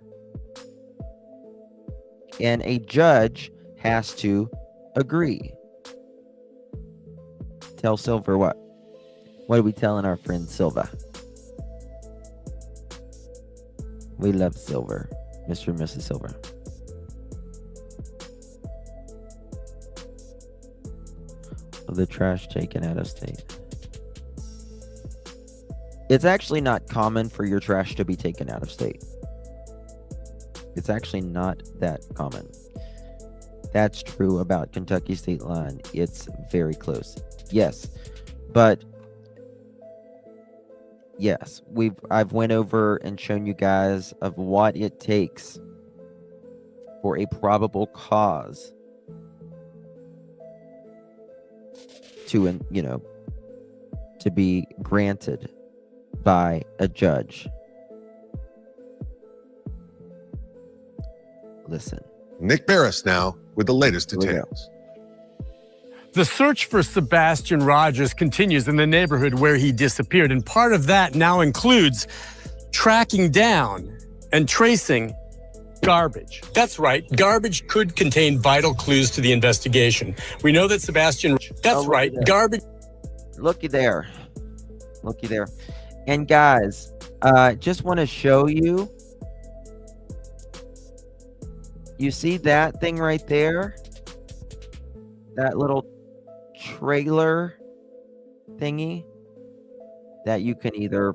And a judge has to agree. Tell Silver what? What are we telling our friend Silva? We love Silver, Mr. and Mrs. Silver. The trash taken out of state. It's actually not common for your trash to be taken out of state. It's actually not that common. That's true about Kentucky state line. It's very close. Yes, but yes, I've went over and shown you guys of what it takes for a probable cause to, to be granted by a judge. Listen. Nick Barris now with the latest details. The search for Sebastian Rogers continues in the neighborhood where he disappeared, and part of that now includes tracking down and tracing garbage. That's right, garbage could contain vital clues to the investigation. We know that Sebastian... That's right, garbage... Looky there. Looky there. And guys, just want to show you. You see that thing right there? That little trailer thingy that you can either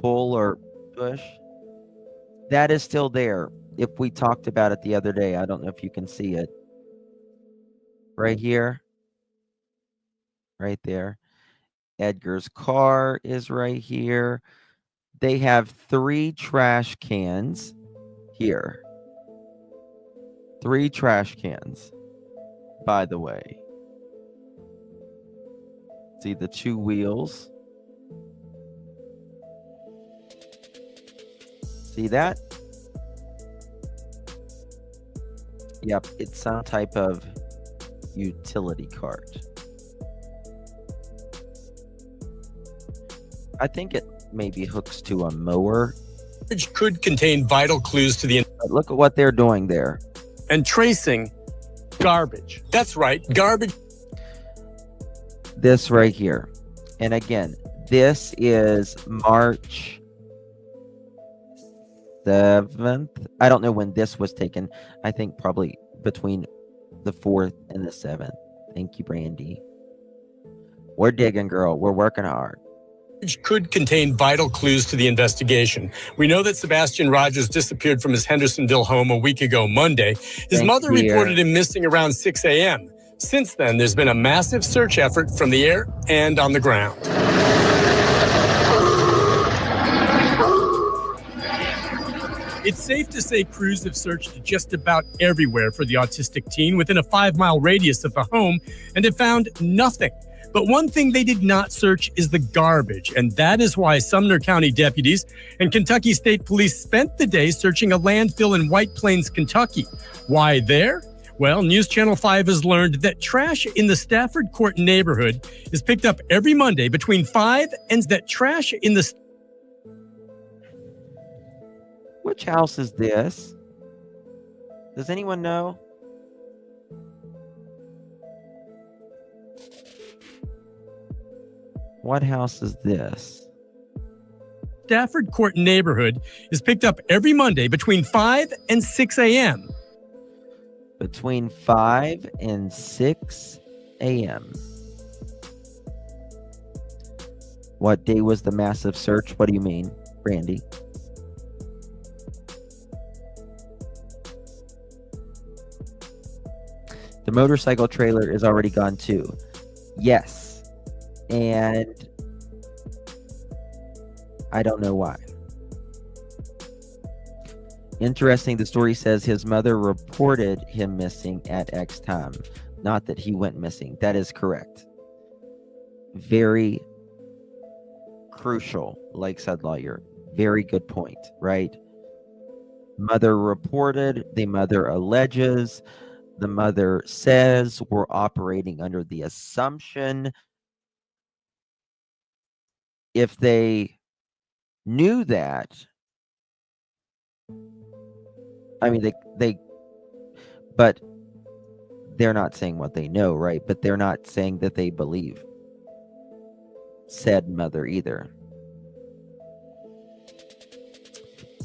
pull or push? That is still there. if we talked about it the other day. I don't know if you can see it. Right here. Right there. Edgar's car is right here. They have 3 trash cans here. 3 trash cans, by the way. See the 2 wheels. See that? Yep, it's some type of utility cart. I think it maybe hooks to a mower. Which could contain vital clues to the... But look at what they're doing there. And tracing garbage. That's right, garbage. This right here. And again, this is March 7th. I don't know when this was taken. I think probably between the 4th and the 7th. Thank you, Brandy. We're digging, girl. We're working hard. Could contain vital clues to the investigation. We know that Sebastian Rogers disappeared from his Hendersonville home a week ago Monday. His mother reported him missing around 6 a.m. Since then, there's been a massive search effort from the air and on the ground. It's safe to say crews have searched just about everywhere for the autistic teen within a 5-mile radius of the home and have found nothing. But one thing they did not search is the garbage, and that is why Sumner County deputies and Kentucky State Police spent the day searching a landfill in White Plains, Kentucky. Why there? Well, News Channel 5 has learned that trash in the Stafford Court neighborhood is picked up every Monday between 5 and that trash in the... Which house is this? Does anyone know? What house is this? Stafford Court neighborhood is picked up every Monday between 5 and 6 a.m. Between 5 and 6 a.m. What day was the massive search? What do you mean, Randy? The motorcycle trailer is already gone too. Yes. And I don't know why. Interesting, the story says his mother reported him missing at X time. Not that he went missing. That is correct. Very crucial, Lakeside Lawyer. Very good point, right? Mother reported, the mother alleges, the mother says we're operating under the assumption. If they knew that, I mean, but they're not saying what they know, right? But they're not saying that they believe said mother either.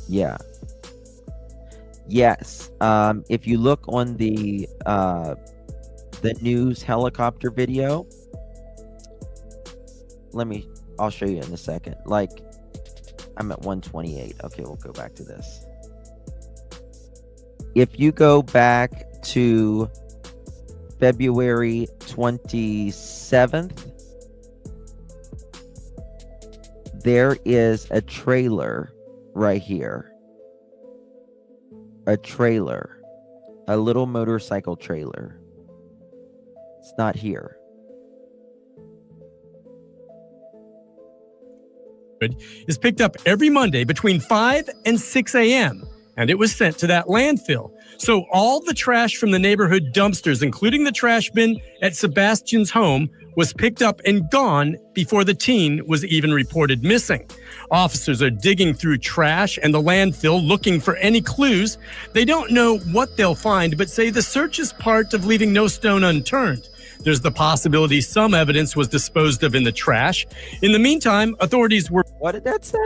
Yeah. Yes. If you look on the news helicopter video, I'll show you in a second. Like, I'm at 128. Okay, we'll go back to this. If you go back to February 27th, there is a trailer right here. A trailer. A little motorcycle trailer. It's not here. Is picked up every Monday between 5 and 6 a.m. and it was sent to that landfill. So all the trash from the neighborhood dumpsters, including the trash bin at Sebastian's home, was picked up and gone before the teen was even reported missing. Officers are digging through trash and the landfill looking for any clues. They don't know what they'll find, but say the search is part of leaving no stone unturned. There's the possibility some evidence was disposed of in the trash. In the meantime, authorities were... What did that say?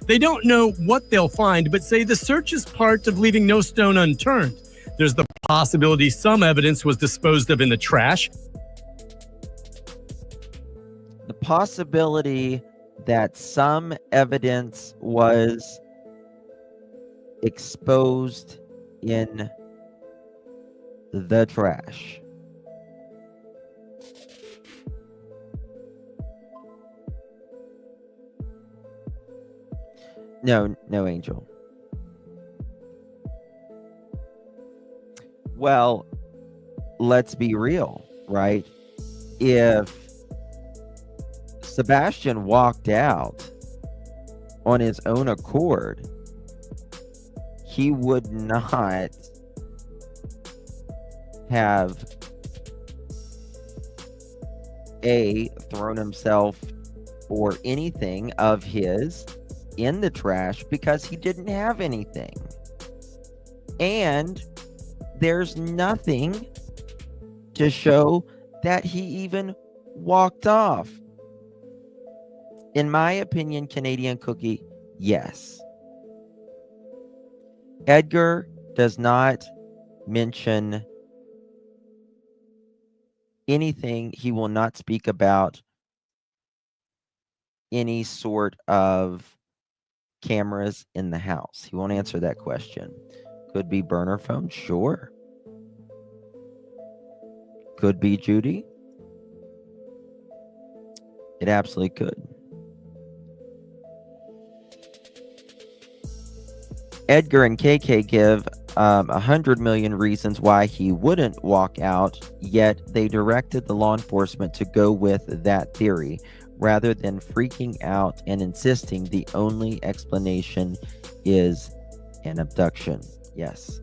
They don't know what they'll find, but say the search is part of leaving no stone unturned. There's the possibility some evidence was disposed of in the trash. The possibility that some evidence was exposed in the trash. No, Angel. Well, let's be real, right? If Sebastian walked out on his own accord, he would not have thrown himself or anything of his in the trash because he didn't have anything. And there's nothing to show that he even walked off. In my opinion, Canadian Cookie, yes. Edgar does not mention anything. He will not speak about any sort of cameras in the house. He won't answer that question. Could be burner phone, sure. Could be Judy. It absolutely could. Edgar and KK give 100 million reasons why he wouldn't walk out, yet they directed the law enforcement to go with that theory rather than freaking out and insisting the only explanation is an abduction. Yes.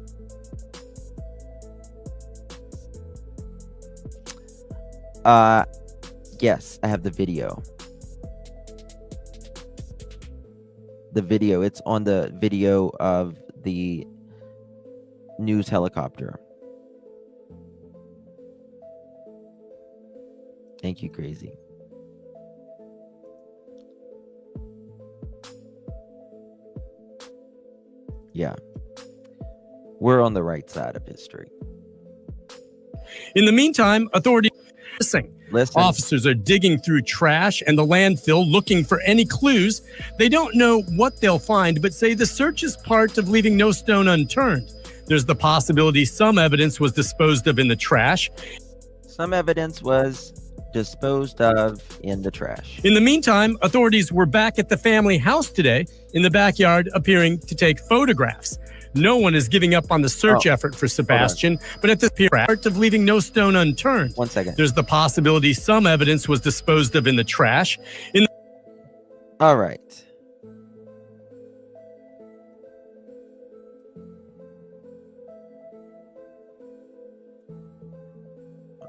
Yes, I have the video. It's on the video of the news helicopter. Thank you, Crazy. Yeah. We're on the right side of history. In the meantime, authorities missing. Listen. Officers are digging through trash and the landfill looking for any clues. They don't know what they'll find, but say the search is part of leaving no stone unturned. There's the possibility some evidence was disposed of in the trash. Some evidence was disposed of in the trash. In the meantime, authorities were back at the family house today in the backyard appearing to take photographs. No one is giving up on the search effort for Sebastian, but at the part of leaving no stone unturned. 1 second. There's the possibility some evidence was disposed of in the trash. All right.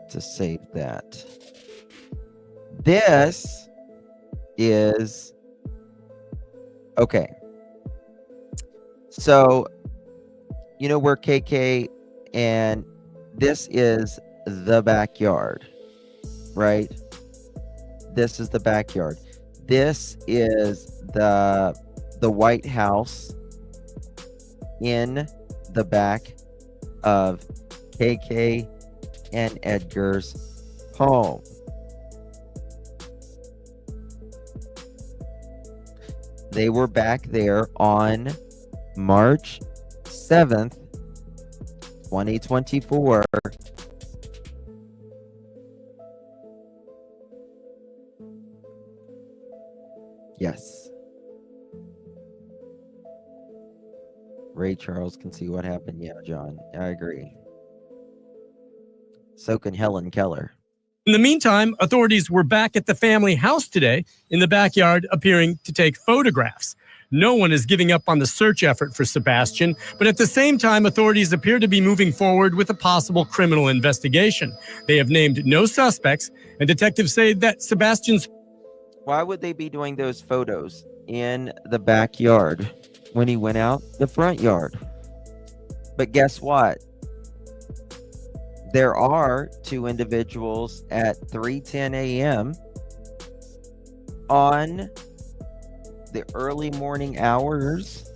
To save that. This is okay. So, you know where KK, and this is the backyard, right? This is the backyard. This is the White House in the back of KK and Edgar's home. They were back there on March 7th, 2024. Yes. Ray Charles can see what happened. Yeah, John, I agree. So can Helen Keller. In the meantime, authorities were back at the family house today in the backyard appearing to take photographs. No one is giving up on the search effort for Sebastian, but at the same time, authorities appear to be moving forward with a possible criminal investigation. They have named no suspects, and detectives say that Sebastian's... Why would they be doing those photos in the backyard when he went out the front yard? But guess what? There are two individuals at 3:10 a.m. on the early morning hours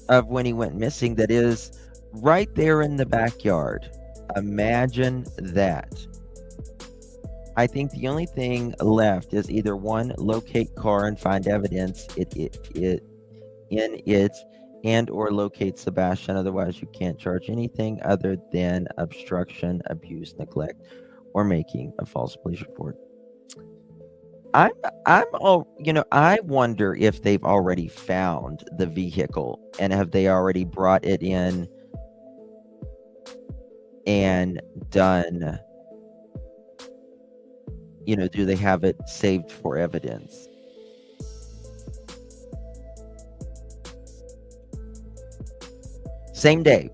of when he went missing that is right there in the backyard. Imagine that. I think the only thing left is either one, locate car and find evidence in it, and or locate Sebastian. Otherwise, you can't charge anything other than obstruction, abuse, neglect, or making a false police report. I wonder if they've already found the vehicle and have they already brought it in and done, do they have it saved for evidence? Same day,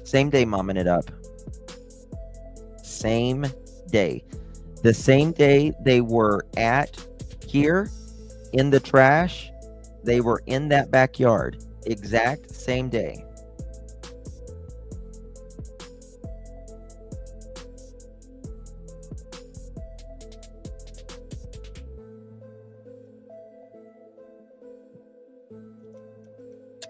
momming it up. Same day. The same day they were here in the trash, they were in that backyard. Exact same day.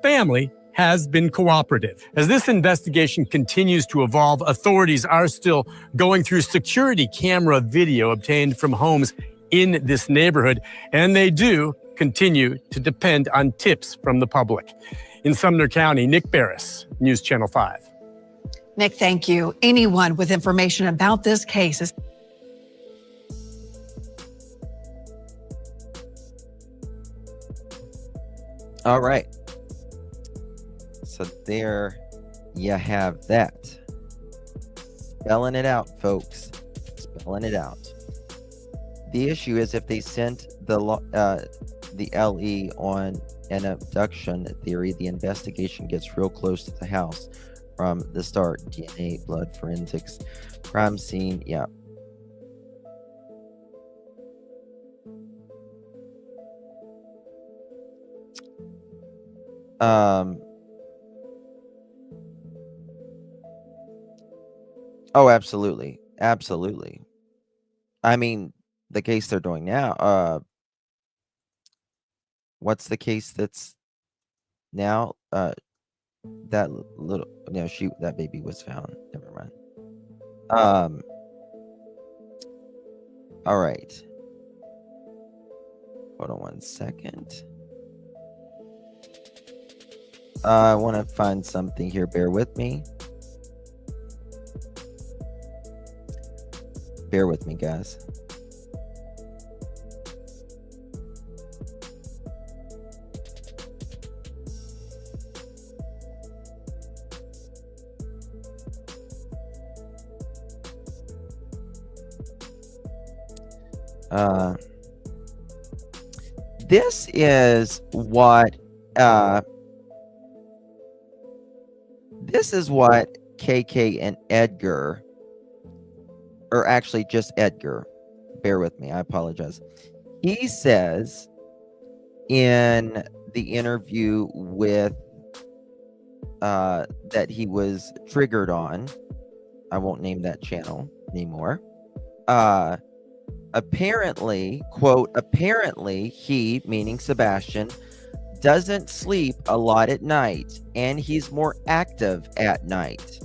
Family has been cooperative. As this investigation continues to evolve, authorities are still going through security camera video obtained from homes in this neighborhood, and they do continue to depend on tips from the public. In Sumner County, Nick Barris, News Channel 5. Nick, thank you. Anyone with information about this case is all right. So there you have that. Spelling it out, folks. Spelling it out. The issue is if they sent the LE on an abduction theory, the investigation gets real close to the house from the start. DNA, blood forensics, crime scene. Yeah. Oh, absolutely. Absolutely. I mean, the case they're doing now, what's the case that's now? That little, that baby was found. Never mind. All right. Hold on one second. I want to find something here. Bear with me. Bear with me, guys. This is what KK and Edgar, or actually just Edgar, bear with me, I apologize. He says in the interview with that he was triggered on, I won't name that channel anymore. Apparently, quote, apparently he, meaning Sebastian, doesn't sleep a lot at night and he's more active at night.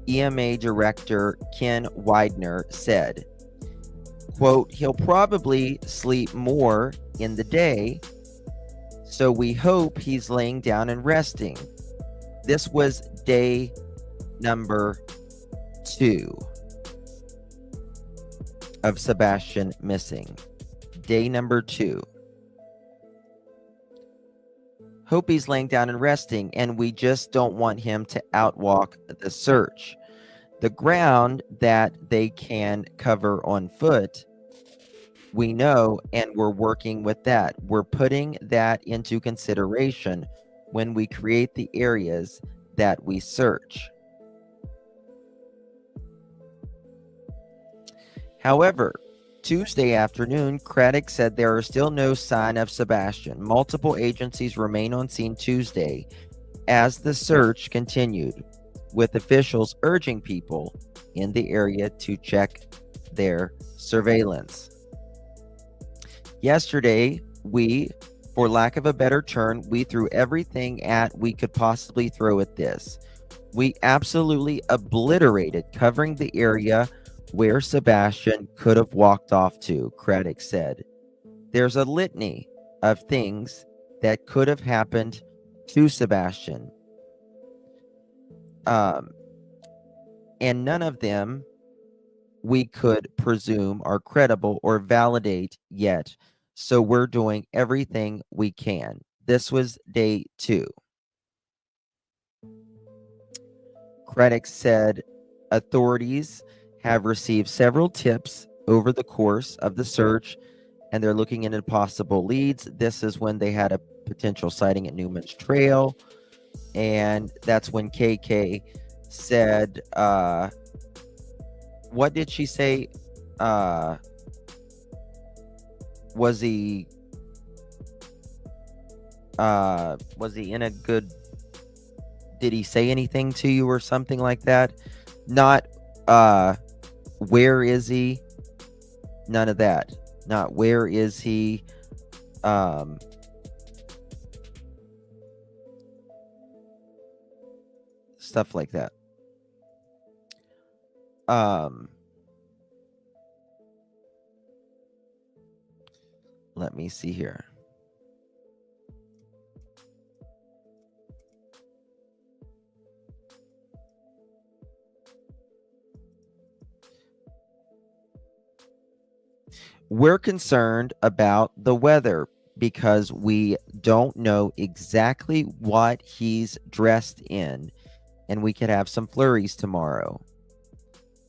EMA director Ken Widener said, quote, he'll probably sleep more in the day, so we hope he's laying down and resting. This was day number 2 of Sebastian missing. Day number 2. Hope he's laying down and resting, and we just don't want him to outwalk the search. The ground that they can cover on foot, we know, and we're working with that. We're putting that into consideration when we create the areas that we search. However, Tuesday afternoon, Craddock said there are still no sign of Sebastian. Multiple agencies remain on scene Tuesday as the search continued, with officials urging people in the area to check their surveillance. Yesterday, for lack of a better term, we threw everything we could possibly throw at this. We absolutely obliterated covering the area where Sebastian could have walked off to, Craddock said. There's a litany of things that could have happened to Sebastian. And none of them we could presume are credible or validate yet. So we're doing everything we can. This was day 2. Craddock said authorities have received several tips over the course of the search, and they're looking into possible leads. This is when they had a potential sighting at Newman's Trail, and that's when KK said, what did she say? Was he in a good, did he say anything to you or something like that? Not where is he? None of that. Not where is he? Stuff like that. Let me see here. We're concerned about the weather because we don't know exactly what he's dressed in, and we could have some flurries tomorrow.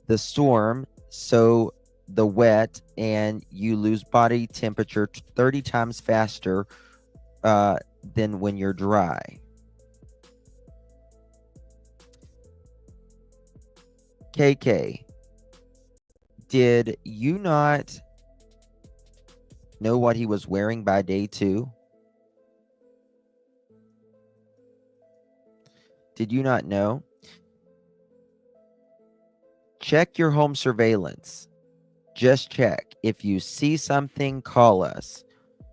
The storm, so the wet, and you lose body temperature 30 times faster than when you're dry. KK, did you not know what he was wearing by day 2? Did you not know? Check your home surveillance. Just check. If you see something, call us.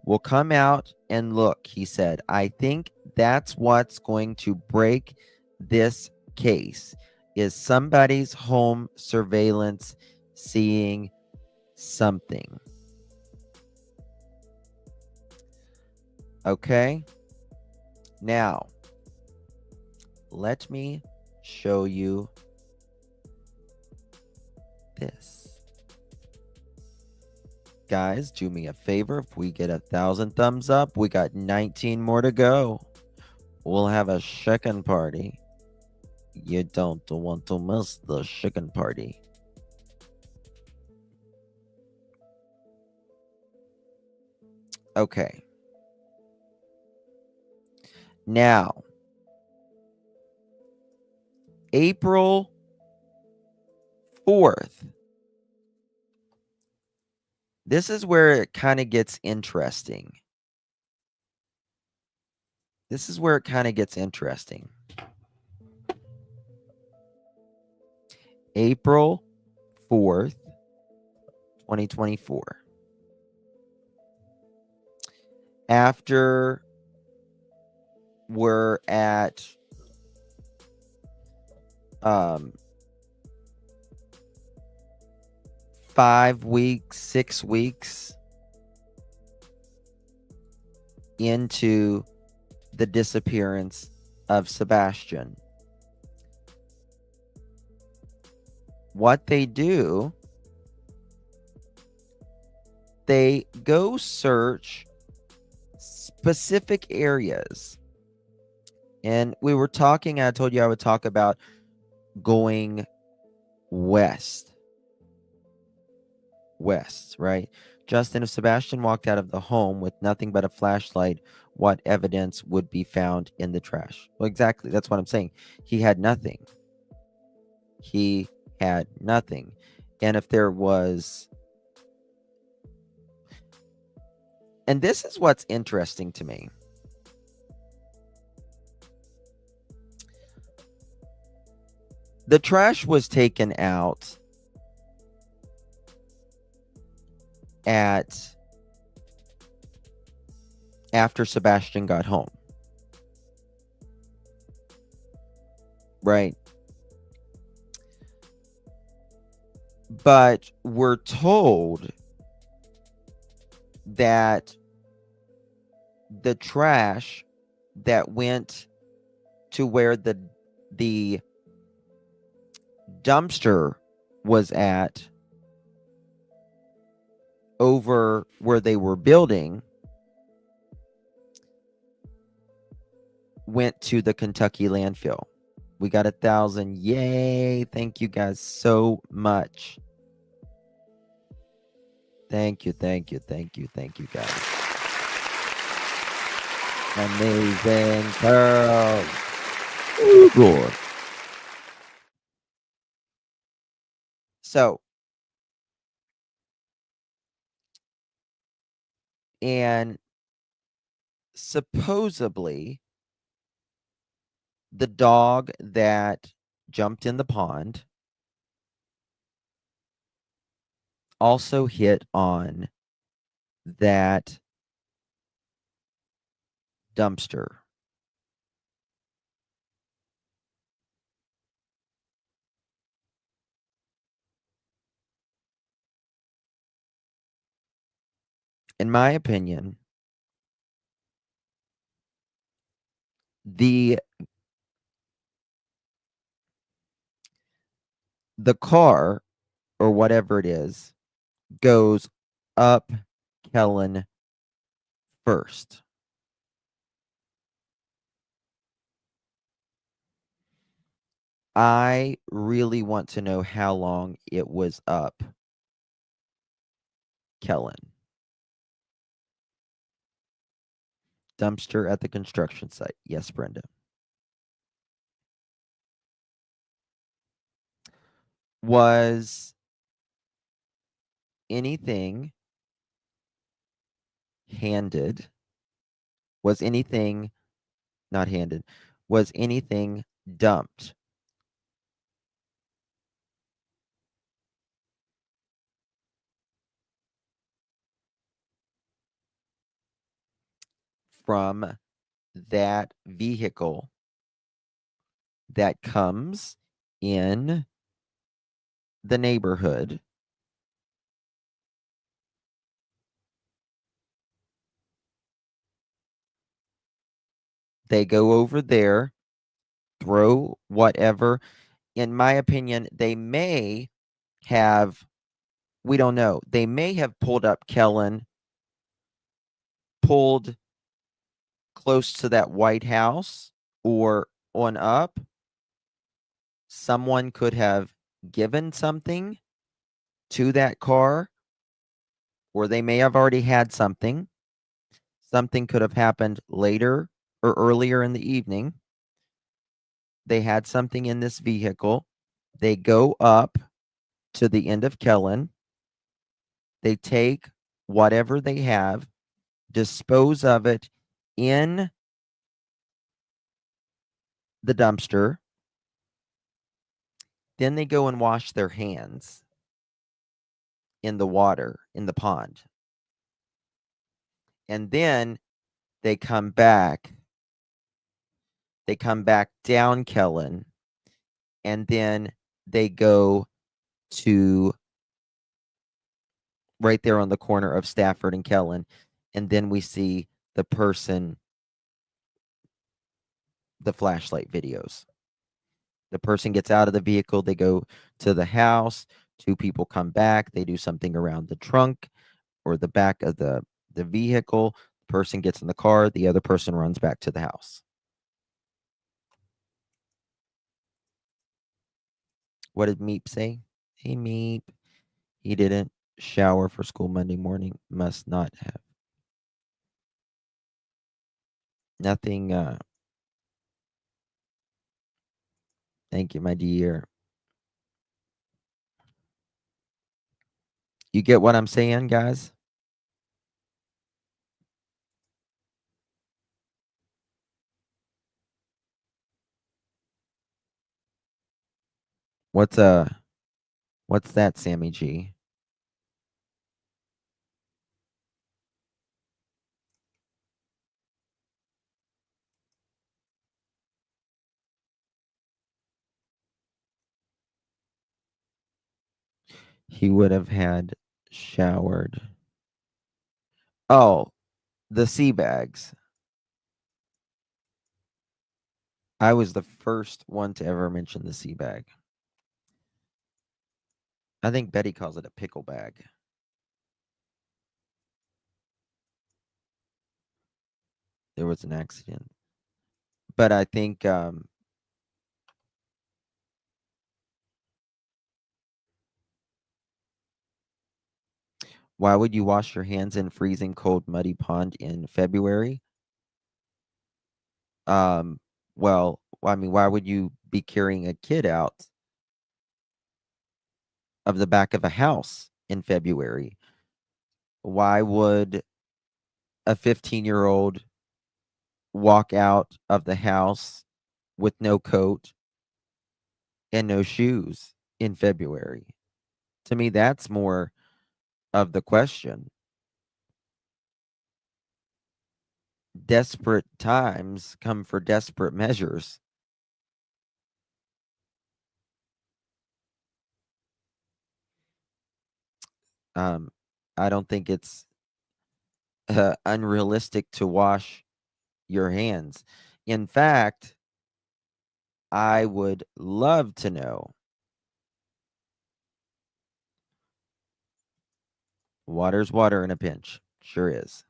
We'll come out and look, he said. I think that's what's going to break this case, is somebody's home surveillance seeing something. Okay? Now, let me show you this. Guys, do me a favor. If we get 1,000 thumbs up, we got 19 more to go. We'll have a chicken party. You don't want to miss the chicken party. Okay. Now, April 4th. This is where it kind of gets interesting. This is where it kind of gets interesting. April 4th, 2024. After we're at 5 weeks, 6 weeks into the disappearance of Sebastian, what they do, they go search specific areas. And we were talking, I told you I would talk about going west, right? Justin, if Sebastian walked out of the home with nothing but a flashlight, what evidence would be found in the trash? Well, exactly. That's what I'm saying. He had nothing. He had nothing. And if there was, and this is what's interesting to me. The trash was taken out after Sebastian got home. Right? But we're told that the trash that went to where the dumpster was at over where they were building went to the Kentucky landfill. We got 1,000. Yay. Thank you guys so much. Thank you, thank you, thank you, thank you guys. Amazing girls. Ooh, good. So, and supposedly the dog that jumped in the pond also hit on that dumpster. In my opinion, the car or whatever it is goes up Kellen first. I really want to know how long it was up Kellen. Dumpster at the construction site. Yes, Brenda. Was anything handed? Was anything not handed? Was anything dumped? From that vehicle that comes in the neighborhood they go over there, throw whatever. In my opinion, they may have, we don't know, they may have pulled up Kellen, pulled close to that White House or on up. Someone could have given something to that car, or they may have already had something. Something could have happened later or earlier in the evening. They had something in this vehicle. They go up to the end of Kellen. They take whatever they have, dispose of it in the dumpster. Then they go and wash their hands in the water, in the pond. And then they come back. They come back down Kellen. And then they go to right there on the corner of Stafford and Kellen. And then we see the person, the flashlight videos. The person gets out of the vehicle. They go to the house. Two people come back. They do something around the trunk or the back of the vehicle. The person gets in the car. The other person runs back to the house. What did Meep say? Hey, Meep. He didn't shower for school Monday morning. Must not have. Nothing. Thank you, my dear. You get what I'm saying, guys? What's that, Sammy G? He would have had showered. Oh, the sea bags. I was the first one to ever mention the sea bag. I think Betty calls it a pickle bag. There was an accident. But I think why would you wash your hands in freezing cold muddy pond in February? Well, I mean, why would you be carrying a kid out of the back of a house in February? Why would a 15-year-old walk out of the house with no coat and no shoes in February? To me, that's more of the question. Desperate times come for desperate measures. I don't think it's unrealistic to wash your hands. In fact, I would love to know. Water's water in a pinch. Sure is.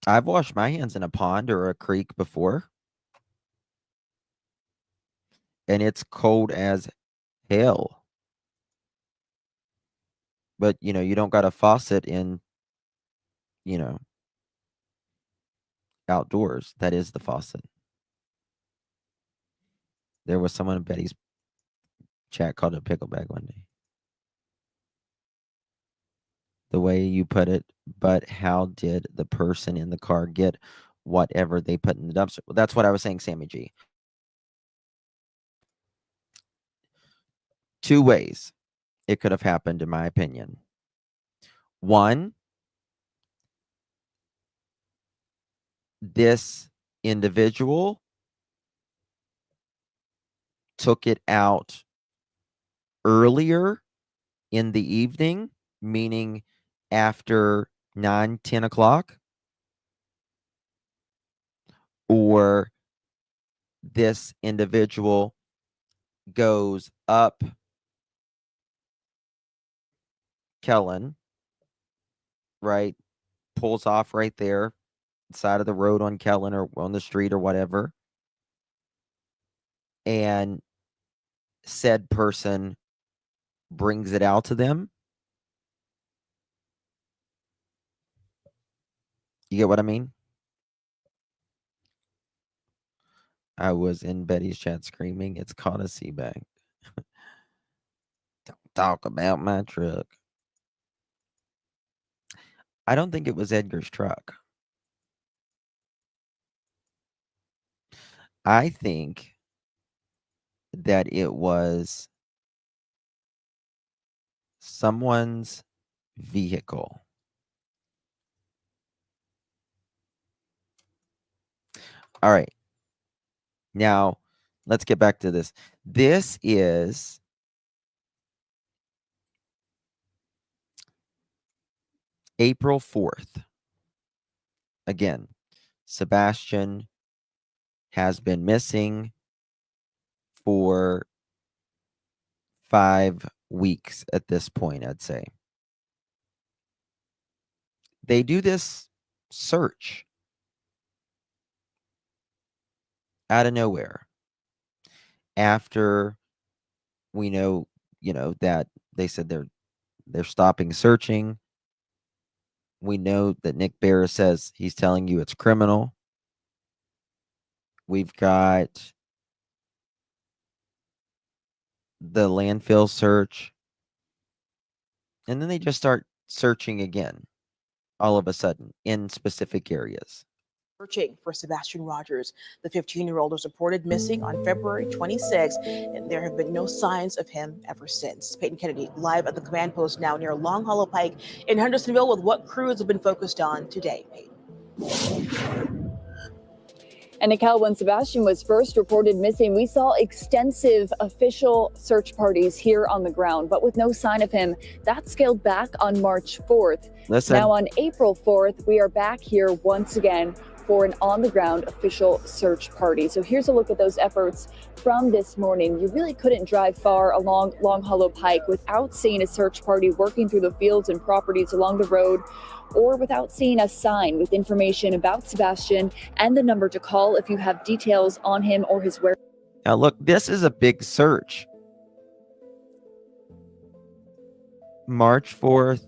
I've washed my hands in a pond or a creek before. And it's cold as hell. But, you know, you don't got a faucet in, you know, outdoors. That is the faucet. There was someone in Betty's chat called it a pickle bag one day. The way you put it, but how did the person in the car get whatever they put in the dumpster? Well, that's what I was saying, Sammy G. Two ways it could have happened, in my opinion. One, this individual took it out earlier in the evening, meaning after 9, 10 o'clock, or this individual goes up Kellen, right? Pulls off right there, side of the road on Kellen or on the street or whatever. And said person brings it out to them. You get what I mean? I was in Betty's chat screaming, it's called a sea bag. Don't talk about my truck. I don't think it was Edgar's truck. I think that it was someone's vehicle. All right. Now, let's get back to this. This is April 4th. Again, Sebastian has been missing for 5 weeks at this point, I'd say. They do this search out of nowhere after we know, that they said they're stopping searching. We know that Nick Barra says he's telling you it's criminal. We've got the landfill search. And then they just start searching again, all of a sudden, in specific areas. Searching for Sebastian Rogers. The 15-year-old was reported missing on February 26, and there have been no signs of him ever since. Peyton Kennedy, live at the command post now near Long Hollow Pike in Hendersonville with what crews have been focused on today. Peyton. And Nicole, when Sebastian was first reported missing, we saw extensive official search parties here on the ground, but with no sign of him. That scaled back on March 4th. Listen. Now on April 4th, we are back here once again for an on-the-ground official search party. So here's a look at those efforts from this morning. You really couldn't drive far along Long Hollow Pike without seeing a search party working through the fields and properties along the road, or without seeing a sign with information about Sebastian and the number to call if you have details on him or his whereabouts. Now look, this is a big search. March 4th.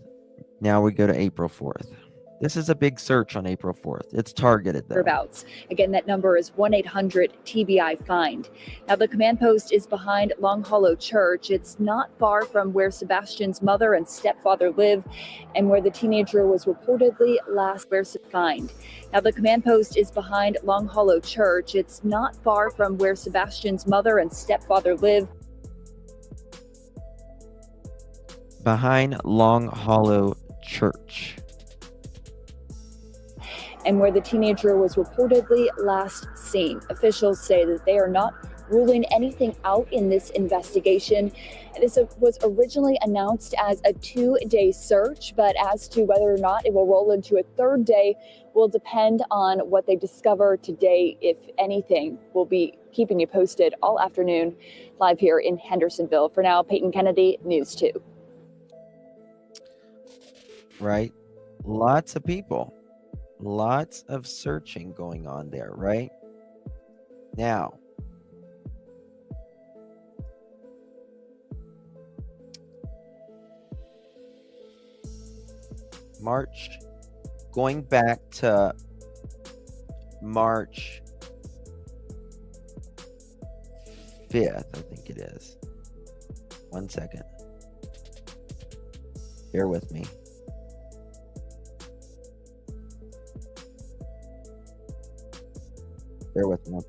Now we go to April 4th. This is a big search on April 4th. It's targeted though. Again, that number is 1-800-TBI-FIND. Now, the command post is behind Long Hollow Church. It's not far from where Sebastian's mother and stepfather live and where the teenager was reportedly last find. Now, the command post is behind Long Hollow Church. It's not far from where Sebastian's mother and stepfather live. Behind Long Hollow Church. And where the teenager was reportedly last seen. Officials say that they are not ruling anything out in this investigation. This was originally announced as a 2-day search, but as to whether or not it will roll into a 3rd day will depend on what they discover today, if anything. We'll be keeping you posted all afternoon live here in Hendersonville. For now, Peyton Kennedy, News 2. Right? Lots of people. Lots of searching going on there, right? Now, going back to March 5th, I think it is. 1 second. Bear with me. Bear with me.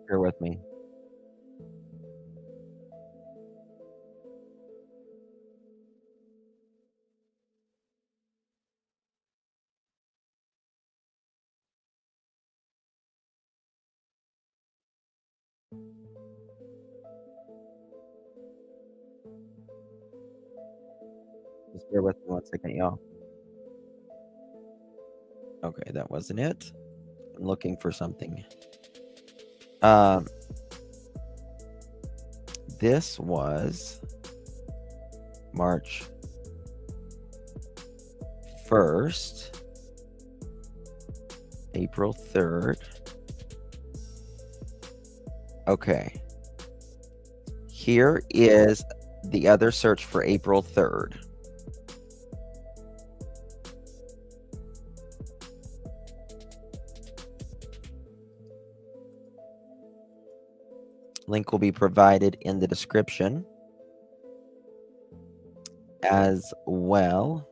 Bear with me. Just bear with me 1 second, y'all. Okay, that wasn't it. I'm looking for something. This was March 1st, April 3rd. Okay. Here is the other search for April 3rd. Link will be provided in the description as well.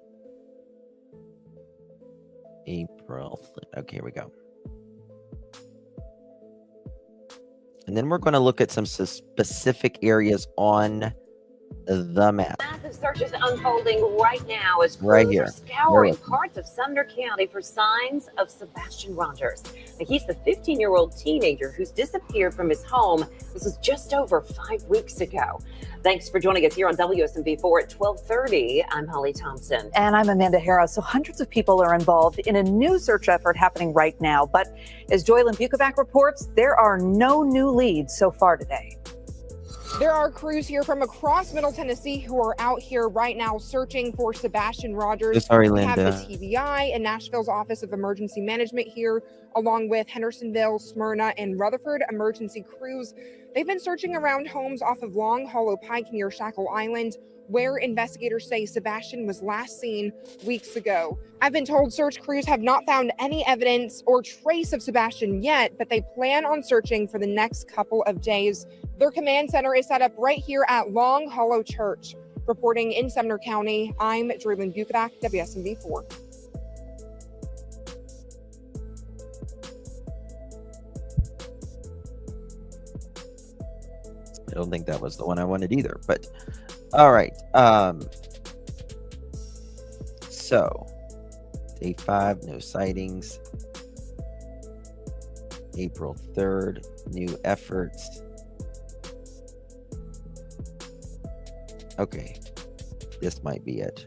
April. Okay, here we go. And then we're going to look at some specific areas on the map. Massive searches unfolding right now as crews Right here. are scouring parts of Sumner County for signs of Sebastian Rogers. Now, he's the 15-year-old teenager who's disappeared from his home. This was just over 5 weeks ago. Thanks for joining us here on WSMV4 at 12:30. I'm Holly Thompson. And I'm Amanda Harris. So hundreds of people are involved in a new search effort happening right now. But as Joylyn Bukovac reports, there are no new leads so far today. There are crews here from across Middle Tennessee who are out here right now searching for Sebastian Rogers. Sorry, We have Linda. the TBI and Nashville's Office of Emergency Management here, along with Hendersonville, Smyrna, and Rutherford emergency crews. They've been searching around homes off of Long Hollow Pike near Shackle Island, where investigators say Sebastian was last seen weeks ago. I've been told search crews have not found any evidence or trace of Sebastian yet, but they plan on searching for the next couple of days. Their command center is set up right here at Long Hollow Church. Reporting in Sumner County, I'm Joylyn Bukovac, WSMV4. I don't think that was the one I wanted either, but all right. So day 5, no sightings. April 3rd, new efforts. Okay, this might be it.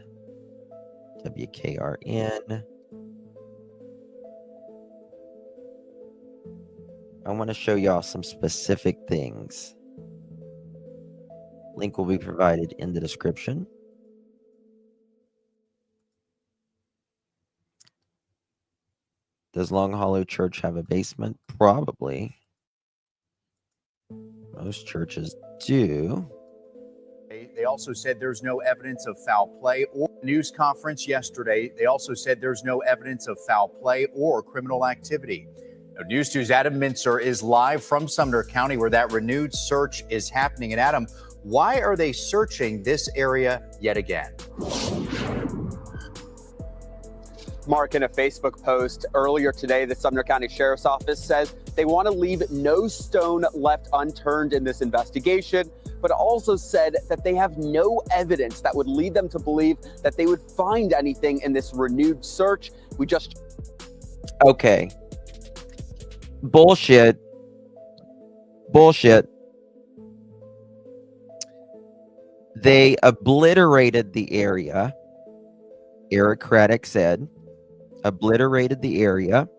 WKRN. I want to show y'all some specific things. Link will be provided in the description. Does Long Hollow Church have a basement? Probably. Most churches do. They also said there's no evidence of foul play or news conference yesterday. They also said there's no evidence of foul play or criminal activity. Now, News 2's Adam Mintzer is live from Sumner County where that renewed search is happening. And Adam, why are they searching this area yet again? Mark, in a Facebook post earlier today, the Sumner County Sheriff's Office says they want to leave no stone left unturned in this investigation, but also said that they have no evidence that would lead them to believe that they would find anything in this renewed search. Okay. Bullshit. They obliterated the area. Eric Craddock said, obliterated the area.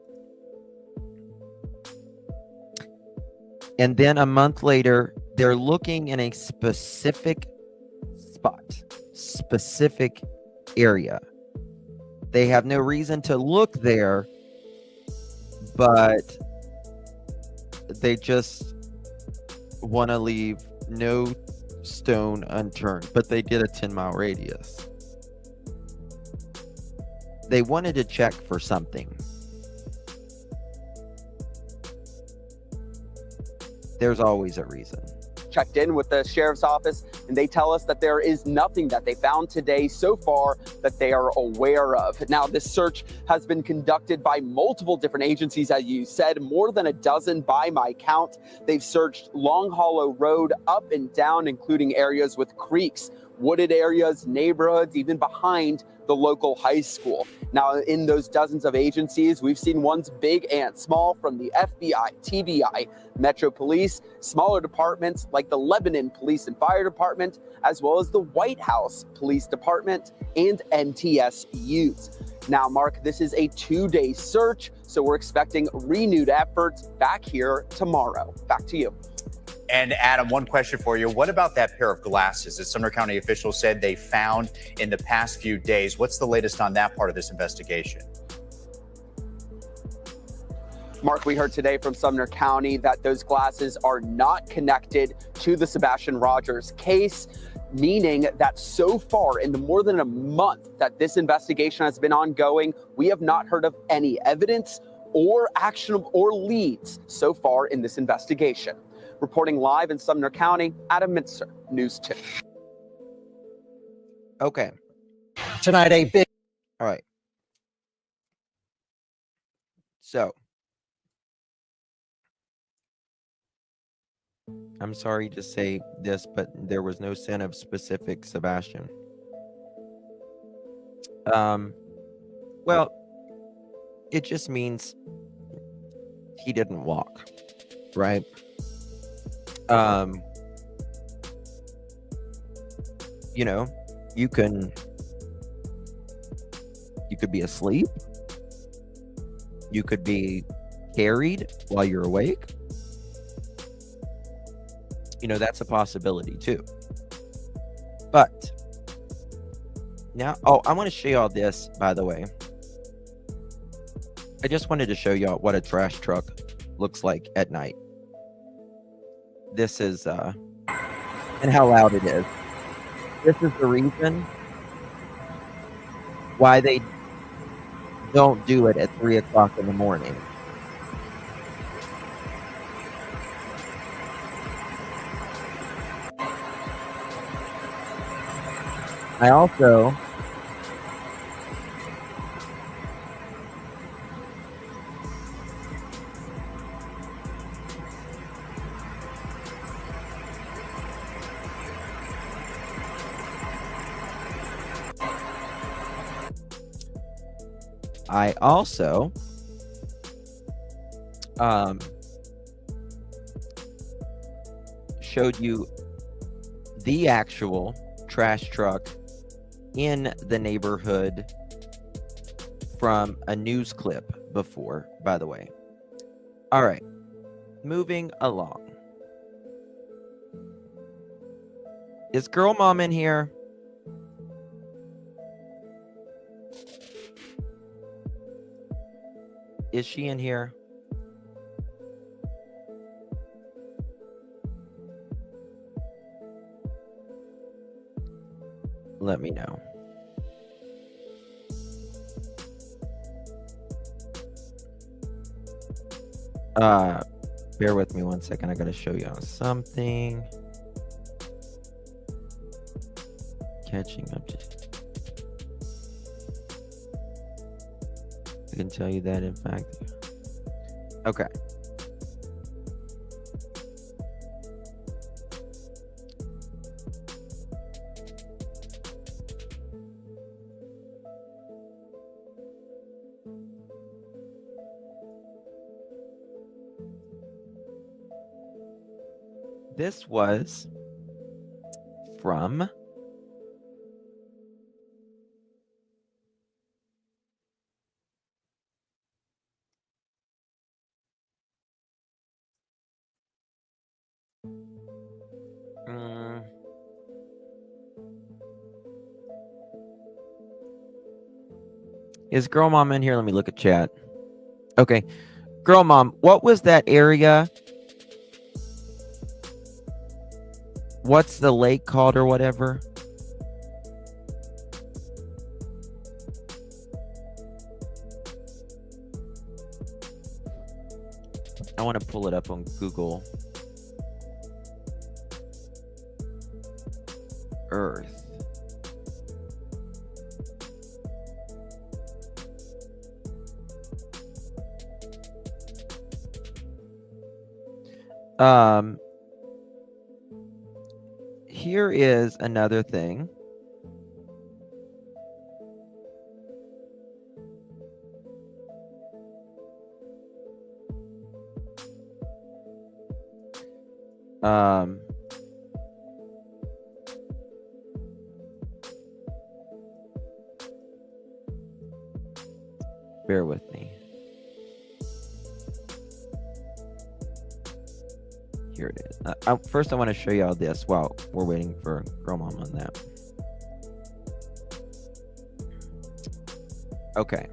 And then a month later, they're looking in a specific spot, specific area. They have no reason to look there, but they just want to leave no stone unturned, but they did a 10-mile radius. They wanted to check for something. There's always a reason. Checked in with the Sheriff's Office, and they tell us that there is nothing that they found today so far that they are aware of. Now, this search has been conducted by multiple different agencies, as you said, more than a dozen by my count. They've searched Long Hollow Road up and down, including areas with creeks, wooded areas, neighborhoods, even behind the local high school. Now, in those dozens of agencies, we've seen ones big and small, from the FBI, TBI, Metro Police, smaller departments like the Lebanon Police and Fire Department, as well as the White House Police Department and MTSUs. Now, Mark, this is a 2-day search, so we're expecting renewed efforts back here tomorrow. Back to you. And Adam, one question for you. What about that pair of glasses that Sumner County officials said they found in the past few days? What's the latest on that part of this investigation? Mark, we heard today from Sumner County that those glasses are not connected to the Sebastian Rogers case, meaning that so far in the more than a month that this investigation has been ongoing, we have not heard of any evidence or actionable or leads so far in this investigation. Reporting live in Sumner County, Adam Mintzer, News 2. Okay. Tonight, a big. All right. So, I'm sorry to say this, but there was no scent of specific Sebastian. Well, it just means he didn't walk, right? You know, you could be asleep. You could be carried while you're awake. You know, that's a possibility too. But now, I want to show y'all this, by the way. I just wanted to show y'all what a trash truck looks like at night. This is, and how loud it is. This is the reason why they don't do it at 3 o'clock in the morning. I also I also showed you the actual trash truck in the neighborhood from a news clip before, by the way. All right, moving along. Is Girl Mom in here? Is she in here? Let me know. Bear with me 1 second. I gotta show you something. Catching up to. I can tell you that, in fact. Okay. This was from Is Girl Mom in here? Let me look at chat. Okay. Girl Mom, what was that area? What's the lake called or whatever? I want to pull it up on Google Earth. Here is another thing. Bear with me. Here it is. First, I want to show you all this while we're waiting for Girl Mom on that. Okay.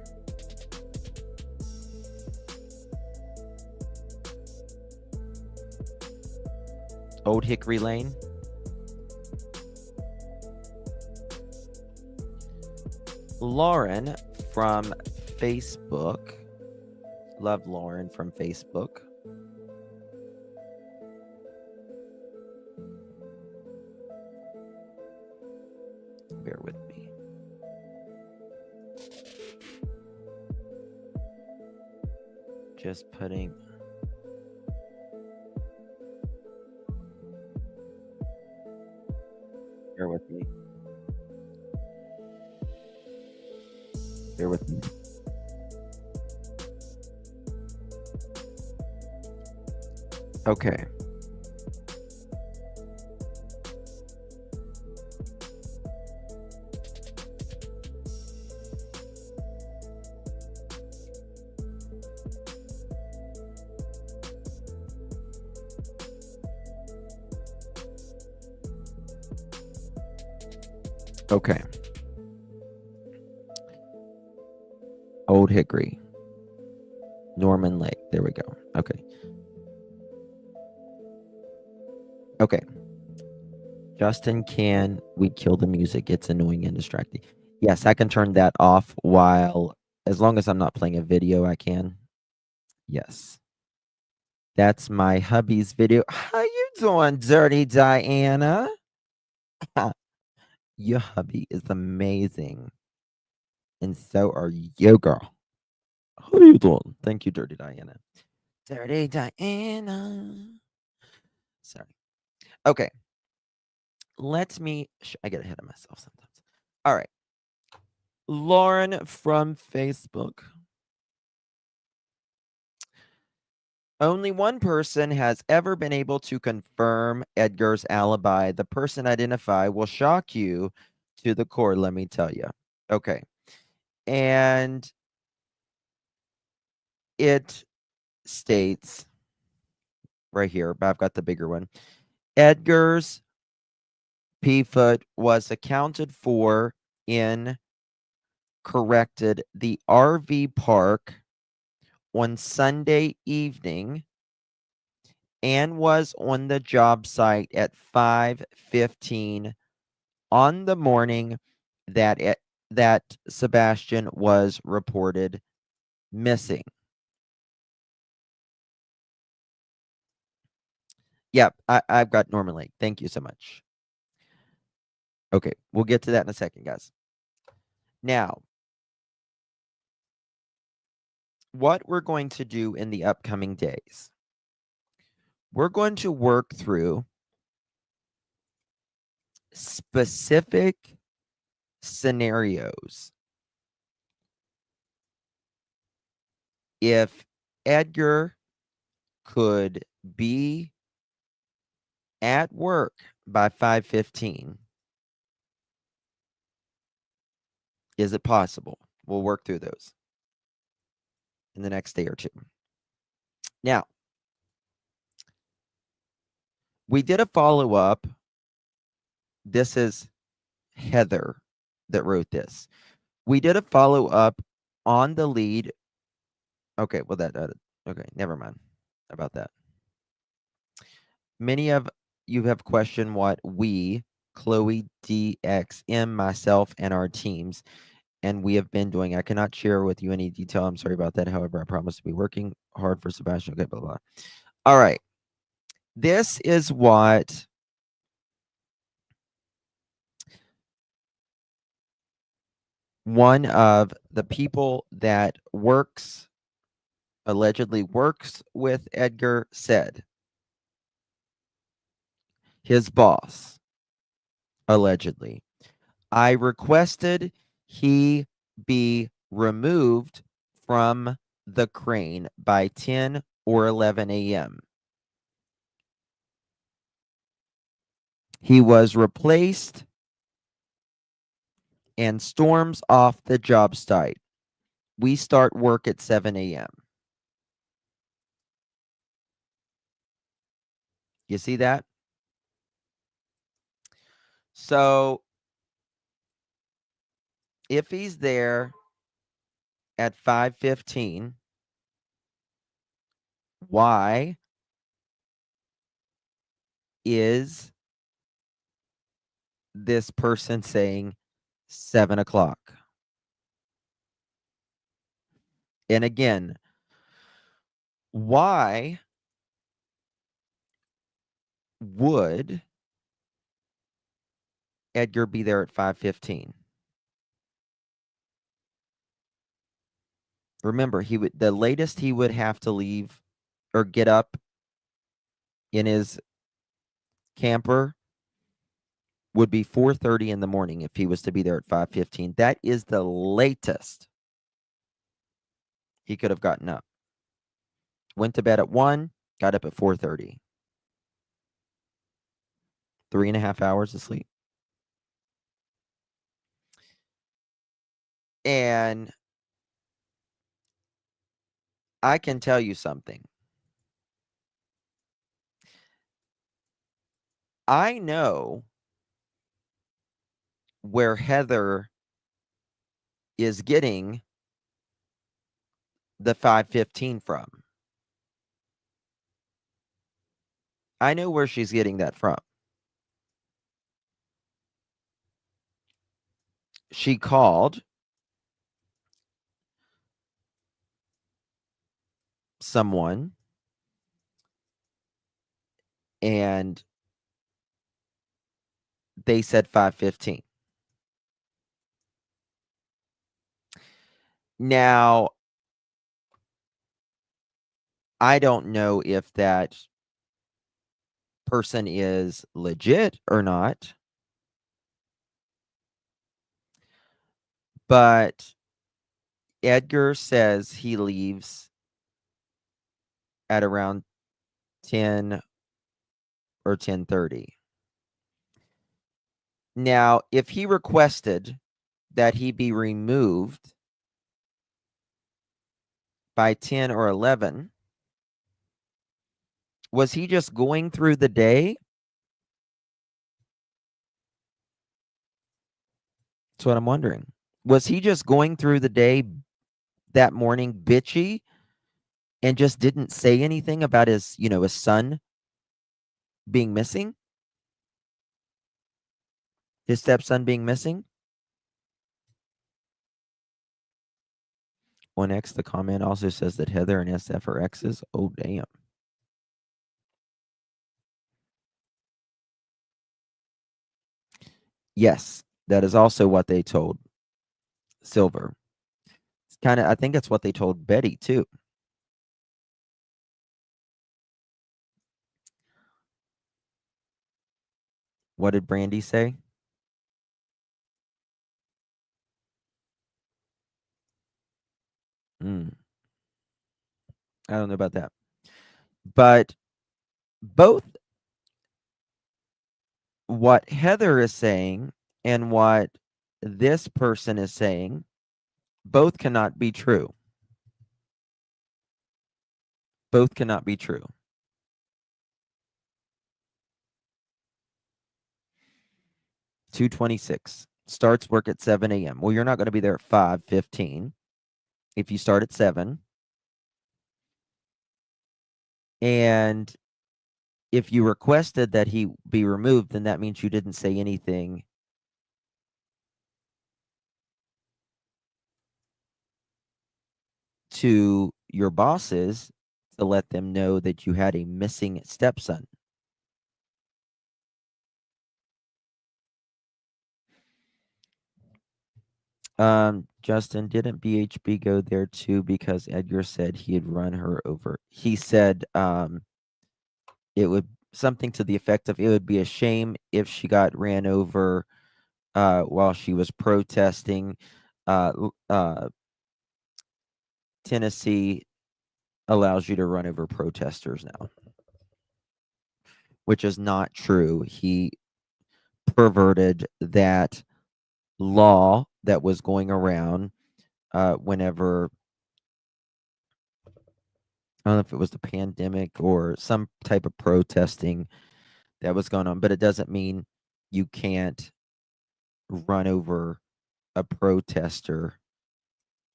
Old Hickory Lane. Lauren from Facebook. Love Lauren from Facebook. Bear with me. Just putting. Bear with me. Bear with me. Okay. Okay. Old Hickory. Norman Lake. There we go. Okay. Okay. Justin, can we kill the music? It's annoying and distracting. Yes, I can turn that off while, as long as I'm not playing a video, I can. Yes. That's my hubby's video. How you doing, Dirty Diana? Your hubby is amazing. And so are you, girl. How are you doing? Thank you, Dirty Diana. Dirty Diana. Sorry. Okay. Let me. I get ahead of myself sometimes. All right. Lauren from Facebook. Only one person has ever been able to confirm Edgar's alibi. The person identified will shock you to the core, let me tell you. Okay. And it states right here, but I've got the bigger one. Edgar's P-foot was accounted for in corrected the RV park on Sunday evening and was on the job site at 5:15 on the morning that Sebastian was reported missing. Yep, I've got Norman Lake. Thank you so much. Okay, we'll get to that in a second, guys. Now, what we're going to do in the upcoming days, we're going to work through specific scenarios. If Edgar could be at work by 5:15, is it possible? We'll work through those in the next day or two. Now, we did a follow-up. This is Heather that wrote this. We did a follow-up on the lead. Okay, well, okay, never mind about that. Many of you have questioned what we, Chloe, DXM, myself, and our teams, and we have been doing. I cannot share with you any detail. I'm sorry about that. However, I promise to be working hard for Sebastian. Okay, blah, blah. All right. This is what one of the people that allegedly works with Edgar said. His boss, allegedly. I requested he be removed from the crane by 10 or 11 a.m. He was replaced and storms off the job site. We start work at 7 a.m. You see that? So if he's there at 5:15, why is this person saying 7 o'clock? And again, why would Edgar be there at 5:15? Remember, the latest he would have to leave or get up in his camper would be 4:30 in the morning if he was to be there at 5:15. That is the latest he could have gotten up. Went to bed at 1, got up at 4:30. 3.5 hours of sleep. And I can tell you something. I know where Heather is getting the 5:15 from. I know where she's getting that from. She called someone and they said 5:15. Now, I don't know if that person is legit or not, But Edgar says he leaves at around 10 or 10:30. Now, if he requested that he be removed by 10 or 11, was he just going through the day? That's what I'm wondering. Was he just going through the day that morning bitchy and just didn't say anything about his, his son being missing? His stepson being missing? On X, the comment also says that Heather and SF are exes. Oh, damn. Yes, that is also what they told Silver. It's I think it's what they told Betty, too. What did Brandy say? I don't know about that. But both what Heather is saying and what this person is saying, both cannot be true. Both cannot be true. $226 starts work at 7 a.m. Well, you're not going to be there at 5:15 if you start at 7. And if you requested that he be removed, then that means you didn't say anything to your bosses to let them know that you had a missing stepson. Justin, didn't BHB go there too because Edgar said he had run her over? He said it would something to the effect of it would be a shame if she got ran over while she was protesting. Tennessee allows you to run over protesters now, which is not true. He perverted that law that was going around whenever, I don't know if it was the pandemic or some type of protesting that was going on, but it doesn't mean you can't run over a protester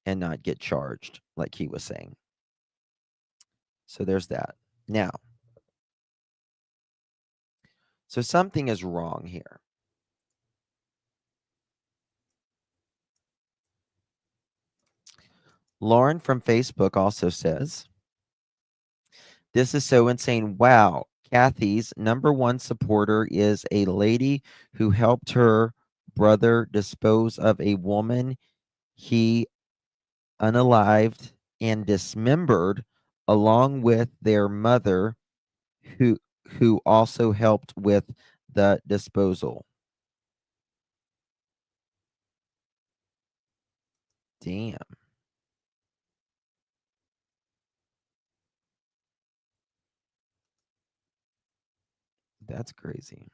and not get charged, like he was saying. So there's that. Now, so something is wrong here. Lauren from Facebook also says, this is so insane. Wow. Kathy's #1 supporter is a lady who helped her brother dispose of a woman he unalived and dismembered, along with their mother who also helped with the disposal. Damn. That's crazy.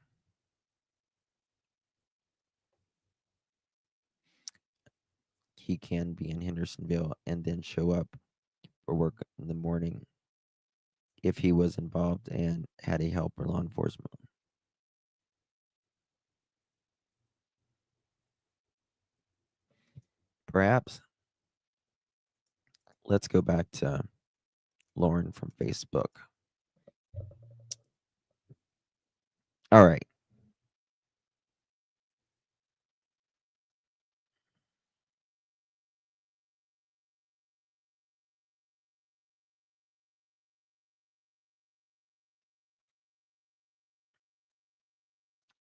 He can be in Hendersonville and then show up for work in the morning if he was involved and had a help or law enforcement. Perhaps. Let's go back to Lauren from Facebook. All right.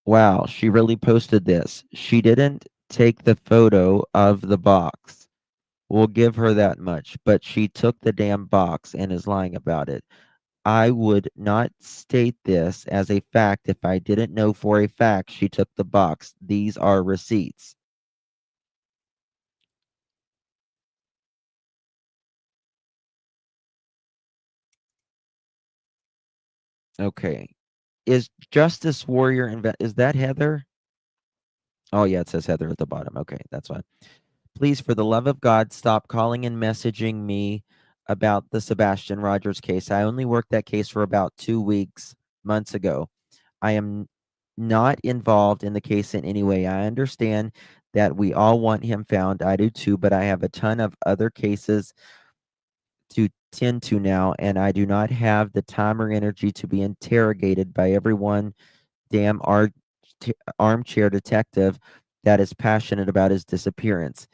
Wow, she really posted this. She didn't take the photo of the box. We'll give her that much, but she took the damn box and is lying about it. I would not state this as a fact if I didn't know for a fact she took the box. These are receipts. Okay. Is Justice Warrior is that Heather? Oh yeah, it says Heather at the bottom. Okay, that's fine. Please, for the love of God, stop calling and messaging me about the Sebastian Rogers case. I only worked that case for about 2 weeks, months ago. I am not involved in the case in any way. I understand that we all want him found. I do too, but I have a ton of other cases to tend to now, and I do not have the time or energy to be interrogated by everyone damn armchair detective that is passionate about his disappearance.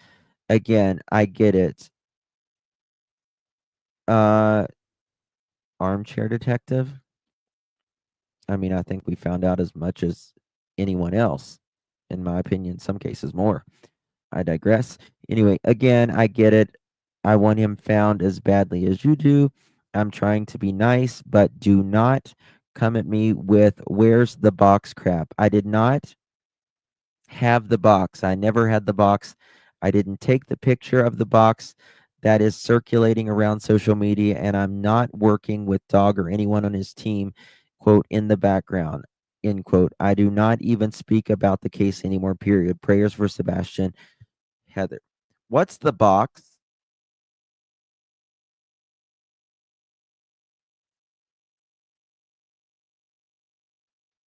Again, I get it. Armchair detective? I mean, I think we found out as much as anyone else. In my opinion, some cases more. I digress. Anyway, again, I get it. I want him found as badly as you do. I'm trying to be nice, but do not come at me with where's the box crap. I did not have the box. I never had the box. I didn't take the picture of the box that is circulating around social media, and I'm not working with Dog or anyone on his team, quote, in the background, end quote. I do not even speak about the case anymore, period. Prayers for Sebastian. Heather. What's the box?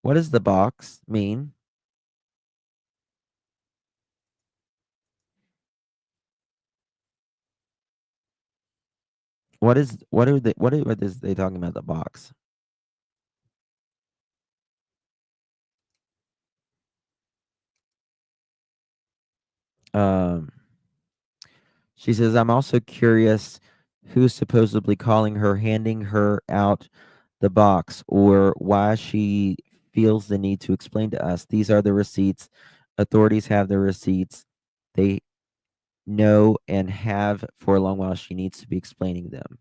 What does the box mean? What are they talking about the box? Um She says, I'm also curious who's supposedly calling her, handing her out the box, or why she feels the need to explain to us. These are the receipts. Authorities have the receipts. They know and have for a long while. She needs to be explaining them.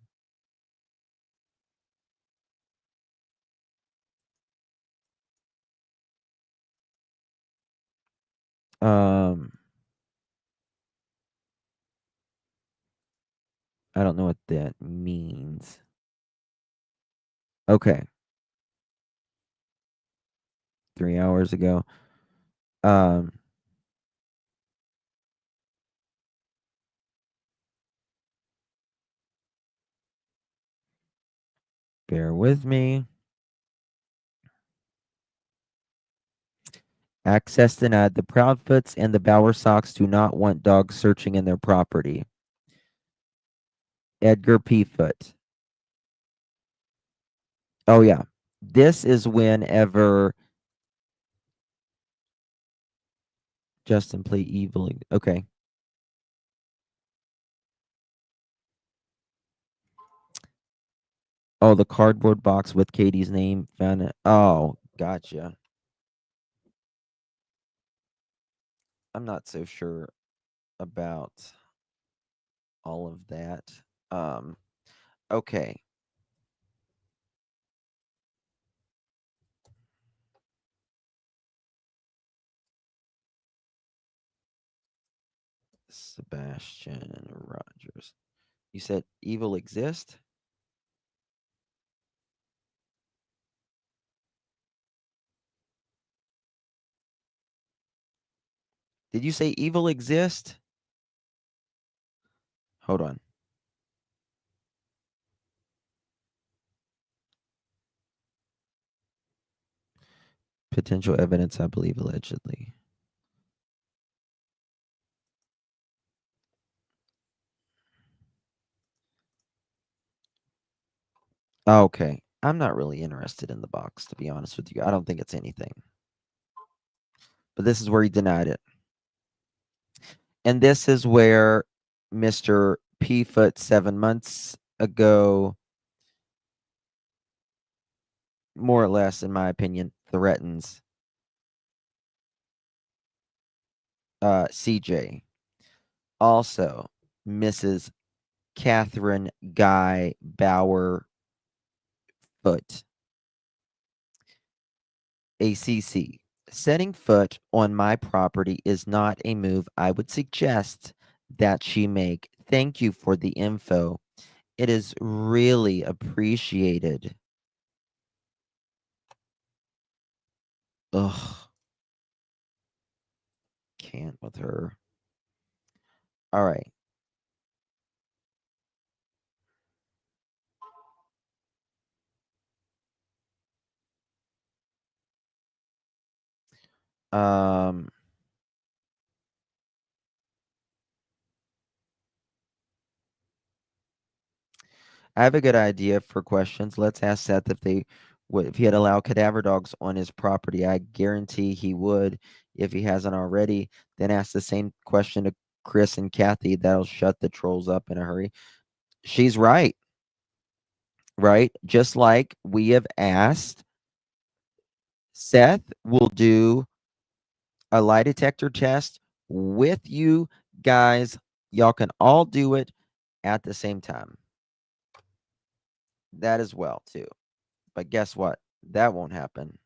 I don't know what that means. Okay. 3 hours ago. Bear with me. Access denied. The Proudfoots and the Bower Sox do not want dogs searching in their property. Edgar P. Foot. Oh, yeah. This is whenever Justin play evil. Okay. Oh, the cardboard box with Katie's name found it. Oh, gotcha. I'm not so sure about all of that. Okay. Sebastian Rogers. You said evil exist? Did you say evil exist? Hold on. Potential evidence, I believe, allegedly. Okay. I'm not really interested in the box, to be honest with you. I don't think it's anything. But this is where he denied it. And this is where Mr. P. Foot 7 months ago, more or less, in my opinion, threatens CJ. Also, Mrs. Catherine Guy Bauer Foot. ACC. Setting foot on my property is not a move I would suggest that she make. Thank you for the info. It is really appreciated. Ugh. Can't with her. All right. Um, I have a good idea for questions. Let's ask Seth if he had allowed cadaver dogs on his property. I guarantee he would if he hasn't already. Then ask the same question to Chris and Kathy. That'll shut the trolls up in a hurry. She's right. Right? Just like we have asked, Seth will do a lie detector test with you guys. Y'all can all do it at the same time. That as well, too. But guess what? That won't happen.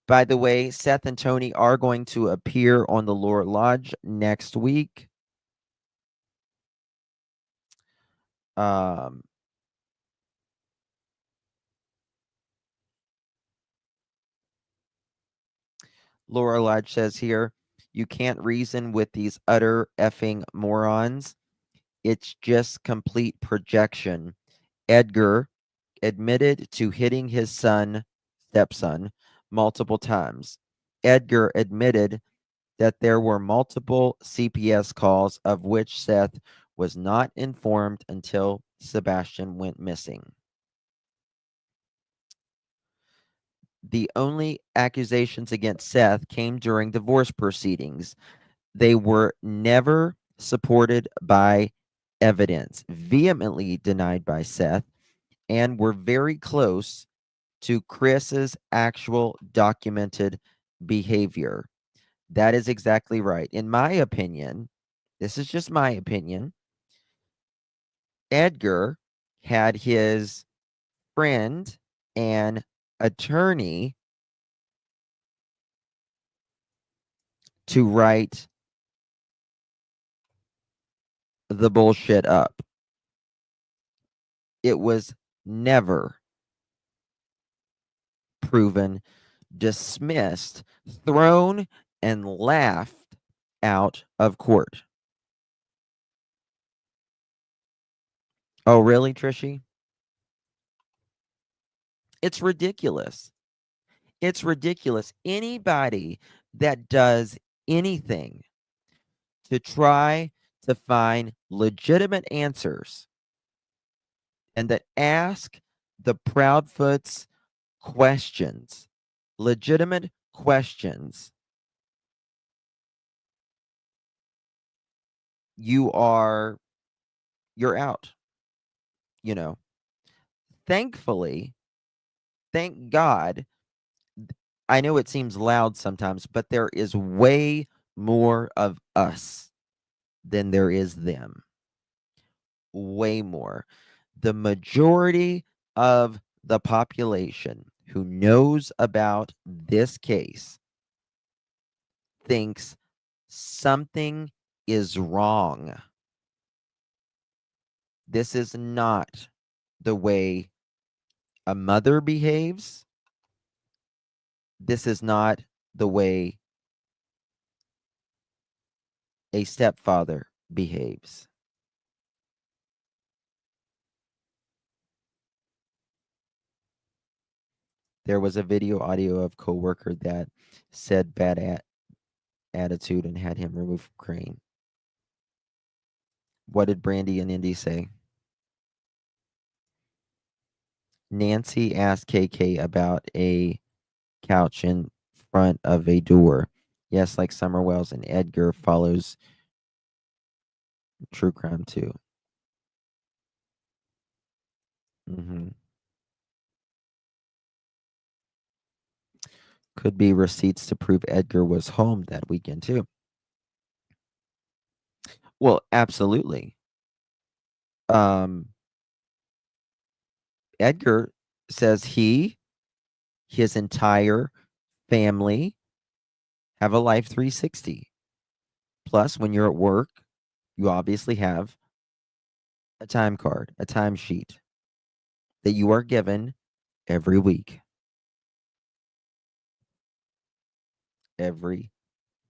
By the way, Seth and Tony are going to appear on the Lore Lodge next week. Laura Lodge says here, you can't reason with these utter effing morons. It's just complete projection. Edgar admitted to hitting his stepson, multiple times. Edgar admitted that there were multiple CPS calls of which Seth was not informed until Sebastian went missing. The only accusations against Seth came during divorce proceedings. They were never supported by evidence, vehemently denied by Seth, and were very close to Chris's actual documented behavior. That is exactly right. In my opinion, this is just my opinion, Edgar had his friend and attorney to write the bullshit up. It was never proven, dismissed, thrown, and laughed out of court. Oh, really, Trishy? It's ridiculous. It's ridiculous. Anybody that does anything to try to find legitimate answers and that ask the Proudfoots questions, legitimate questions, you're out. Thankfully, thank God, I know it seems loud sometimes, but there is way more of us than there is them. Way more. The majority of the population who knows about this case thinks something is wrong. This is not the way a mother behaves. This is not the way a stepfather behaves. There was a video audio of coworker that said bad attitude and had him removed from Crane. What did Brandy and Indy say? Nancy asked KK about a couch in front of a door. Yes, like Summer Wells, and Edgar follows true crime too. Could be receipts to prove Edgar was home that weekend too. Well, absolutely. Edgar says his entire family have a Life 360. Plus, when you're at work, you obviously have a time card, a timesheet that you are given every week. every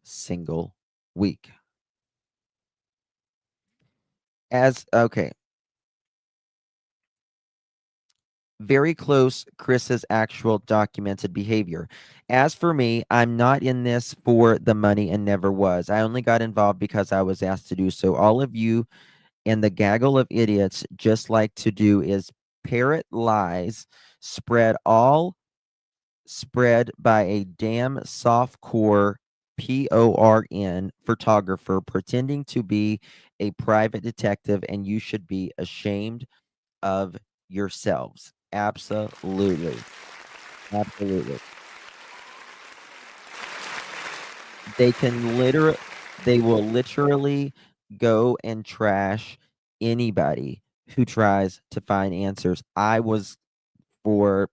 single week. Okay. Very close Chris's actual documented behavior. As for me, I'm not in this for the money and never was. I only got involved because I was asked to do so. All of you and the gaggle of idiots just like to do is parrot lies, spread by a damn softcore PORN photographer pretending to be a private detective, and you should be ashamed of yourselves. Absolutely. Absolutely. They will literally go and trash anybody who tries to find answers. I was for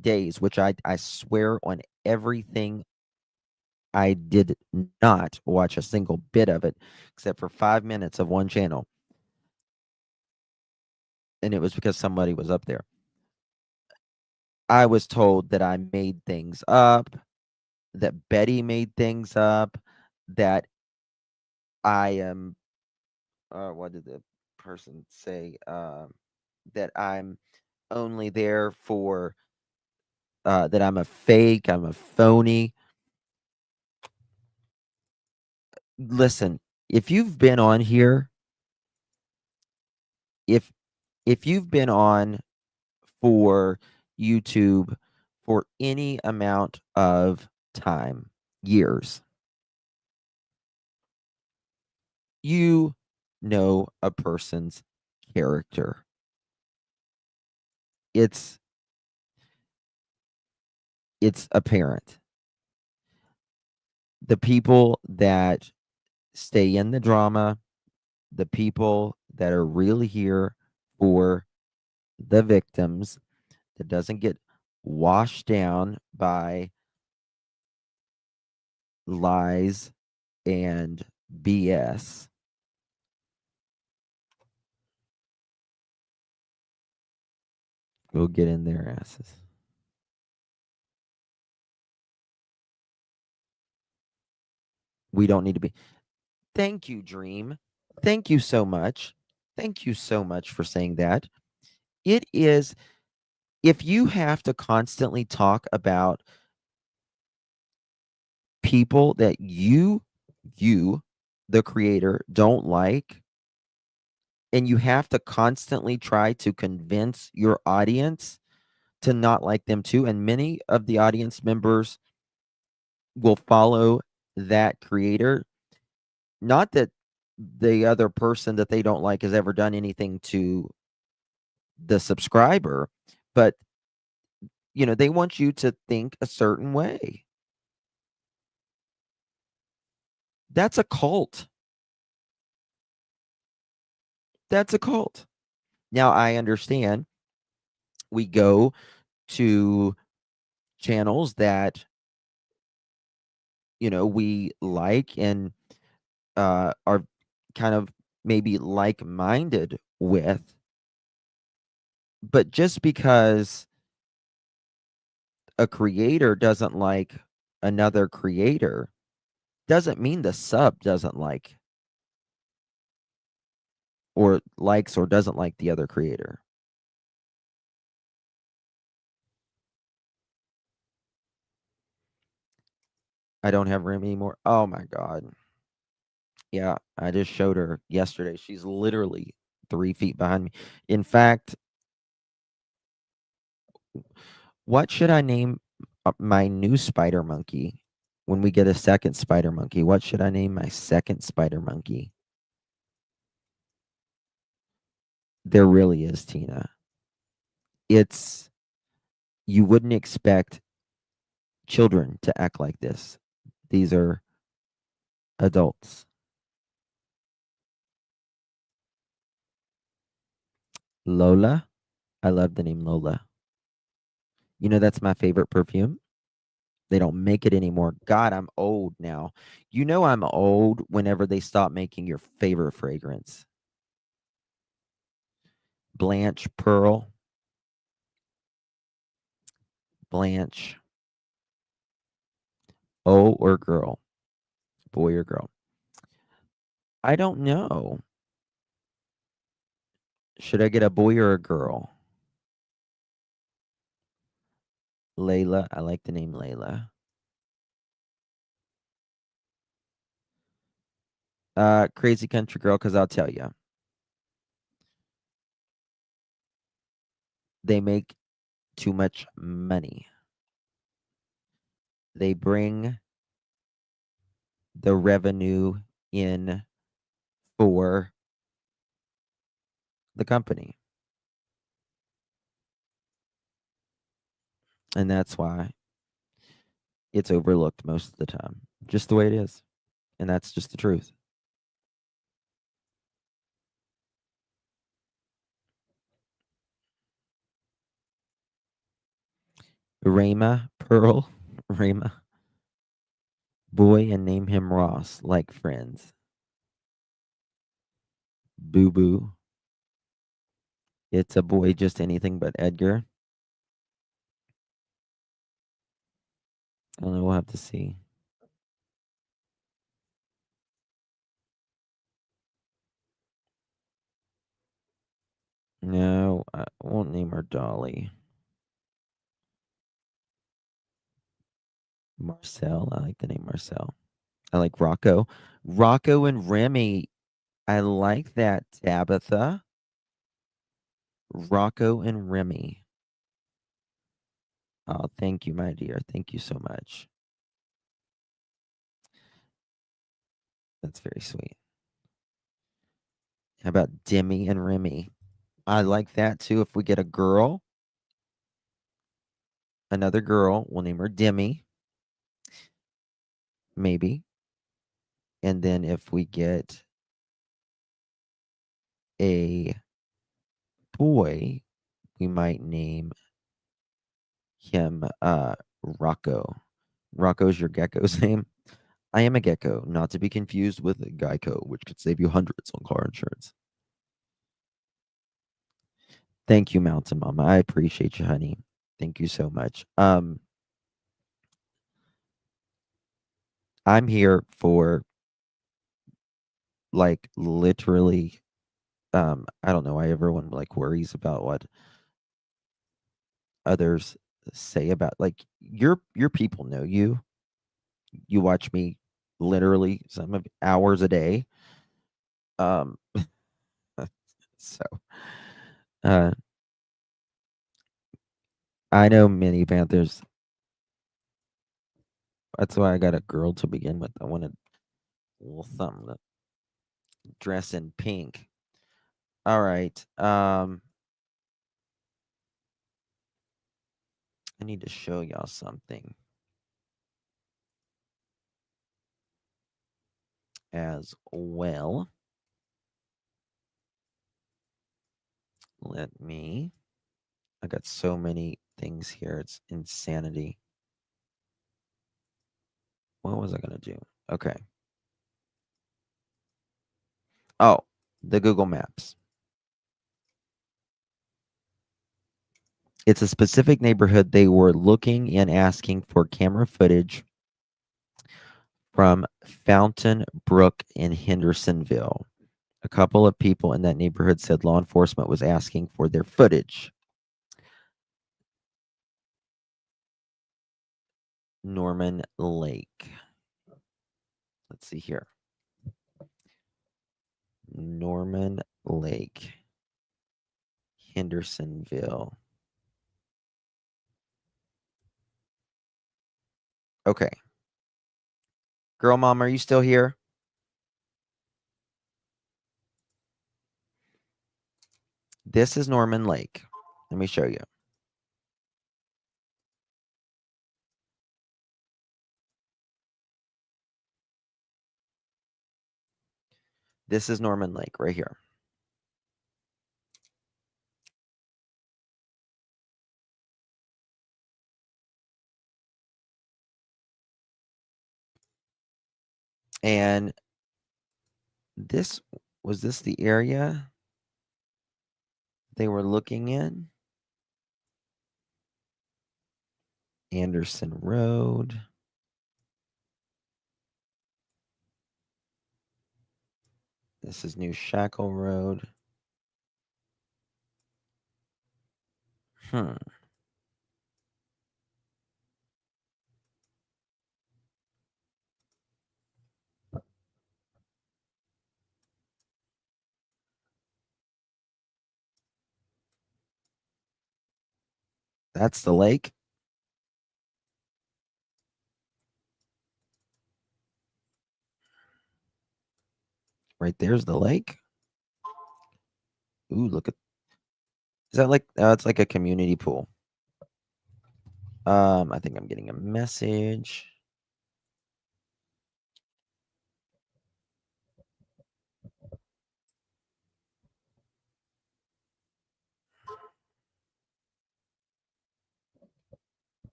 days, which I swear on everything, I did not watch a single bit of it except for 5 minutes of one channel. And it was because somebody was up there. I was told that I made things up, that Betty made things up, that I am what did the person say? That I'm only there for that I'm a fake, I'm a phony. Listen, if you've been on here, if you've been on for YouTube for any amount of time, years, you know a person's character. It's apparent. The people that stay in the drama, the people that are really here for the victims, that doesn't get washed down by lies and BS. We'll get in their asses. We don't need to be. Thank you, Dream. Thank you so much. Thank you so much for saying that. It is, if you have to constantly talk about people that you, the creator, don't like, and you have to constantly try to convince your audience to not like them too, and many of the audience members will follow that creator. Not that the other person that they don't like has ever done anything to the subscriber, but they want you to think a certain way. That's a cult. That's a cult. Now, I understand we go to channels that we like and are kind of maybe like-minded with, but just because a creator doesn't like another creator doesn't mean the sub doesn't like or likes or doesn't like the other creator. I don't have room anymore. Oh my God. Yeah, I just showed her yesterday. She's literally 3 feet behind me. In fact, what should I name my new spider monkey when we get a second spider monkey? What should I name my second spider monkey? There really is, Tina. You wouldn't expect children to act like this. These are adults. Lola. I love the name Lola. That's my favorite perfume. They don't make it anymore. God, I'm old now. I'm old whenever they stop making your favorite fragrance. Blanche Pearl. Blanche. Oh, or girl? Boy or girl? I don't know. Should I get a boy or a girl? Layla. I like the name Layla. Crazy country girl, because I'll tell you. They make too much money. They bring the revenue in for the company. And that's why it's overlooked most of the time. Just the way it is. And that's just the truth. Rama, Pearl, Rama. Boy, and name him Ross, like friends. Boo Boo. It's a boy, just anything but Edgar. I don't know, we'll have to see. No, I won't name her Dolly. Marcel, I like the name Marcel. I like Rocco. Rocco and Remy. I like that, Tabitha. Rocco and Remy. Oh, thank you, my dear. Thank you so much. That's very sweet. How about Demi and Remy? I like that too. If we get a girl, another girl, we'll name her Demi. Maybe. And then if we get a boy, we might name him Rocco. Rocco's your gecko's name? I am a gecko, not to be confused with a Geico, which could save you hundreds on car insurance. Thank you, Mountain Mama. I appreciate you, honey. Thank you so much. I'm here for like literally I don't know why everyone like worries about what others say about like your people know you. You watch me literally some of hours a day. So I know many Panthers. That's why I got a girl to begin with. I wanted a little something to dress in pink. All right. I need to show y'all something as well. I got so many things here. It's insanity. What was I going to do? Okay. Oh, the Google Maps. It's a specific neighborhood. They were looking and asking for camera footage from Fountain Brook in Hendersonville. A couple of people in that neighborhood said law enforcement was asking for their footage. Norman Lake. Let's see here. Norman Lake, Hendersonville. Okay. Girl mom, are you still here? This is Norman Lake. Let me show you. This is Norman Lake right here. And was this the area they were looking in? Anderson Road. This is New Shackle Road. That's the lake. Right there's the lake. Ooh, look at. Is that like? It's like a community pool. I think I'm getting a message.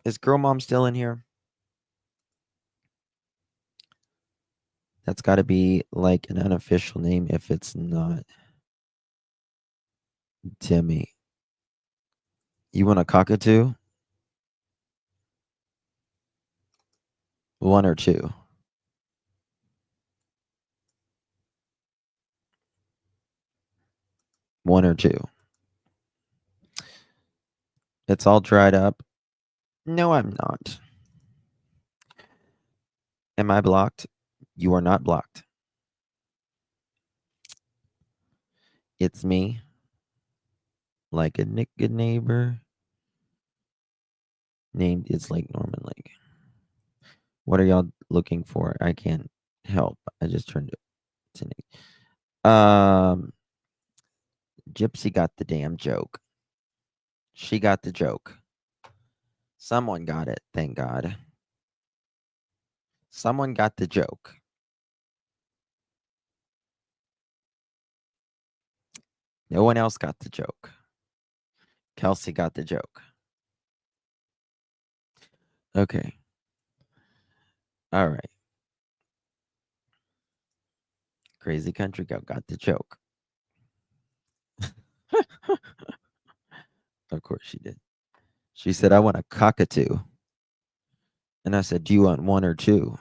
Is Girl Mom still in here? That's got to be like an unofficial name if it's not. Timmy. You want a cockatoo? 1 or 2? One or two. It's all dried up. No, I'm not. Am I blocked? You are not blocked. It's me. Like a good neighbor. Named it's like Norman Lake. What are y'all looking for? I can't help. I just turned it to Nick. Gypsy got the damn joke. She got the joke. Someone got it, thank God. Someone got the joke. No one else got the joke. Kelsey got the joke. Okay. All right. Crazy Country Girl got the joke. Of course she did. She said, I want a cockatoo. And I said, do you want 1 or 2?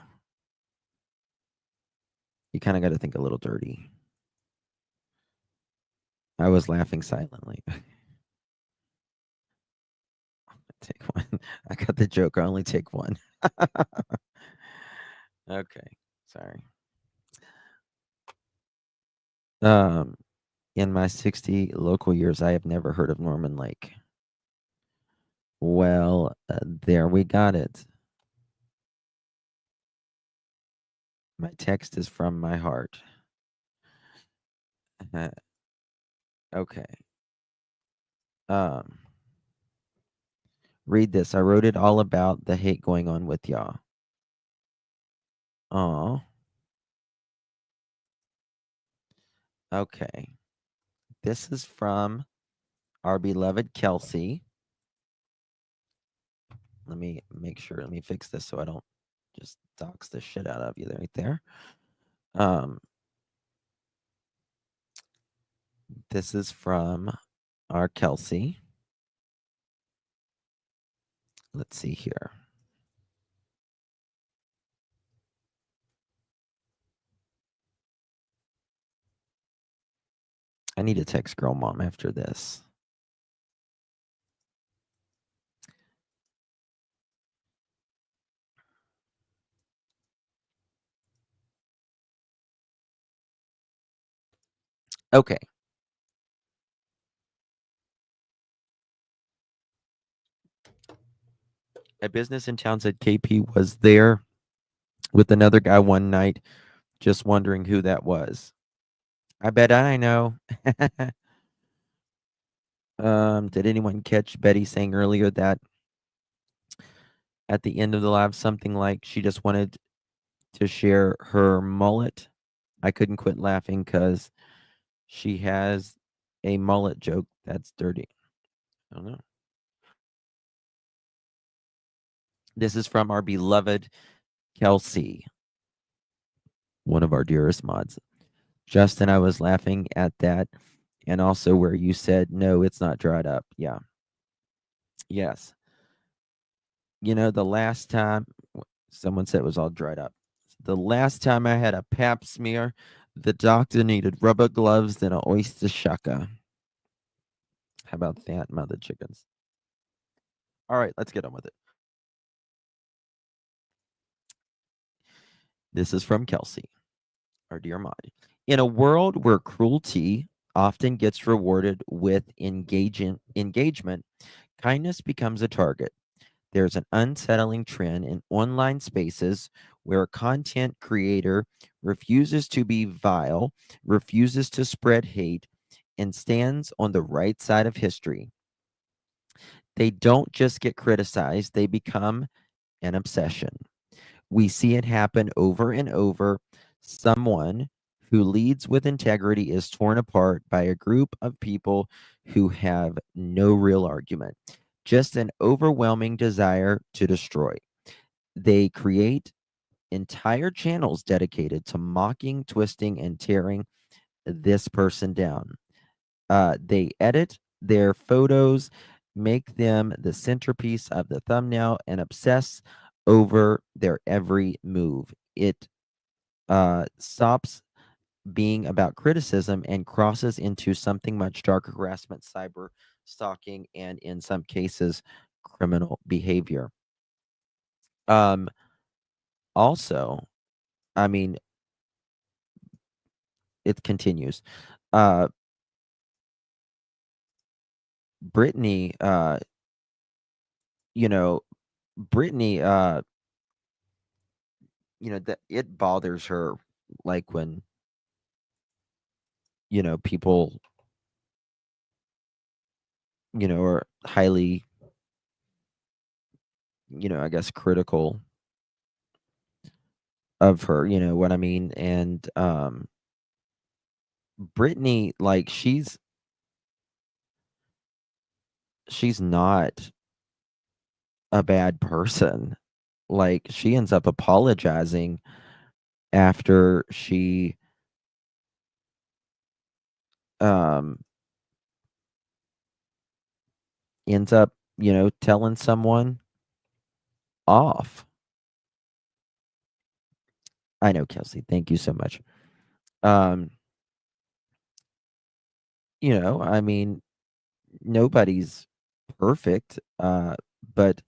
You kind of got to think a little dirty. I was laughing silently. Take 1. I got the joke. I only take 1. Okay. Sorry. In my 60 local years, I have never heard of Norman Lake. Well, there we got it. My text is from my heart. Okay. Read this. I wrote it all about the hate going on with y'all. Aw. Okay. This is from our beloved Kelsey. Let me make sure. Let me fix this so I don't just dox the shit out of you right there. This is from our Kelsey. Let's see here. I need to text Girl Mom after this. Okay. A business in town said KP was there with another guy one night, just wondering who that was. I bet I know. Did anyone catch Betty saying earlier that at the end of the live something like she just wanted to share her mullet? I couldn't quit laughing because she has a mullet joke that's dirty. I don't know. This is from our beloved Kelsey, one of our dearest mods. Justin, I was laughing at that. And also where you said, no, it's not dried up. Yeah. Yes. You know, the last time someone said it was all dried up. The last time I had a pap smear, The doctor needed rubber gloves and an oyster shucker. How about that, mother chickens? All right, let's get on with it. This is from Kelsey, our dear Maud. In a world where cruelty often gets rewarded with engagement, kindness becomes a target. There's an unsettling trend in online spaces where a content creator refuses to be vile, refuses to spread hate, and stands on the right side of history. They don't just get criticized, they become an obsession. We see it happen over and over. Someone who leads with integrity is torn apart by a group of people who have no real argument, just an overwhelming desire to destroy. They create entire channels dedicated to mocking, twisting, and tearing this person down. They edit their photos, make them the centerpiece of the thumbnail, and obsess over their every move. It stops being about criticism and crosses into something much darker: harassment, cyber stalking, and in some cases, criminal behavior. Also, I mean, it continues. Brittany, you know, Brittany, that it bothers her, like when, people, are highly, I guess critical of her, you know what I mean? And Brittany, like she's not a bad person. Like she ends up apologizing after she um ends up, telling someone off. I know, Kelsey. Thank you so much. Um, I mean, nobody's perfect, but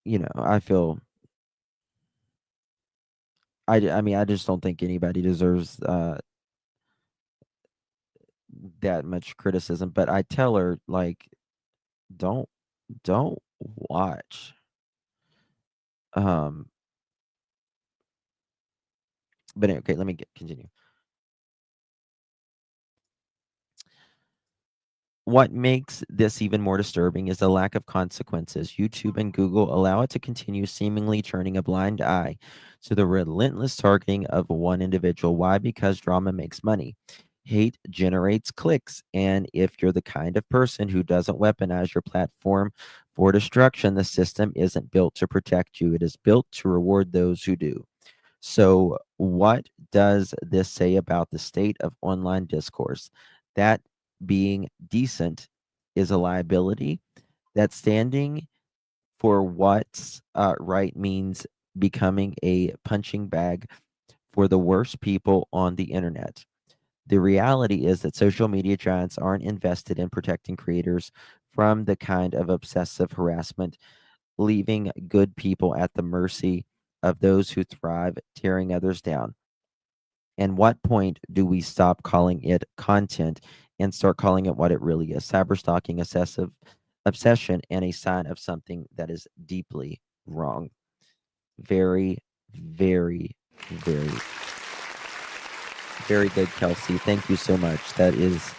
I feel I mean, I just don't think anybody deserves that much criticism. But I tell her, like, don't watch. But okay, let me continue. What makes this even more disturbing is the lack of consequences. YouTube and Google allow it to continue, seemingly turning a blind eye to the relentless targeting of one individual. Why? Because drama makes money. Hate generates clicks. And if you're the kind of person who doesn't weaponize your platform for destruction, the system isn't built to protect you. It is built to reward those who do. So, what does this say about the state of online discourse? That being decent is a liability, that standing for what's right means becoming a punching bag for the worst people on the internet. The reality is that social media giants aren't invested in protecting creators from the kind of obsessive harassment, leaving good people at the mercy of those who thrive, tearing others down. And what point do we stop calling it content and start calling it what it really is? Cyberstalking, obsession, and a sign of something that is deeply wrong. Very, very, very, very good, Kelsey. Thank you so much. That is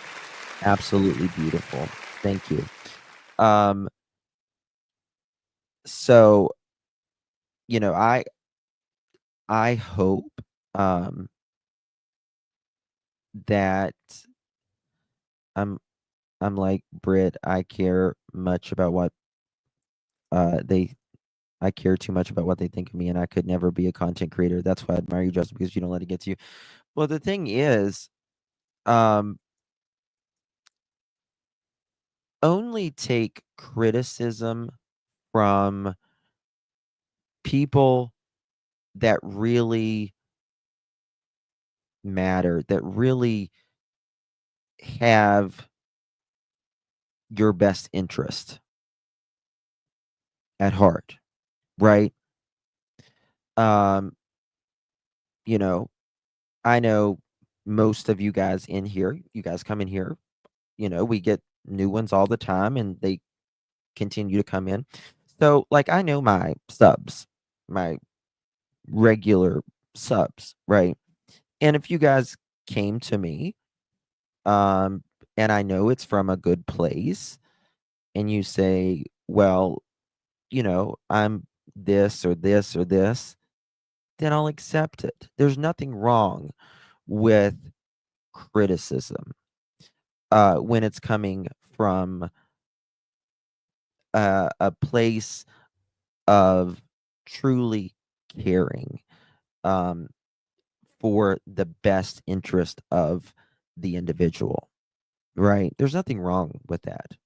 absolutely beautiful. Thank you. So, I hope that I'm like Brit. I care much about what they I care too much about what they think of me, and I could never be a content creator. That's why I admire you, just because you don't let it get to you. Well, the thing is, only take criticism from people that really matter, that really have your best interest at heart, right? Um, you know, I know most of you guys in here, you guys come in here, we get new ones all the time and they continue to come in. So, like, I know my subs, my regular subs, right? And if you guys came to me, and I know it's from a good place, and you say, well, I'm this or this or this, then I'll accept it. There's nothing wrong with criticism when it's coming from a place of truly caring um, for the best interest of the individual, right? There's nothing wrong with that.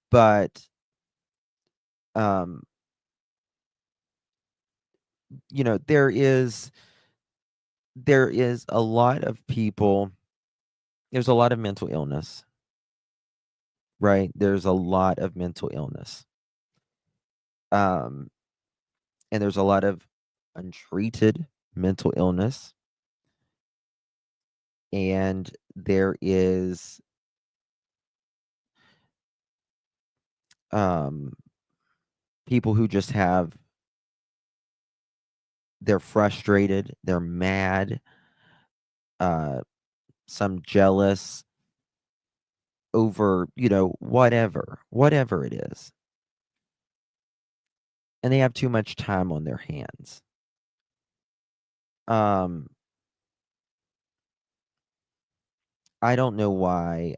But um, there is a lot of people. There's a lot of mental illness, right? There's a lot of mental illness. Um, and there's a lot of untreated mental illness. And there is people who just they're frustrated, they're mad, some jealous over, whatever it is. And they have too much time on their hands. I don't know why,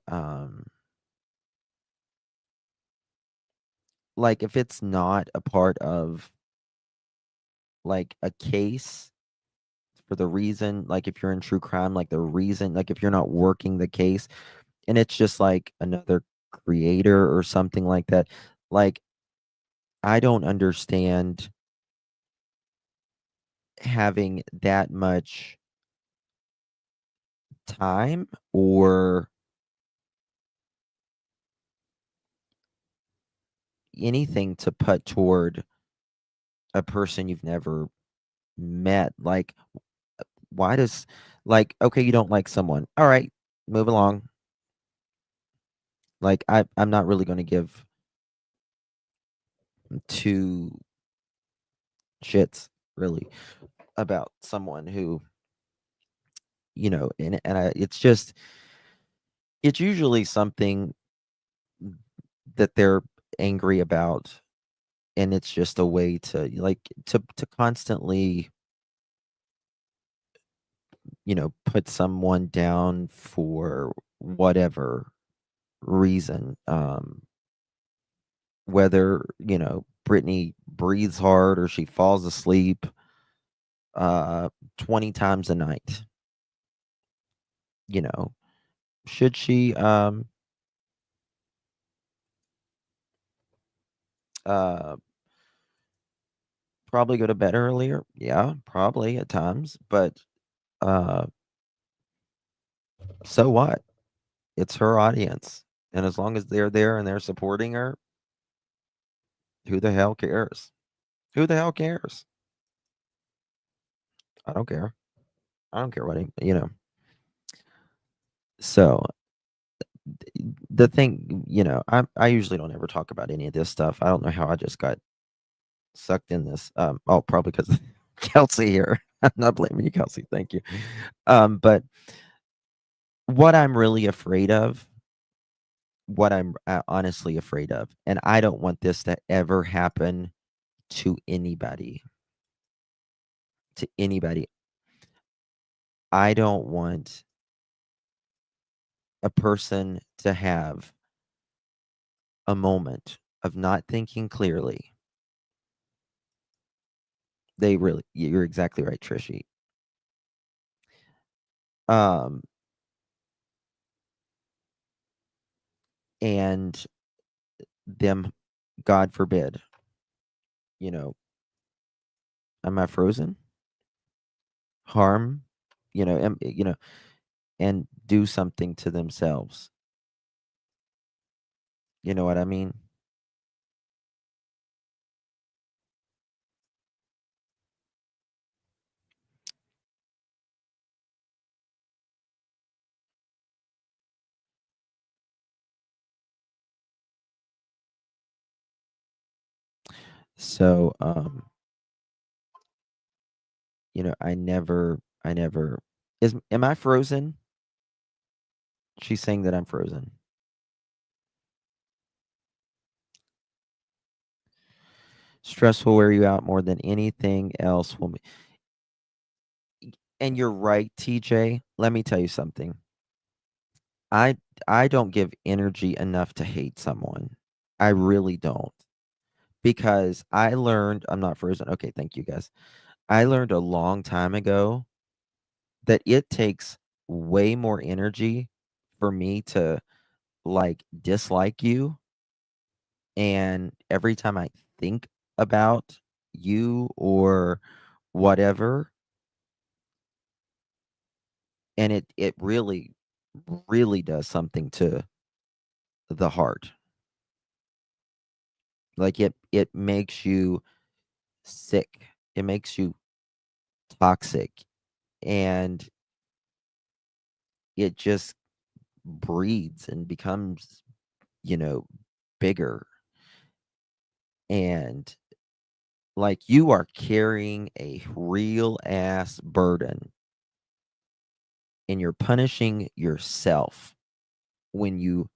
like, if it's not a part of, like, a case for the reason, like, if you're in true crime, like, the reason, like, if you're not working the case and it's just, like, another creator or something like that, like, I don't understand having that much time or anything to put toward a person you've never met. Like, why does, like, okay, you don't like someone. All right, move along. Like, I'm not really going to give two shits really about someone who, it's usually something that they're angry about, and it's just a way to, like, to constantly, put someone down for whatever reason. Whether, Brittany breathes hard or she falls asleep 20 times a night. Should she uh probably go to bed earlier? Yeah, probably at times, but uh so what? It's her audience. And as long as they're there and they're supporting her, who the hell cares? Who the hell cares? I don't care. I don't care what So the thing, I usually don't ever talk about any of this stuff. I don't know how I just got sucked in this. Probably because Kelsey here. I'm not blaming you, Kelsey. Thank you. But what I'm really afraid of, what I'm honestly afraid of, and I don't want this to ever happen to anybody. To anybody. I don't want a person to have a moment of not thinking clearly. You're exactly right, Trishy. And them, God forbid, Am I frozen? Harm, and do something to themselves. You know what I mean? So, I never am I frozen? She's saying that I'm frozen. Stress will wear you out more than anything else will. And you're right, TJ. Let me tell you something. I I don't give energy enough to hate someone. I really don't. Because I learned I'm not frozen. Okay, thank you guys. I learned a long time ago that it takes way more energy for me to like dislike you, and every time I think about you or whatever, and it really does something to the heart. Like it makes you sick. It makes you toxic, and it just breeds and becomes, you know, bigger. And like you are carrying a real ass burden, and you're punishing yourself when you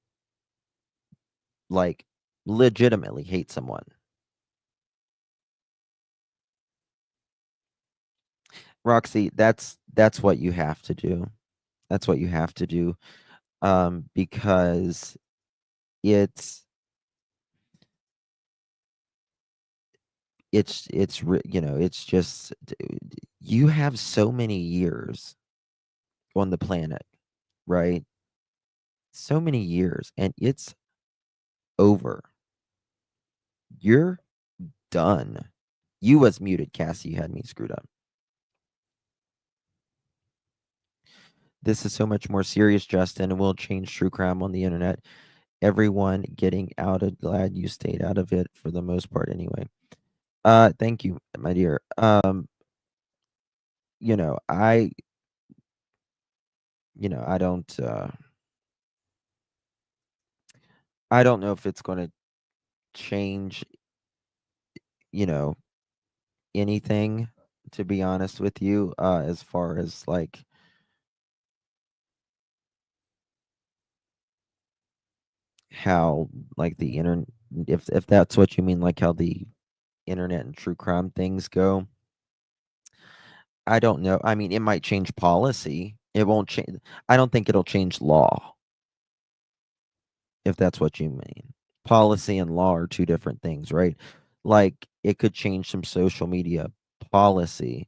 like legitimately hate someone. Roxy, that's what you have to do. That's what you have to do. Because it's it's just you have so many years on the planet, right? So many years, and it's over. You're done. You was muted, Cassie. You had me screwed up. This is so much more serious, Justin, and will change true crime on the internet. Everyone getting out of glad you stayed out of it for the most part anyway. Thank you, my dear. You know, I I don't know if it's gonna change, you know, anything, to be honest with you, as far as like how like the internet, if that's what you mean, like how the internet and true crime things go. I don't know. I mean, it might change policy. It won't change. I don't think it'll change law, if that's what you mean. Policy and law are two different things, right? Like it could change some social media policy,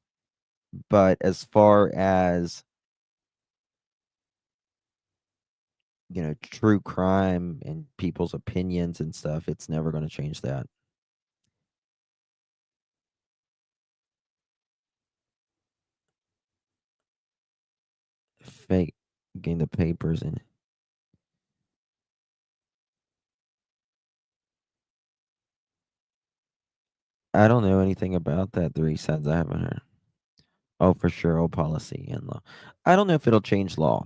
but as far as true crime and people's opinions and stuff, it's never going to change that. Fake getting the papers and I don't know anything about that. Three sides I haven't heard. Oh, for sure. Oh, policy and law. I don't know if it'll change law.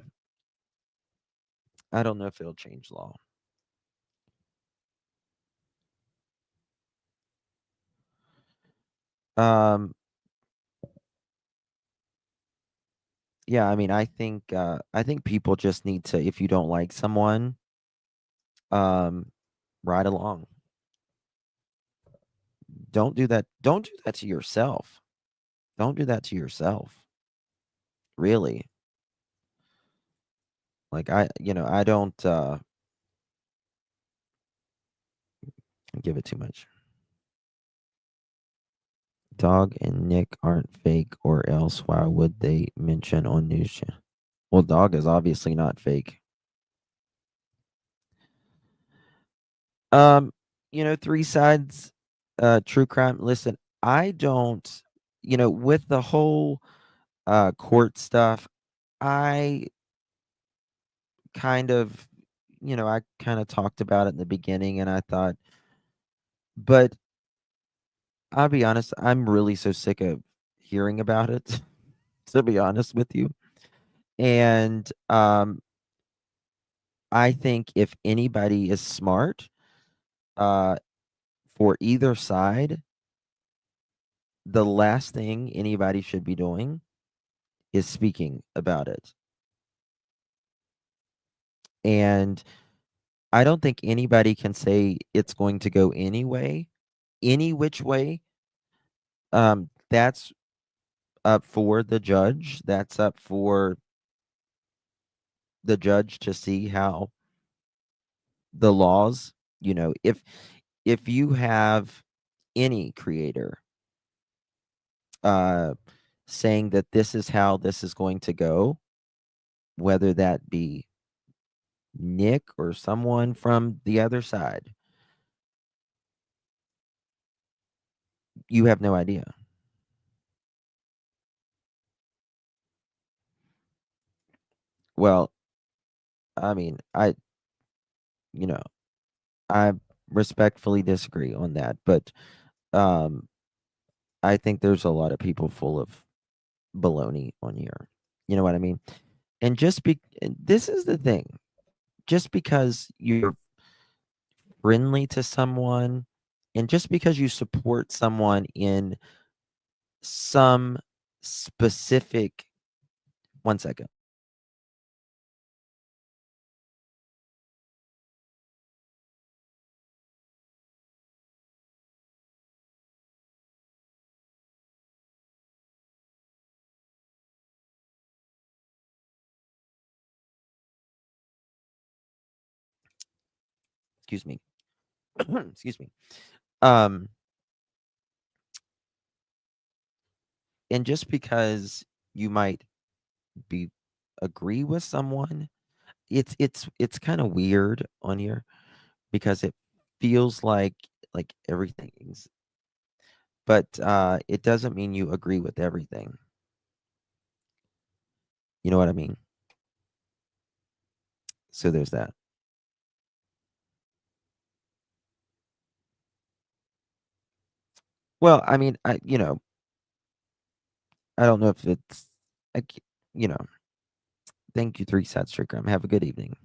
I don't know if it'll change law. Um. Yeah, I mean, I think people just need to, if you don't like someone, um, ride along. Don't do that. Don't do that to yourself. Don't do that to yourself. Really. Like I don't give it too much. Dog and Nick aren't fake, or else why would they mention on news channel? Well, Dog is obviously not fake. Three sides, true crime. Listen, I don't, with the whole court stuff, I kind of, I kind of talked about it in the beginning, and I thought, but I'll be honest, I'm really so sick of hearing about it, to be honest with you. And I think if anybody is smart, for either side, the last thing anybody should be doing is speaking about it. And I don't think anybody can say it's going to go any which way. That's up for the judge. That's up for the judge to see how the laws, if you have any creator saying that this is how this is going to go, whether that be Nick or someone from the other side, you have no idea. Well, I mean, I respectfully disagree on that, but I think there's a lot of people full of baloney on here. You know what I mean? And this is the thing. Just because you're friendly to someone and just because you support someone in some specific 1 second. Excuse me. Excuse me. And just because you might agree with someone, it's kind of weird on here because it feels like everything's, but it doesn't mean you agree with everything. You know what I mean? So there's that. Well, I mean, I don't know if it's like, thank you, 3 sets, Trickram. Have a good evening.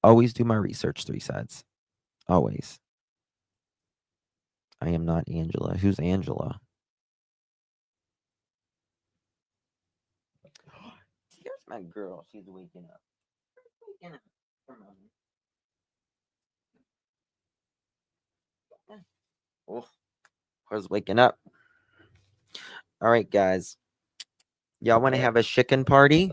Always do my research, 3 sides. Always. I am not Angela. Who's Angela? Here's my girl. She's waking up. Waking up. Come on. Oh, I was waking up. All right, guys. Y'all want to have a chicken party?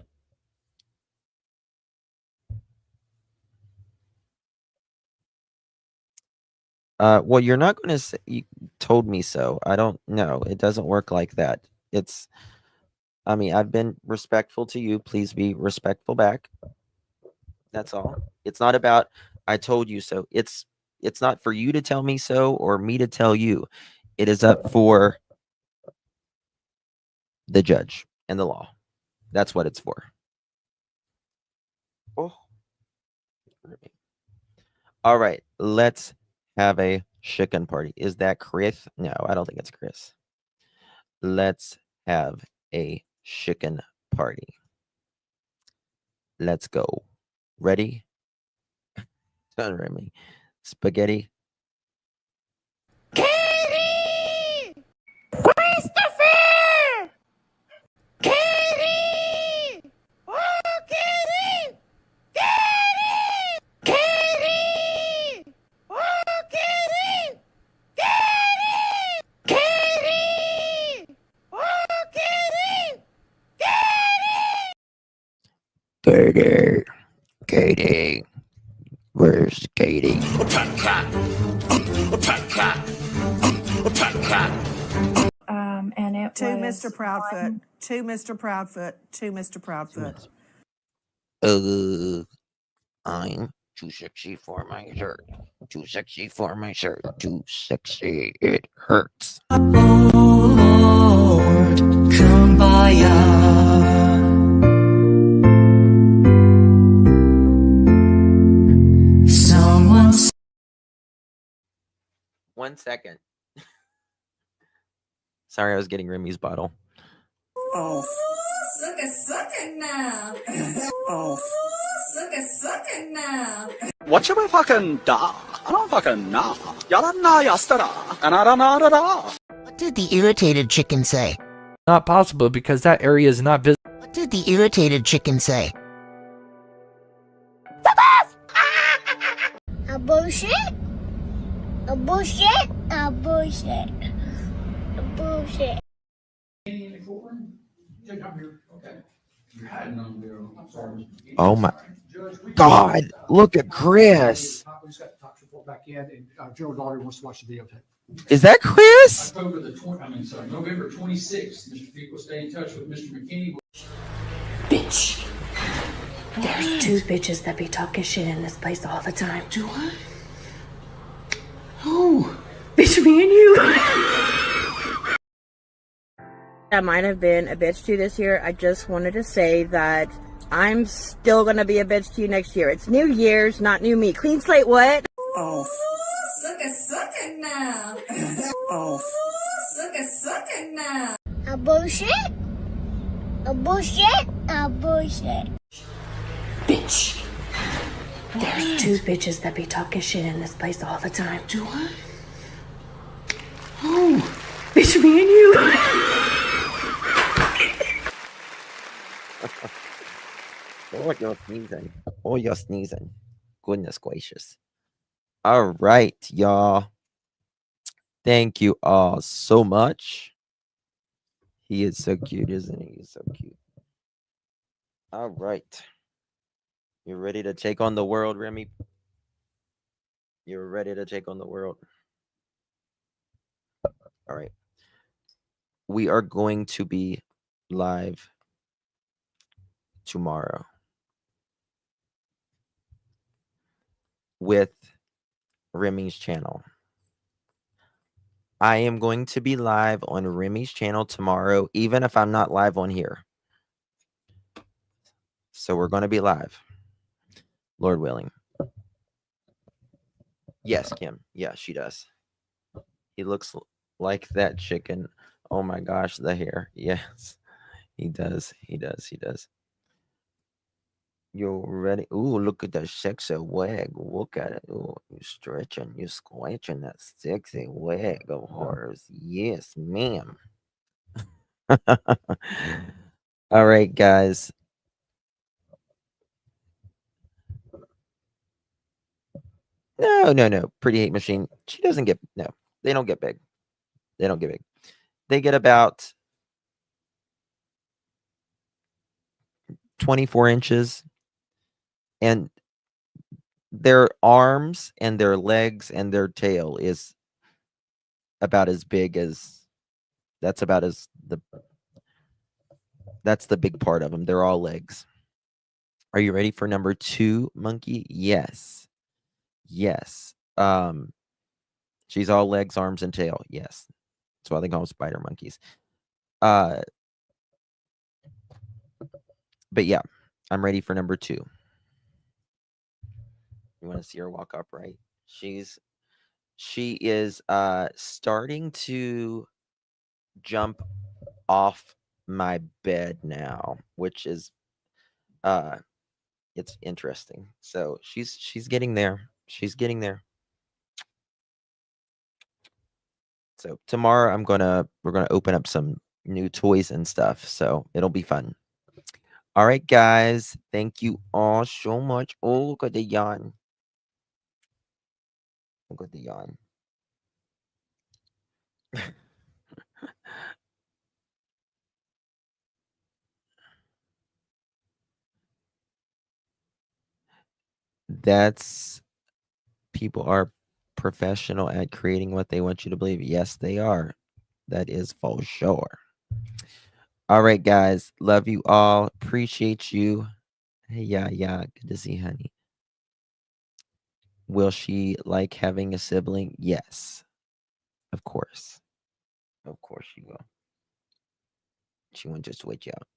Well, you're not going to say you told me so. I don't know. It doesn't work like that. I mean, I've been respectful to you. Please be respectful back. That's all. It's not about I told you so. It's not for you to tell me so or me to tell you. It is up for the judge and the law. That's what it's for. Oh. All right, let's have a chicken party. Is that Chris? No, I don't think it's Chris. Let's have a chicken party. Let's go. Ready? Don't me. Spaghetti. Katie! Christopher! Katie! Oh, Katie! Katie! Katie! Oh, Katie! Katie! Katie! Oh, Katie! Katie. Katie. Where's Katie? And it to was Mr. Proudfoot, to Mr. Proudfoot, to Mr. Proudfoot. I'm too sexy for my shirt. Too sexy for my shirt. Too sexy. It hurts. Someone's 1 second. Sorry, I was getting Remy's bottle. Oh. Suck it now. Oh. Suck it now. What you fucking da? I don't fucking know. Yaranna yastara. Anarana. What did the irritated chicken say? Not possible because that area is not visible. What did the irritated chicken say? A bullshit? A bullshit? A bullshit. A bullshit. Oh my God. Look at Chris. Gerald Daugherty wants to watch the videotape. Is that Chris? November 26th, Mr. Peak will stay in touch with Mr. McKinney. Bitch. There's two bitches that be talking shit in this place all the time. Do what? Who? Bitch, me and you. I might have been a bitch to you this year. I just wanted to say that I'm still gonna be a bitch to you next year. It's New Year's, not new me. Clean slate, what? Oh. Suck it now. Oh. Suck it now. A bullshit? A bullshit? A bullshit. Bitch. There's two bitches that be talking shit in this place all the time. Do what? Who? Bitch, me and you. Oh, you're sneezing. Oh, you're sneezing. Goodness gracious. All right, y'all. Thank you all so much. He is so cute, isn't he? He's so cute. All right. You ready to take on the world, Remy? You're ready to take on the world. All right. We are going to be live tomorrow with Remy's channel. I am going to be live on Remy's channel tomorrow, even if I'm not live on here. So we're going to be live, Lord willing. Yes, Kim. Yeah, she does. He looks like that chicken. Oh my gosh, the hair. Yes, he does. He does. He does. You ready? Ooh, look at that sexy wig. Look at it. Ooh, you stretching, you squinching that sexy wig of hers. Yes, ma'am. All right, guys. No. Pretty Hate Machine. She doesn't get, no, they don't get big. They don't get big. They get about 24 inches. And their arms and their legs and their tail is about as big as, that's the big part of them. They're all legs. Are you ready for number 2, Monkey? Yes. Yes. She's all legs, arms, and tail. Yes. That's why they call them spider monkeys. But yeah, I'm ready for number 2. You want to see her walk upright? She is starting to jump off my bed now, which is it's interesting. So she's getting there. She's getting there. So tomorrow we're gonna open up some new toys and stuff. So it'll be fun. All right, guys. Thank you all so much. Oh, look at the yawn. Look at the yawn. That's people are professional at creating what they want you to believe. Yes, they are. That is for sure. All right, guys. Love you all. Appreciate you. Hey, yeah. Good to see you, honey. Will she like having a sibling? Yes. Of course. Of course she will. She won't just wait you out.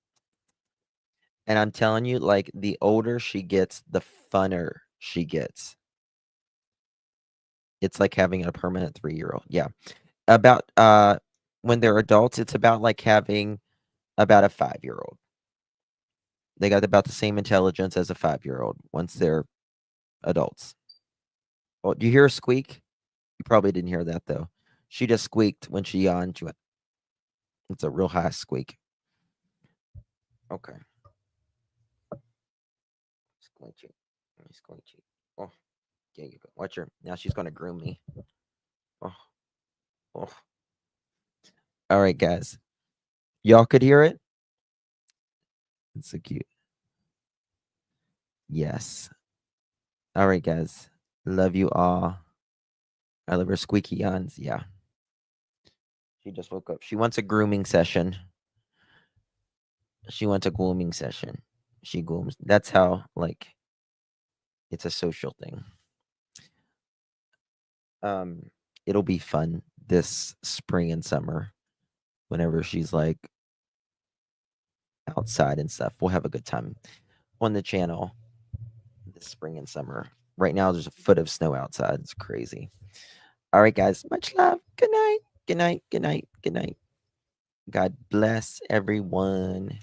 And I'm telling you, like, the older she gets, the funner she gets. It's like having a permanent 3-year-old. Yeah. About when they're adults, it's about like having about a 5-year-old. They got about the same intelligence as a 5-year-old once they're adults. Well, do you hear a squeak? You probably didn't hear that though. She just squeaked when she yawned. She went, it's a real high squeak. Okay. Squeaky. Squeaky. Oh, there you go. Watch her. Now she's going to groom me. Oh. Oh. All right, guys. Y'all could hear it? It's so cute. Yes. All right, guys. Love you all. I love her squeaky yawns. Yeah. She just woke up. She wants a grooming session. She wants a grooming session. She grooms. That's how, like, it's a social thing. It'll be fun this spring and summer whenever she's like outside and stuff. We'll have a good time on the channel this spring and summer. Right now, there's a foot of snow outside. It's crazy. All right, guys. Much love. Good night. Good night. Good night. Good night. God bless everyone.